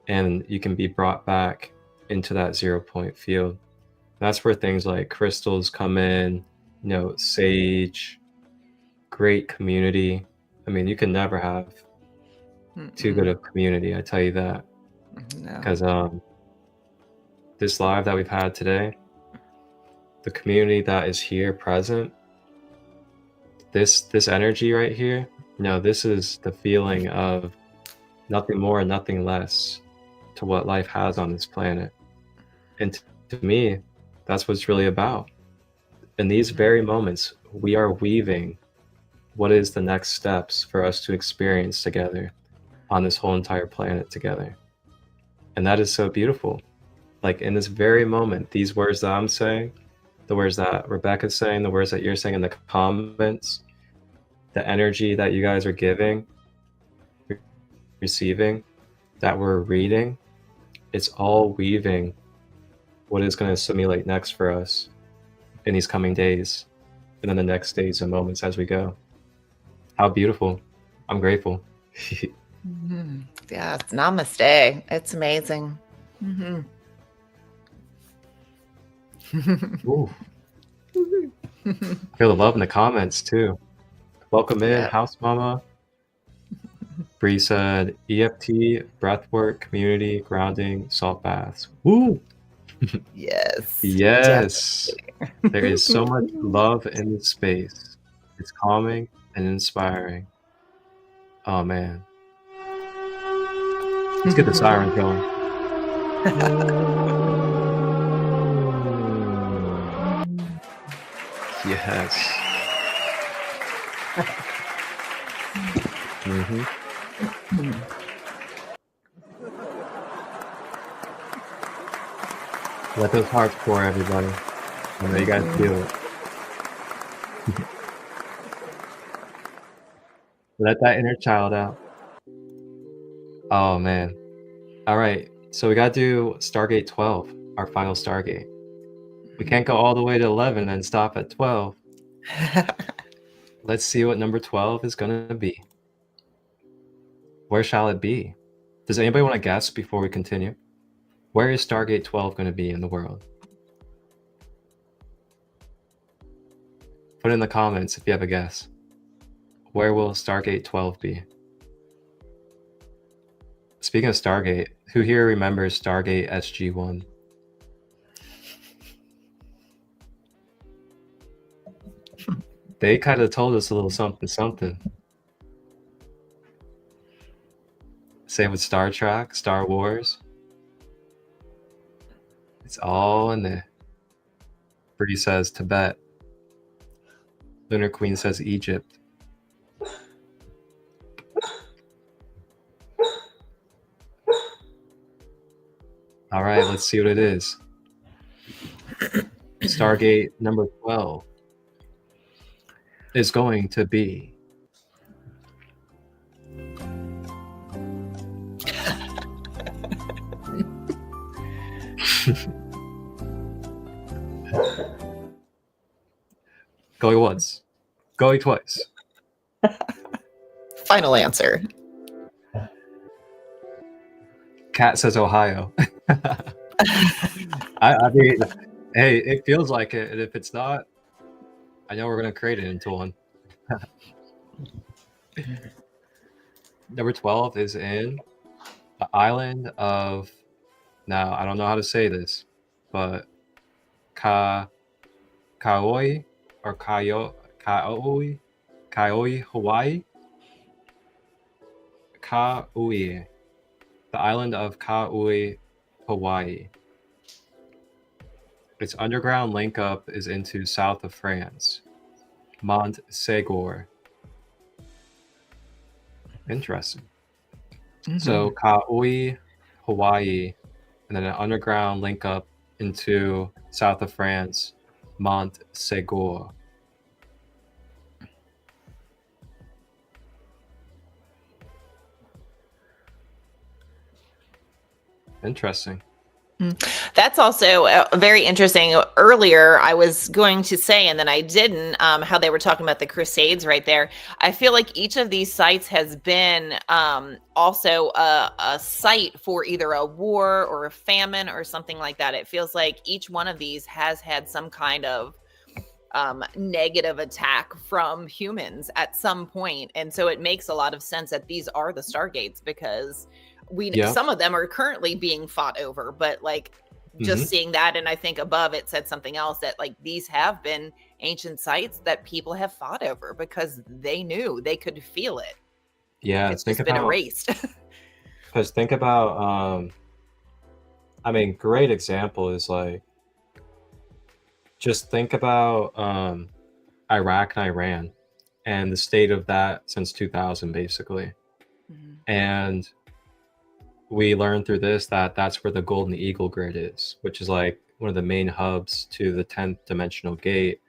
and you can be brought back into that 0 point field. That's where things like crystals come in, sage, great community. I mean, you can never have too good of community, I tell you that. No. Because this live that we've had today, the community that is here present, this energy right here, this is the feeling of nothing more and nothing less to what life has on this planet. And to me, that's what it's really about. In these very moments, we are weaving what is the next steps for us to experience together on this whole entire planet together. And that is so beautiful. Like in this very moment, these words that I'm saying, the words that Rebecca's saying, the words that you're saying in the comments, the energy that you guys are giving, receiving, that we're reading, it's all weaving what is going to simulate next for us in these coming days, and then the next days and moments as we go. How beautiful. I'm grateful. Yeah, namaste. It's amazing. Ooh. I feel the love in the comments too. Welcome in, House Mama. Bree said EFT, breathwork, community, grounding, salt baths. Woo! Yes. Yes. There is so much love in this space. It's calming and inspiring. Oh man. Let's get the sirens going. Yes. Let those hearts pour, everybody. I know you guys feel it. Let that inner child out. Oh man. All right. So we got to do Stargate 12, our final Stargate. We can't go all the way to 11 and stop at 12. Let's see what number 12 is going to be. Where shall it be? Does anybody want to guess before we continue? Where is Stargate 12 going to be in the world? Put in the comments if you have a guess. Where will Stargate 12 be? Speaking of Stargate, who here remembers Stargate SG-1? They kind of told us a little something. Same with Star Trek, Star Wars. It's all in there. Bree says Tibet. Lunar Queen says Egypt. All right, let's see what it is. Stargate number 12 is going to be going once, going twice. Final answer. Kat says Ohio. I mean, hey, it feels like it, and if it's not, I know we're going to create it into one. Number 12 is in the island of, now I don't know how to say this, but Kauai or Kauai, Hawaii? Kauai. The island of Kauai, Hawaii. Its underground link up is into south of France, Mont Segor. Interesting. So Kauai, Hawaii, and then an underground link up into south of France, Mont Segor. Interesting. That's also very interesting. Earlier, I was going to say, and then I didn't, how they were talking about the Crusades right there. I feel like each of these sites has been also a site for either a war or a famine or something like that. It feels like each one of these has had some kind of negative attack from humans at some point. And so it makes a lot of sense that these are the Stargates, because Yeah. some of them are currently being fought over, but like just Mhm. seeing that, and I think above it said something else, that like these have been ancient sites that people have fought over because they knew, they could feel it. Yeah, It's just been erased. because think about, I mean, great example is like, just think about Iraq and Iran and the state of that since 2000, basically. Mhm. And we learned through this that that's where the Golden Eagle grid is, which is like one of the main hubs to the 10th dimensional gate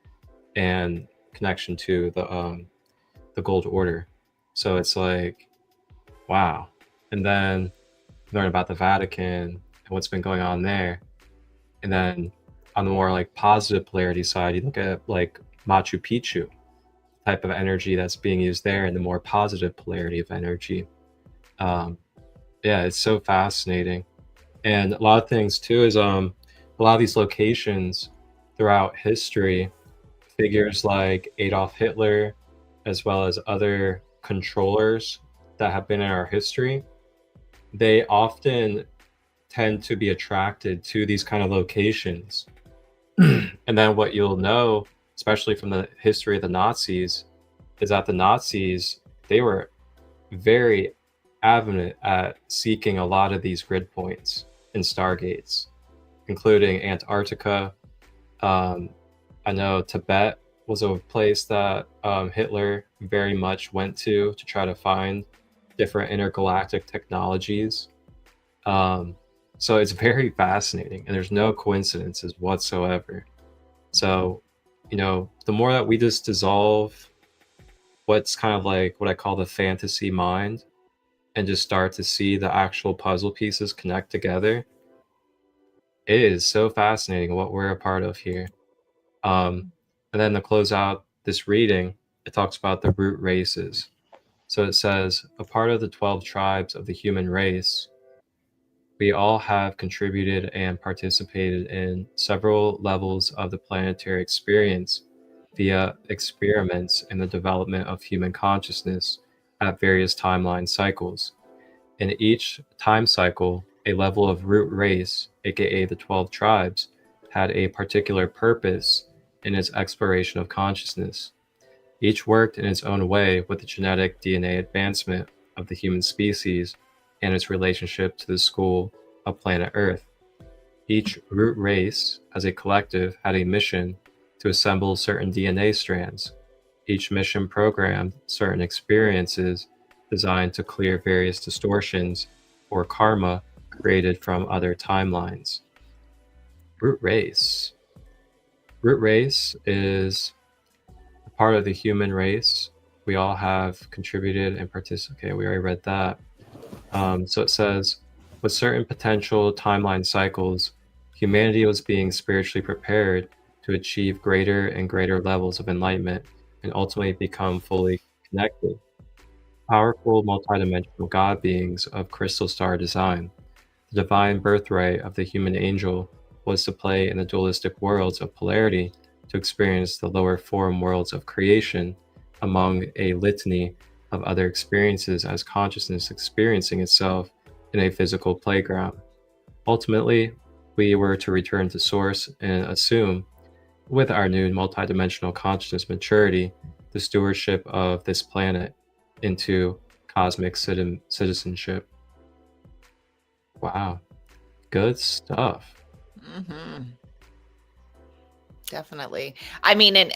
and connection to the Gold Order. So it's like, wow. And then learn about the Vatican and what's been going on there. And then on the more like positive polarity side, you look at like Machu Picchu, type of energy that's being used there, and the more positive polarity of energy. Yeah, it's so fascinating. And a lot of things too is a lot of these locations throughout history, figures like Adolf Hitler, as well as other controllers that have been in our history, they often tend to be attracted to these kind of locations. And then what you'll know, especially from the history of the Nazis, is that the Nazis, they were very avid at seeking a lot of these grid points and stargates, including Antarctica. I know Tibet was a place that Hitler very much went to try to find different intergalactic technologies. So it's very fascinating, and there's no coincidences whatsoever. So, the more that we just dissolve what's kind of like what I call the fantasy mind and just start to see the actual puzzle pieces connect together, it is so fascinating what we're a part of here. And then to close out this reading, it talks about the root races. So it says, a part of the 12 tribes of the human race, we all have contributed and participated in several levels of the planetary experience via experiments in the development of human consciousness at various timeline cycles. In each time cycle, a level of root race, aka the 12 tribes, had a particular purpose in its exploration of consciousness. Each worked in its own way with the genetic DNA advancement of the human species and its relationship to the school of planet Earth. Each root race, as a collective, had a mission to assemble certain DNA strands. Each mission programmed certain experiences designed to clear various distortions or karma created from other timelines. Root race. Root race is a part of the human race. We all have contributed and participated. Okay, we already read that. So it says, with certain potential timeline cycles, humanity was being spiritually prepared to achieve greater and greater levels of enlightenment and ultimately become fully connected. Powerful multidimensional God beings of crystal star design. The divine birthright of the human angel was to play in the dualistic worlds of polarity to experience the lower form worlds of creation among a litany of other experiences as consciousness experiencing itself in a physical playground. Ultimately, we were to return to source and assume, with our new multidimensional consciousness maturity, the stewardship of this planet into cosmic citizenship. Wow, good stuff. Definitely. I mean, and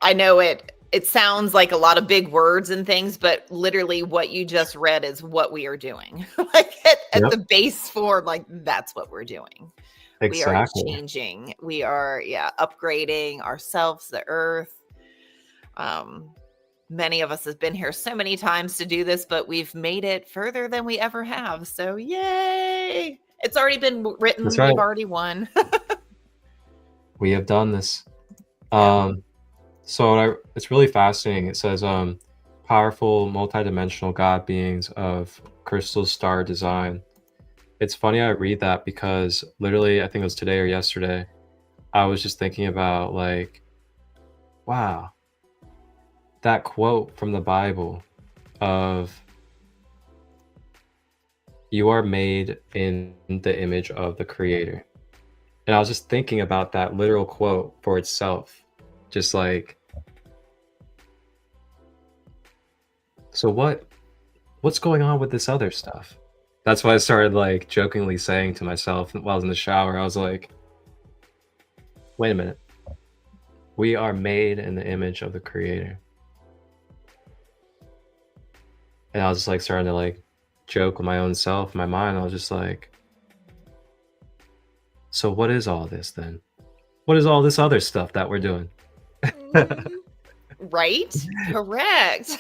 I know it sounds like a lot of big words and things, but literally what you just read is what we are doing. Like at Yep. the base form, like that's what we're doing. We are Exactly. changing. We are, upgrading ourselves, the earth. Many of us have been here so many times to do this, but we've made it further than we ever have. So yay! It's already been written. That's right. We've already won. We have done this. Yeah. So it's really fascinating. It says, powerful multidimensional God beings of crystal star design. It's funny I read that because literally, I think it was today or yesterday, I was just thinking about like wow, that quote from the Bible of you are made in the image of the Creator. And I was just thinking about that literal quote for itself. Just like, so what's going on with this other stuff? That's why I started like jokingly saying to myself while I was in the shower, I was like, wait a minute. We are made in the image of the Creator. And I was just like starting to like joke with my own self, my mind. I was just like, so what is all this then? What is all this other stuff that we're doing? Right? Correct.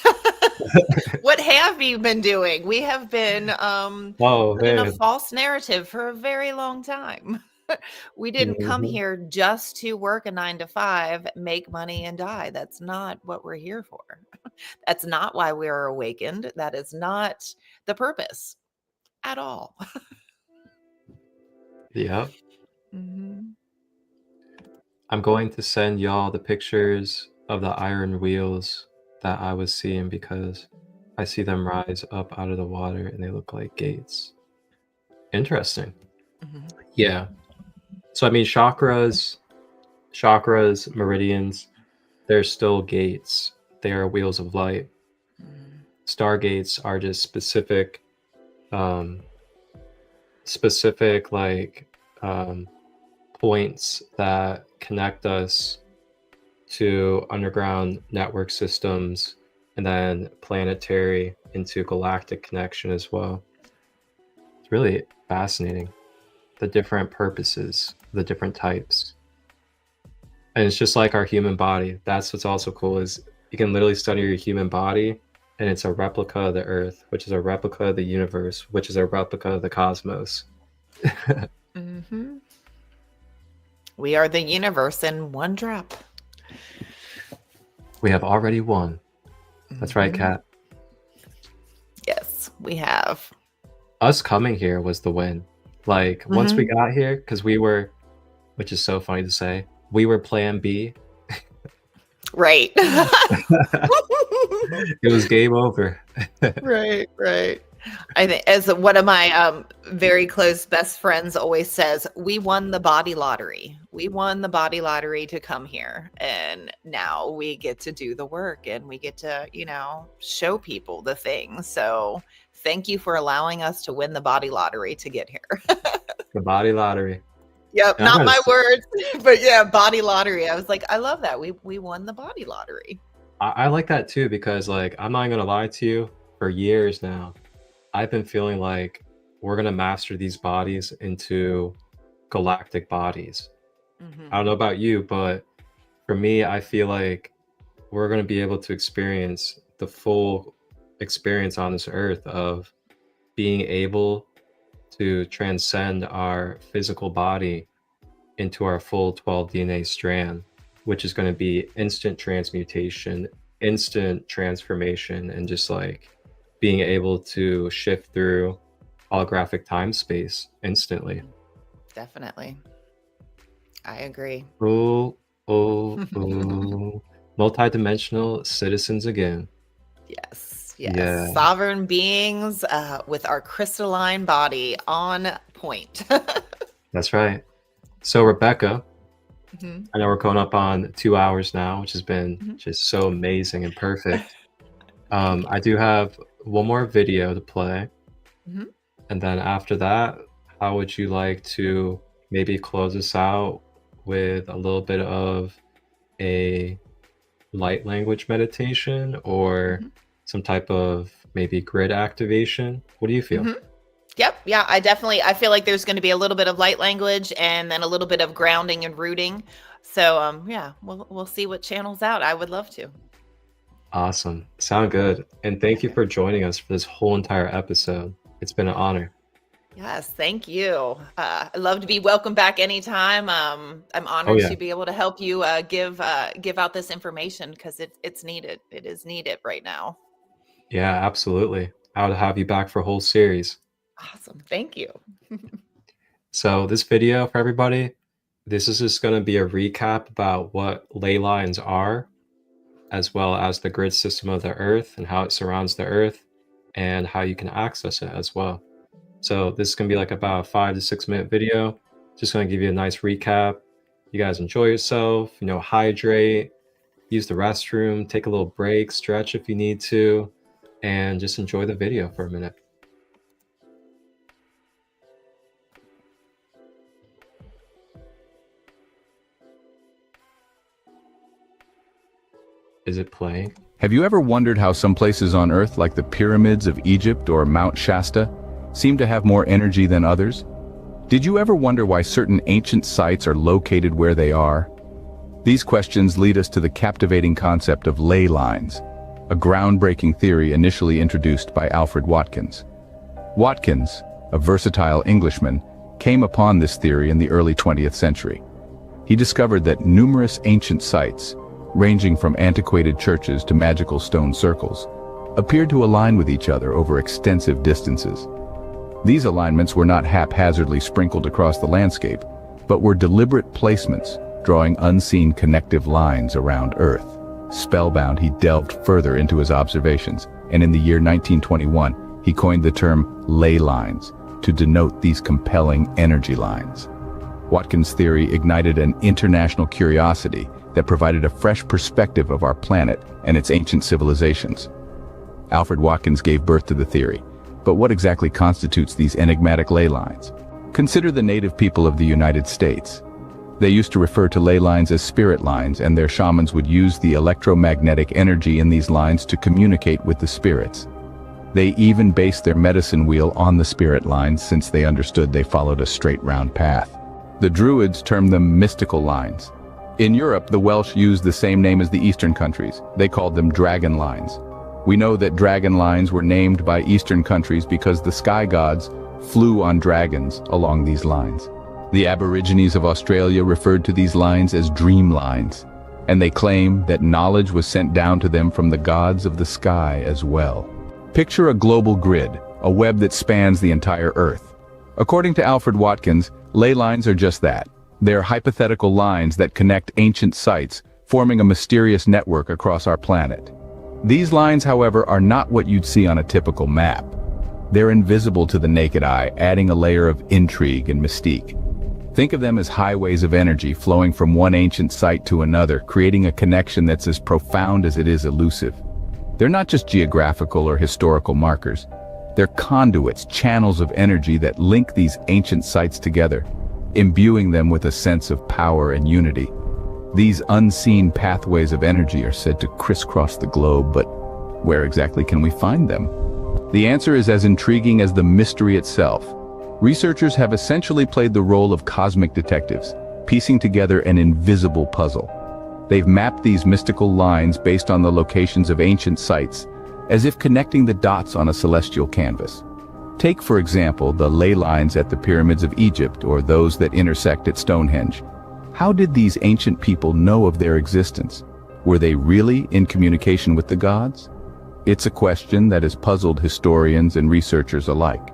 What have you been doing? We have been Oh in a man. false narrative for a very long time. We didn't come Mhm. here just to work a 9 to 5, make money, and die. That's not what we're here for. That's not why we are awakened. That is not the purpose at all. Yep. Mhm. I'm going to send y'all the pictures of the iron wheels that I was seeing because I see them rise up out of the water and they look like gates. Interesting. Mhm. Yeah. So I mean chakras, meridians, they're still gates. They are wheels of light. Mhm. Stargates are just specific like points that connect us to underground network systems and then planetary into galactic connection as well. It's really fascinating, the different purposes, the different types. And it's just like our human body. That's what's also cool is you can literally study your human body and it's a replica of the earth, which is a replica of the universe, which is a replica of the cosmos. Mhm. We are the universe in one drop. We have already won. That's right, Mhm. Kat. Yes, we have. Us coming here was the win. Like once we got here, because we were, which is so funny to say, we were plan B. Right. It was game over. Right, right. I think as one of my very close best friends always says, we won the body lottery. We won the body lottery to come here. And now we get to do the work and we get to, show people the things. So thank you for allowing us to win the body lottery to get here. The body lottery. Yep, And I not gotta my say, words, but yeah, body lottery. I was like, I love that. We won the body lottery. I like that too because like I'm not gonna lie to you, for years now, I've been feeling like we're gonna master these bodies into galactic bodies. Mhm. I don't know about you, but for me, I feel like we're gonna be able to experience the full experience on this earth of being able to transcend our physical body into our full 12 DNA strand, which is going to be instant transmutation, instant transformation, and just like being able to shift through holographic time space instantly. Definitely. I agree. Ooh, ooh, ooh. Multidimensional citizens again. Yes, Yeah, yes. Sovereign beings with our crystalline body on point. that's right. So, Rebecca, Mhm, I know we're going up on 2 hours now, which has been mhm. just so amazing and perfect. Thank you. I do have one more video to play. Mhm. And then after that, how would you like to maybe close us out with a little bit of a light language meditation or Mhm. some type of maybe grid activation? What do you feel? Mhm. Yep. Yeah, I feel like there's going to be a little bit of light language and then a little bit of grounding and rooting. So yeah, we'll see what channels out. I would love to. Awesome. Sound good. And thank you Okay. for joining us for this whole entire episode. It's been an honor. Yes, thank you. I love to be welcome back anytime. I'm Oh honored yeah. to be able to help you give out this information because it's needed. It is needed right now. Yeah, absolutely. I would have you back for a whole series. Awesome. Thank you. So this video for everybody, this is just going to be a recap about what ley lines are as well as the grid system of the Earth and how it surrounds the Earth and how you can access it as well. So this is going to be like about a 5 to 6 minute video. Just going to give you a nice recap. You guys enjoy yourself, hydrate, use the restroom, take a little break, stretch if you need to, and just enjoy the video for a minute. Is it playing? Have you ever wondered how some places on Earth, like the pyramids of Egypt or Mount Shasta, seem to have more energy than others? Did you ever wonder why certain ancient sites are located where they are? These questions lead us to the captivating concept of ley lines, a groundbreaking theory initially introduced by Alfred Watkins. Watkins, a versatile Englishman, came upon this theory in the early 20th century. He discovered that numerous ancient sites, ranging from antiquated churches to magical stone circles, appeared to align with each other over extensive distances. These alignments were not haphazardly sprinkled across the landscape, but were deliberate placements, drawing unseen connective lines around Earth. Spellbound, he delved further into his observations, and in the year 1921, he coined the term ley lines to denote these compelling energy lines. Watkins' theory ignited an international curiosity that provided a fresh perspective of our planet and its ancient civilizations. Alfred Watkins gave birth to the theory, but what exactly constitutes these enigmatic ley lines? Consider the native people of the United States. They used to refer to ley lines as spirit lines, and their shamans would use the electromagnetic energy in these lines to communicate with the spirits. They even based their medicine wheel on the spirit lines, since they understood they followed a straight round path. The Druids termed them mystical lines. In Europe, the Welsh used the same name as the Eastern countries. They called them dragon lines. We know that dragon lines were named by Eastern countries because the sky gods flew on dragons along these lines. The Aborigines of Australia referred to these lines as dream lines, and they claim that knowledge was sent down to them from the gods of the sky as well. Picture a global grid, a web that spans the entire Earth. According to Alfred Watkins, ley lines are just that. They're hypothetical lines that connect ancient sites, forming a mysterious network across our planet. These lines, however, are not what you'd see on a typical map. They're invisible to the naked eye, adding a layer of intrigue and mystique. Think of them as highways of energy flowing from one ancient site to another, creating a connection that's as profound as it is elusive. They're not just geographical or historical markers. They're conduits, channels of energy that link these ancient sites together, imbuing them with a sense of power and unity. These unseen pathways of energy are said to crisscross the globe, but where exactly can we find them? The answer is as intriguing as the mystery itself. Researchers have essentially played the role of cosmic detectives, piecing together an invisible puzzle. They've mapped these mystical lines based on the locations of ancient sites, as if connecting the dots on a celestial canvas. Take, for example, the ley lines at the pyramids of Egypt or those that intersect at Stonehenge. How did these ancient people know of their existence? Were they really in communication with the gods? It's a question that has puzzled historians and researchers alike.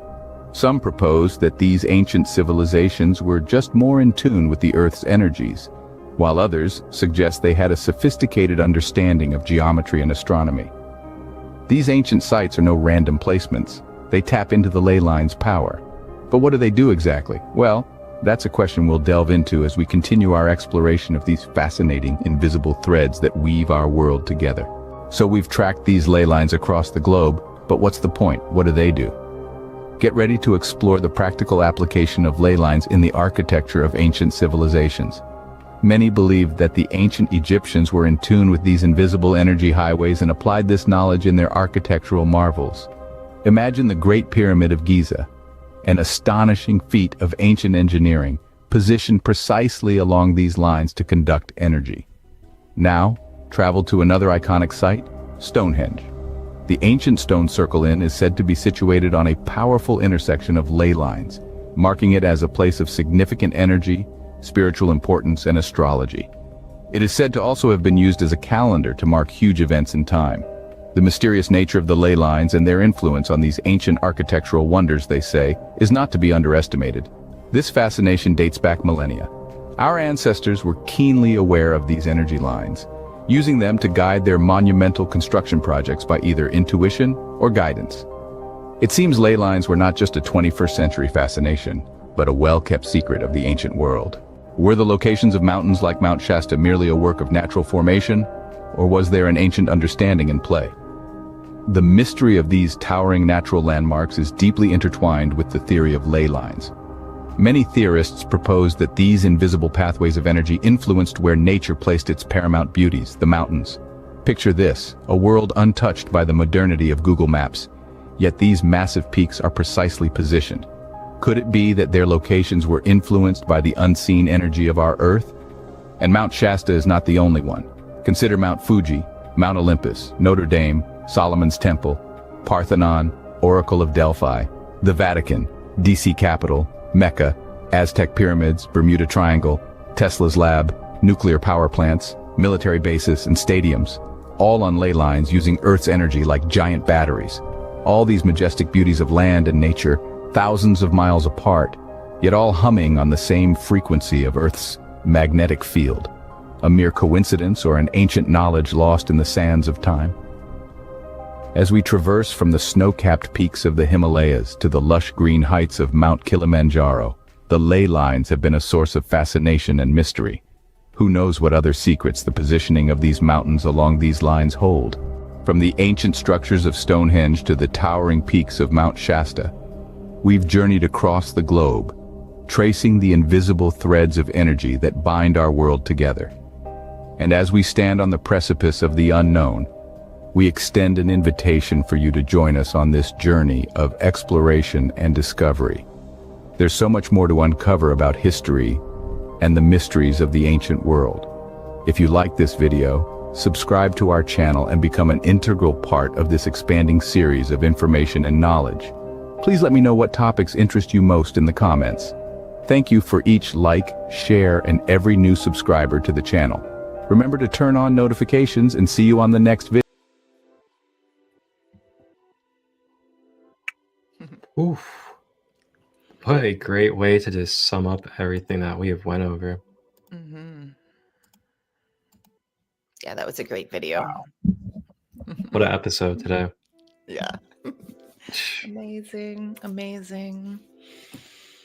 Some propose that these ancient civilizations were just more in tune with the Earth's energies, while others suggest they had a sophisticated understanding of geometry and astronomy. These ancient sites are no random placements. They tap into the ley line's power. But what do they do exactly? Well, that's a question we'll delve into as we continue our exploration of these fascinating, invisible threads that weave our world together. So we've tracked these ley lines across the globe, but what's the point? What do they do? Get ready to explore the practical application of ley lines in the architecture of ancient civilizations. Many believed that the ancient Egyptians were in tune with these invisible energy highways and applied this knowledge in their architectural marvels. Imagine the Great Pyramid of Giza, an astonishing feat of ancient engineering, positioned precisely along these lines to conduct energy. Now, travel to another iconic site, Stonehenge. The ancient stone circle inn is said to be situated on a powerful intersection of ley lines, marking it as a place of significant energy, spiritual importance, and astrology. It is said to also have been used as a calendar to mark huge events in time. The mysterious nature of the ley lines and their influence on these ancient architectural wonders, they say, is not to be underestimated. This fascination dates back millennia. Our ancestors were keenly aware of these energy lines, using them to guide their monumental construction projects by either intuition or guidance. It seems ley lines were not just a 21st century fascination, but a well-kept secret of the ancient world. Were the locations of mountains like Mount Shasta merely a work of natural formation, or was there an ancient understanding in play? The mystery of these towering natural landmarks is deeply intertwined with the theory of ley lines. Many theorists propose that these invisible pathways of energy influenced where nature placed its paramount beauties, the mountains. Picture this, a world untouched by the modernity of Google Maps, yet these massive peaks are precisely positioned. Could it be that their locations were influenced by the unseen energy of our Earth? And Mount Shasta is not the only one. Consider Mount Fuji, Mount Olympus, Notre Dame, Solomon's Temple, Parthenon, Oracle of Delphi, the Vatican, DC Capitol, Mecca, Aztec pyramids, Bermuda Triangle, Tesla's lab, nuclear power plants, military bases and stadiums, all on ley lines using Earth's energy like giant batteries. All these majestic beauties of land and nature, thousands of miles apart, yet all humming on the same frequency of Earth's magnetic field. A mere coincidence or an ancient knowledge lost in the sands of time? As we traverse from the snow-capped peaks of the Himalayas to the lush green heights of Mount Kilimanjaro, the ley lines have been a source of fascination and mystery. Who knows what other secrets the positioning of these mountains along these lines hold? From the ancient structures of Stonehenge to the towering peaks of Mount Shasta, we've journeyed across the globe, tracing the invisible threads of energy that bind our world together. And as we stand on the precipice of the unknown, we extend an invitation for you to join us on this journey of exploration and discovery. There's so much more to uncover about history and the mysteries of the ancient world. If you like this video, subscribe to our channel and become an integral part of this expanding series of information and knowledge. Please let me know what topics interest you most in the comments. Thank you for each like, share, and every new subscriber to the channel. Remember to turn on notifications and see you on the next video. Oof. What a great way to just sum up everything that we have went over. Yeah, that was a great video. Wow. What an episode today. Yeah. Amazing. Amazing.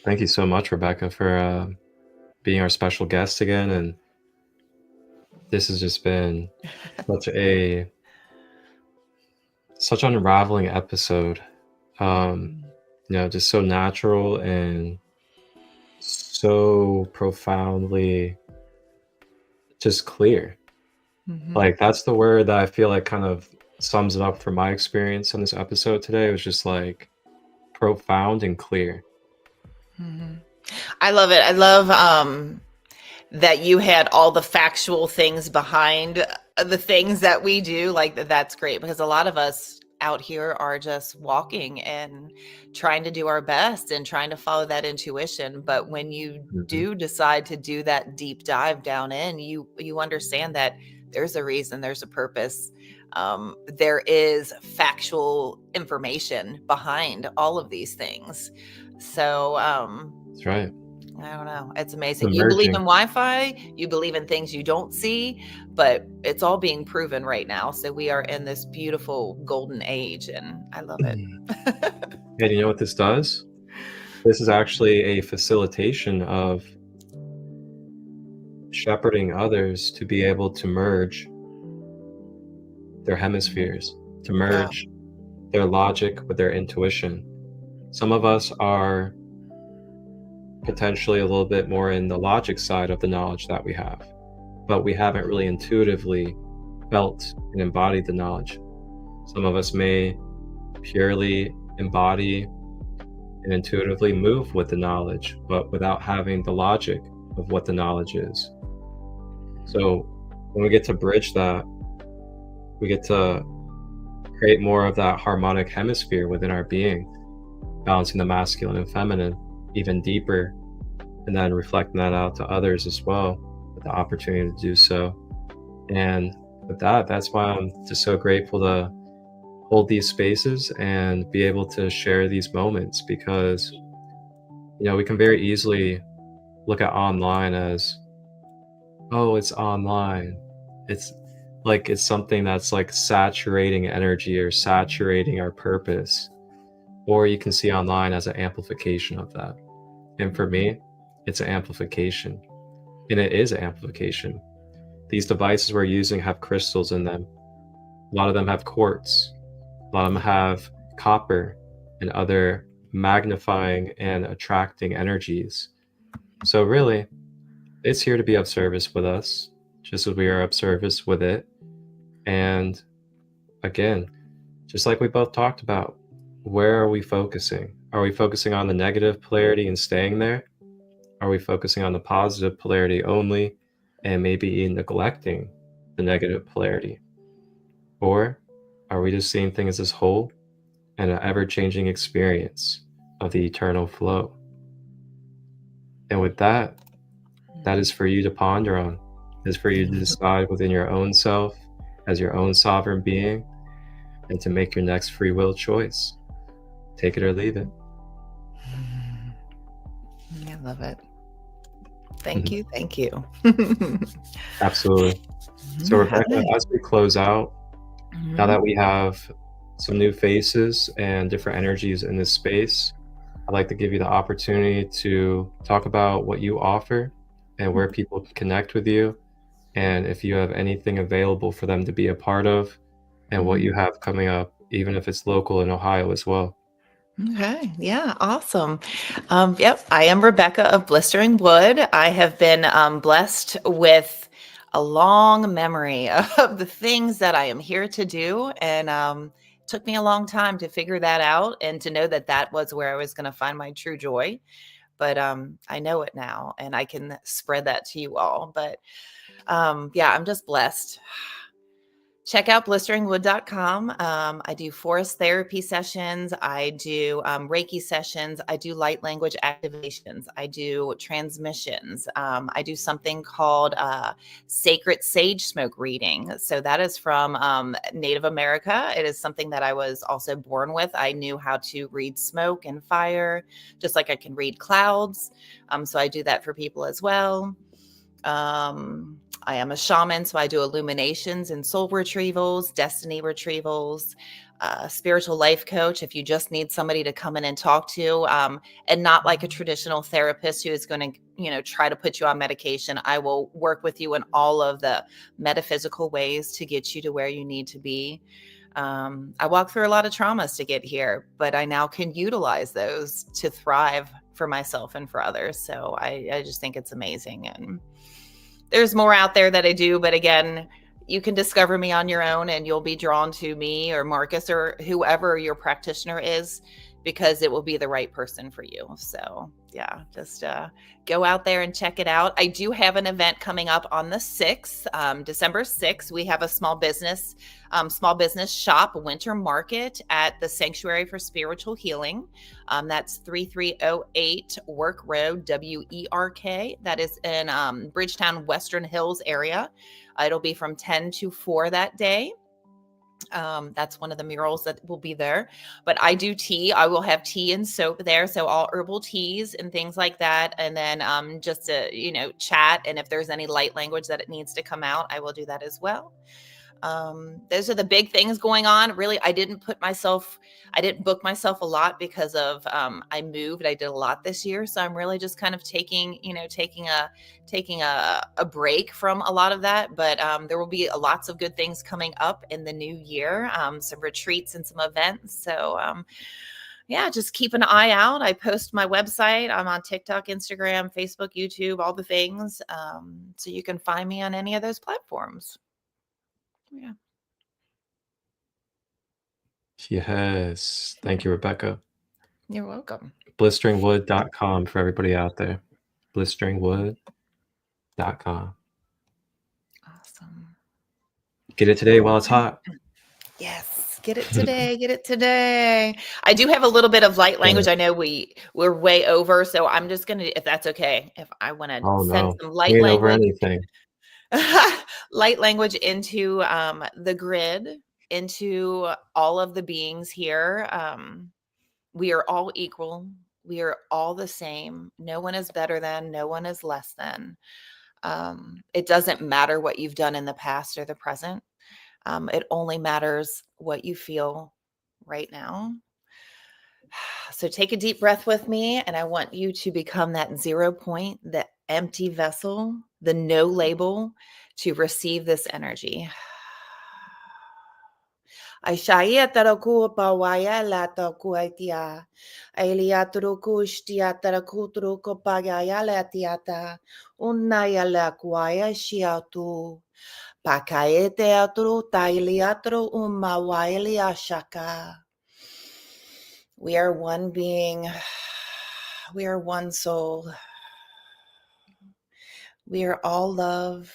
Thank you so much, Rebecca, for being our special guest again. And this has just been such an unraveling episode. Just so natural and so profoundly just clear. Like, that's the word that I feel like kind of sums it up for my experience on this episode today. It was just like profound and clear. I love it. I love that you had all the factual things behind the things that we do. Like, that's great, because a lot of us out here are just walking and trying to do our best and trying to follow that intuition. But when you do decide to do that deep dive down in, you understand that there's a reason, there's a purpose. There is factual information behind all of these things. So That's right. I don't know. It's amazing. You believe in Wi-Fi, you believe in things you don't see, but it's all being proven right now. So we are in this beautiful golden age, and I love it. And you know what this does? This is actually a facilitation of shepherding others to be able to merge their hemispheres, to merge their logic with their intuition. Some of us are potentially a little bit more in the logic side of the knowledge that we have, but we haven't really intuitively felt and embodied the knowledge. Some of us may purely embody and intuitively move with the knowledge, but without having the logic of what the knowledge is. So when we get to bridge that, we get to create more of that harmonic hemisphere within our being, balancing the masculine and feminine even deeper, and then reflecting that out to others as well with the opportunity to do so. And with that, that's why I'm just so grateful to hold these spaces and be able to share these moments, because we can very easily look at online as, oh, it's online, it's like it's something that's like saturating energy or saturating our purpose, or you can see online as an amplification of that. And for me, it's an amplification, and it is an amplification. These devices we're using have crystals in them. A lot of them have quartz. A lot of them have copper and other magnifying and attracting energies. So really, it's here to be of service with us, just as we are of service with it. And again, just like we both talked about, where are we focusing? Are we focusing on the negative polarity and staying there? Are we focusing on the positive polarity only and maybe neglecting the negative polarity? Or are we just seeing things as whole and an ever-changing experience of the eternal flow? And with that, that is for you to ponder on. Is for you to decide within your own self as your own sovereign being, and to make your next free will choice. Take it or leave it. I love it. Thank you. Thank you. Absolutely. So Rebecca, as we close out, now that we have some new faces and different energies in this space, I'd like to give you the opportunity to talk about what you offer and where people can connect with you, and if you have anything available for them to be a part of, and what you have coming up, even if it's local in Ohio as well. Okay. Yeah. Awesome. Yep. I am Rebecca of Blisteringwood. I have been blessed with a long memory of the things that I am here to do. And it took me a long time to figure that out and to know that that was where I was going to find my true joy. But I know it now, and I can spread that to you all. But yeah, I'm just blessed. Check out blisteringwood.com. I do forest therapy sessions. I do Reiki sessions. I do light language activations. I do transmissions. I do something called sacred sage smoke reading. So that is from Native America. It is something that I was also born with. I knew how to read smoke and fire, just like I can read clouds. So I do that for people as well. I am a shaman, so I do illuminations and soul retrievals, destiny retrievals, spiritual life coach. If you just need somebody to come in and talk to, and not like a traditional therapist who is going to, try to put you on medication, I will work with you in all of the metaphysical ways to get you to where you need to be. I walked through a lot of traumas to get here, but I now can utilize those to thrive for myself and for others. So I just think it's amazing. And there's more out there that I do, but again, you can discover me on your own, and you'll be drawn to me or Marcus or whoever your practitioner is, because it will be the right person for you. So yeah, just go out there and check it out. I do have an event coming up on the 6th, December 6th. We have a small business shop winter market at the Sanctuary for Spiritual Healing. That's 3308 Work Road, WERK. That is in Bridgetown, Western Hills area. It'll be from 10 to 4 that day. That's one of the murals that will be there. But I do tea. I will have tea and soap there. So all herbal teas and things like that. And then just to, chat. And if there's any light language that it needs to come out, I will do that as well. Those are the big things going on. Really, I didn't book myself a lot because of, I moved. I did a lot this year. So I'm really just kind of taking a break from a lot of that, but, there will be lots of good things coming up in the new year. Some retreats and some events. So, yeah, just keep an eye out. I post my website. I'm on TikTok, Instagram, Facebook, YouTube, all the things. So you can find me on any of those platforms. Yeah. Yes. Thank you, Rebecca. You're welcome. Blisteringwood.com for everybody out there. Blisteringwood.com. Awesome. Get it today while it's hot. Yes. Get it today. Get it today. I do have a little bit of light language. I know we're way over, so I'm just going to, if that's okay, if I want to send some light we ain't language. over anything. Light language into the grid, into all of the beings here. We are all equal. We are all the same. No one is better than, no one is less than. It doesn't matter what you've done in the past or the present. It only matters what you feel right now. So take a deep breath with me, and I want you to become that 0 point, the empty vessel, the no label, to receive this energy. Aishaya taraku pawaya la takuaitia. Ailiatruku shtia tarakutru kopagaya la tiata. Unaya la kuaya shiatu. Pakaete atru tailiatru umawaili ashaka. We are one being. We are one soul. We are all love.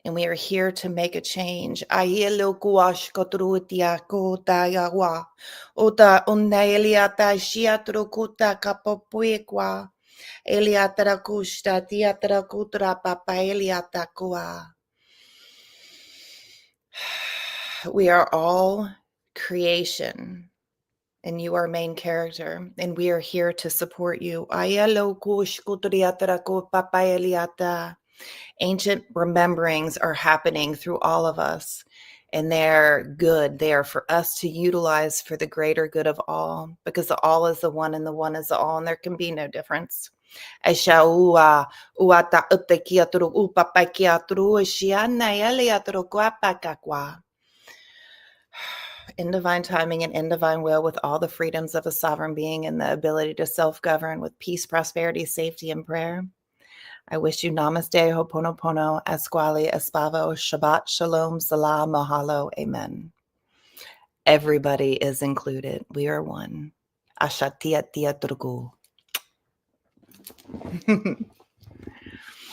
And we are here to make a change. Aielo kuash kotrutia kota yawa. Ota unaeliata shiatru kuta kapopuikwa. Eliatra kusta tiatra kutra papa eliata kua. We are all creation. And you are main character, and we are here to support you. Ancient rememberings are happening through all of us, and they're good. They are for us to utilize for the greater good of all, because the all is the one and the one is the all, and there can be no difference. In divine timing and in divine will, with all the freedoms of a sovereign being and the ability to self-govern with peace, prosperity, safety, and prayer, I wish you namaste, hoponopono, esquali, espavo, shabbat, shalom, salah, mahalo, amen. Everybody is included. We are one. Ashatia tia turgu.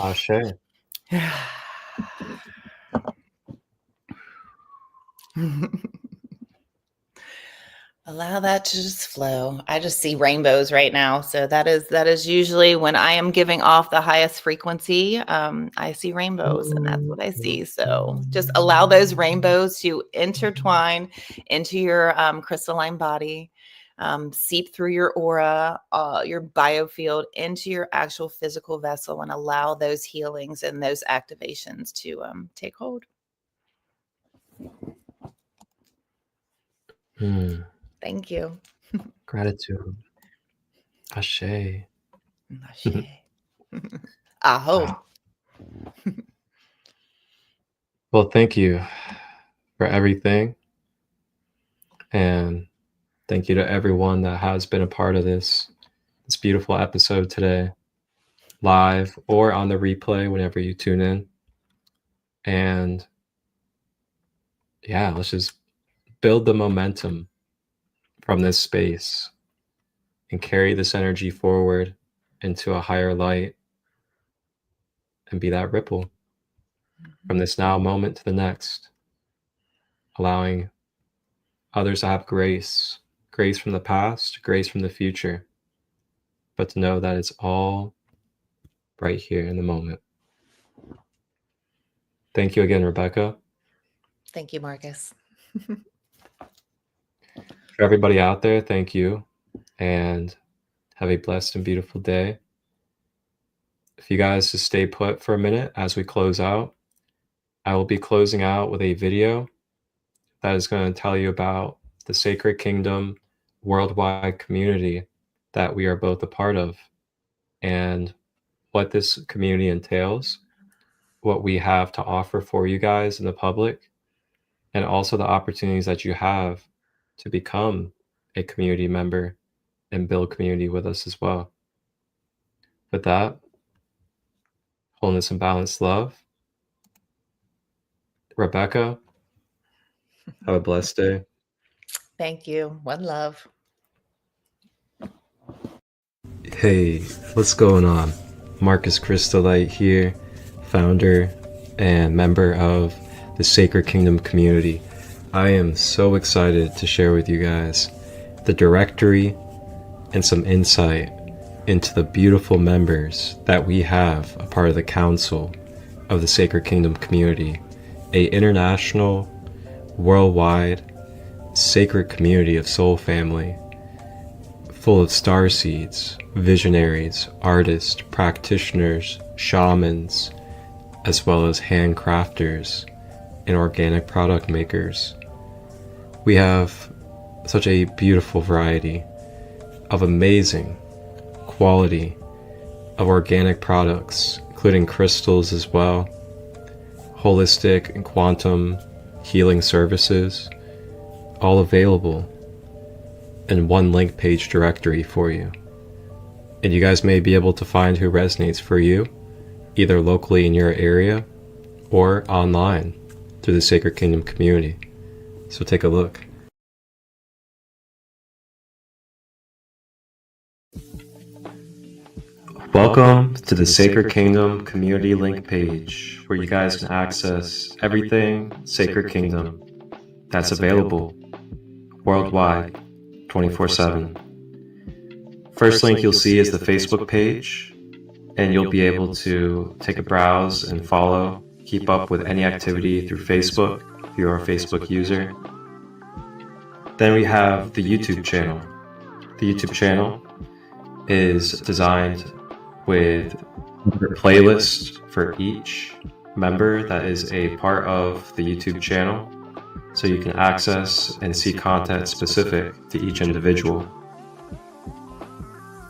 Ashe. Allow that to just flow. I just see rainbows right now. So that is usually when I am giving off the highest frequency. I see rainbows, and that's what I see. So just allow those rainbows to intertwine into your crystalline body, seep through your aura, your biofield, into your actual physical vessel, and allow those healings and those activations to take hold. Thank you. Gratitude. Ashe. Ashe. Aho. Wow. Well, thank you for everything. And thank you to everyone that has been a part of this beautiful episode today, live or on the replay whenever you tune in. And yeah, let's just build the momentum from this space and carry this energy forward into a higher light and be that ripple from this now moment to the next, allowing others to have grace from the past, grace from the future, but to know that it's all right here in the moment. Thank you again, Rebecca. Thank you, Marcus. For everybody out there, thank you, and have a blessed and beautiful day. If you guys just stay put for a minute as we close out, I will be closing out with a video that is going to tell you about the Sacred Kingdom worldwide community that we are both a part of, and what this community entails, what we have to offer for you guys in the public, and also the opportunities that you have to become a community member and build community with us as well. With that, wholeness and balanced love. Rebecca, have a blessed day. Thank you. One love. Hey, what's going on? Marcus ChristoLight here, founder and member of the Sacred Kingdom community. I am so excited to share with you guys the directory and some insight into the beautiful members that we have a part of the council of the Sacred Kingdom community, a international, worldwide, sacred community of soul family, full of starseeds, visionaries, artists, practitioners, shamans, as well as handcrafters and organic product makers. We have such a beautiful variety of amazing quality of organic products, including crystals as well, holistic and quantum healing services, all available in one link page directory for you. And you guys may be able to find who resonates for you, either locally in your area or online through the Sacred Kingdom community. So take a look. Welcome to the Sacred Kingdom community link page, where you guys can access everything Sacred Kingdom that's available worldwide 24/7. First link you'll see is the Facebook page, and you'll be able to take a browse and follow, keep up with any activity through Facebook if you're a Facebook user. Then we have the YouTube channel. The YouTube channel is designed with a playlist for each member that is a part of the YouTube channel, so you can access and see content specific to each individual.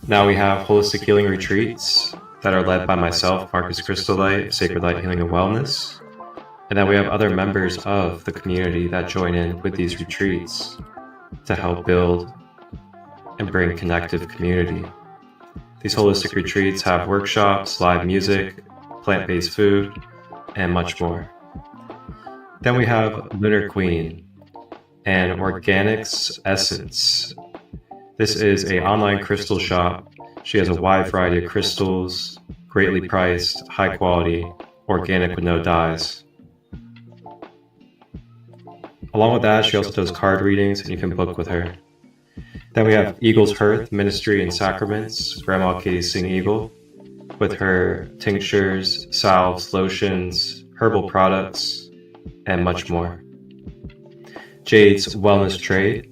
Now we have holistic healing retreats that are led by myself, Marcus ChristoLight, of Sacred Light Healing and Wellness. And then we have other members of the community that join in with these retreats to help build and bring connective community. These holistic retreats have workshops, live music, plant-based food, and much more. Then we have Lunar Queen and Organics Essence. This is an online crystal shop. She has a wide variety of crystals, greatly priced, high quality, organic with no dyes. Along with that, she also does card readings, and you can book with her. Then we have Eagle's Hearth Ministry and Sacraments, Grandma Katie Sing Eagle, with her tinctures, salves, lotions, herbal products, and much more. Jade's Wellness Trade.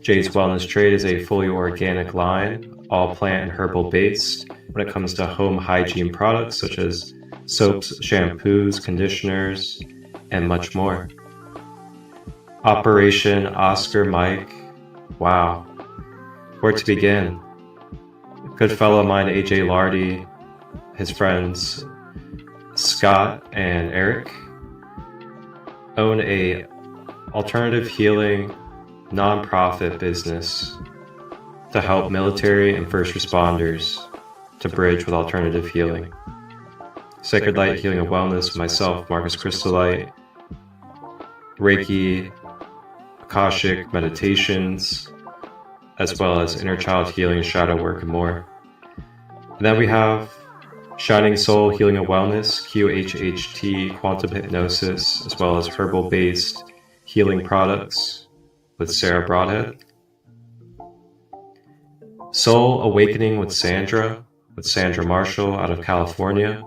Jade's Wellness Trade is a fully organic line, all plant and herbal based when it comes to home hygiene products such as soaps, shampoos, conditioners, and much more. Operation Oscar Mike. Wow. Where to begin? A good fellow of mine, AJ Lardy, his friends Scott and Eric own a alternative healing nonprofit business to help military and first responders to bridge with alternative healing. Sacred Light Healing and Wellness, myself, Marcus ChristoLight, Reiki, Akashic meditations, as well as inner child healing, shadow work, and more. And then we have Shining Soul Healing and Wellness, QHHT, quantum hypnosis, as well as herbal-based healing products with Sarah Broadhead. Soul Awakening with Sandra Marshall out of California,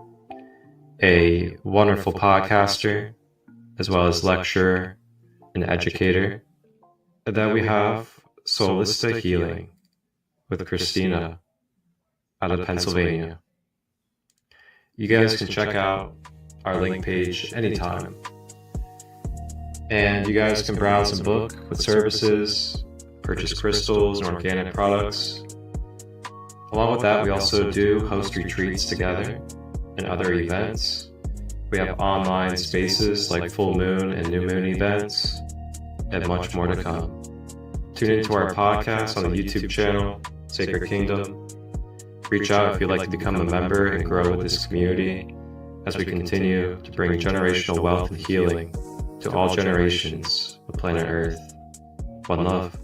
a wonderful podcaster, as well as lecturer and educator. And then we have Soulista Healing with Christina out of Pennsylvania. You guys can check out our link page anytime. And you guys can browse and book with services, purchase crystals and organic products. Along with that, we also do host retreats together and other events. We have online spaces like full moon and new moon events, and much more to come. Tune into our podcast on the YouTube channel, Sacred Kingdom. Reach out if you'd like to become a member and grow with this community as we continue to bring generational wealth and healing to all generations of planet Earth. One love.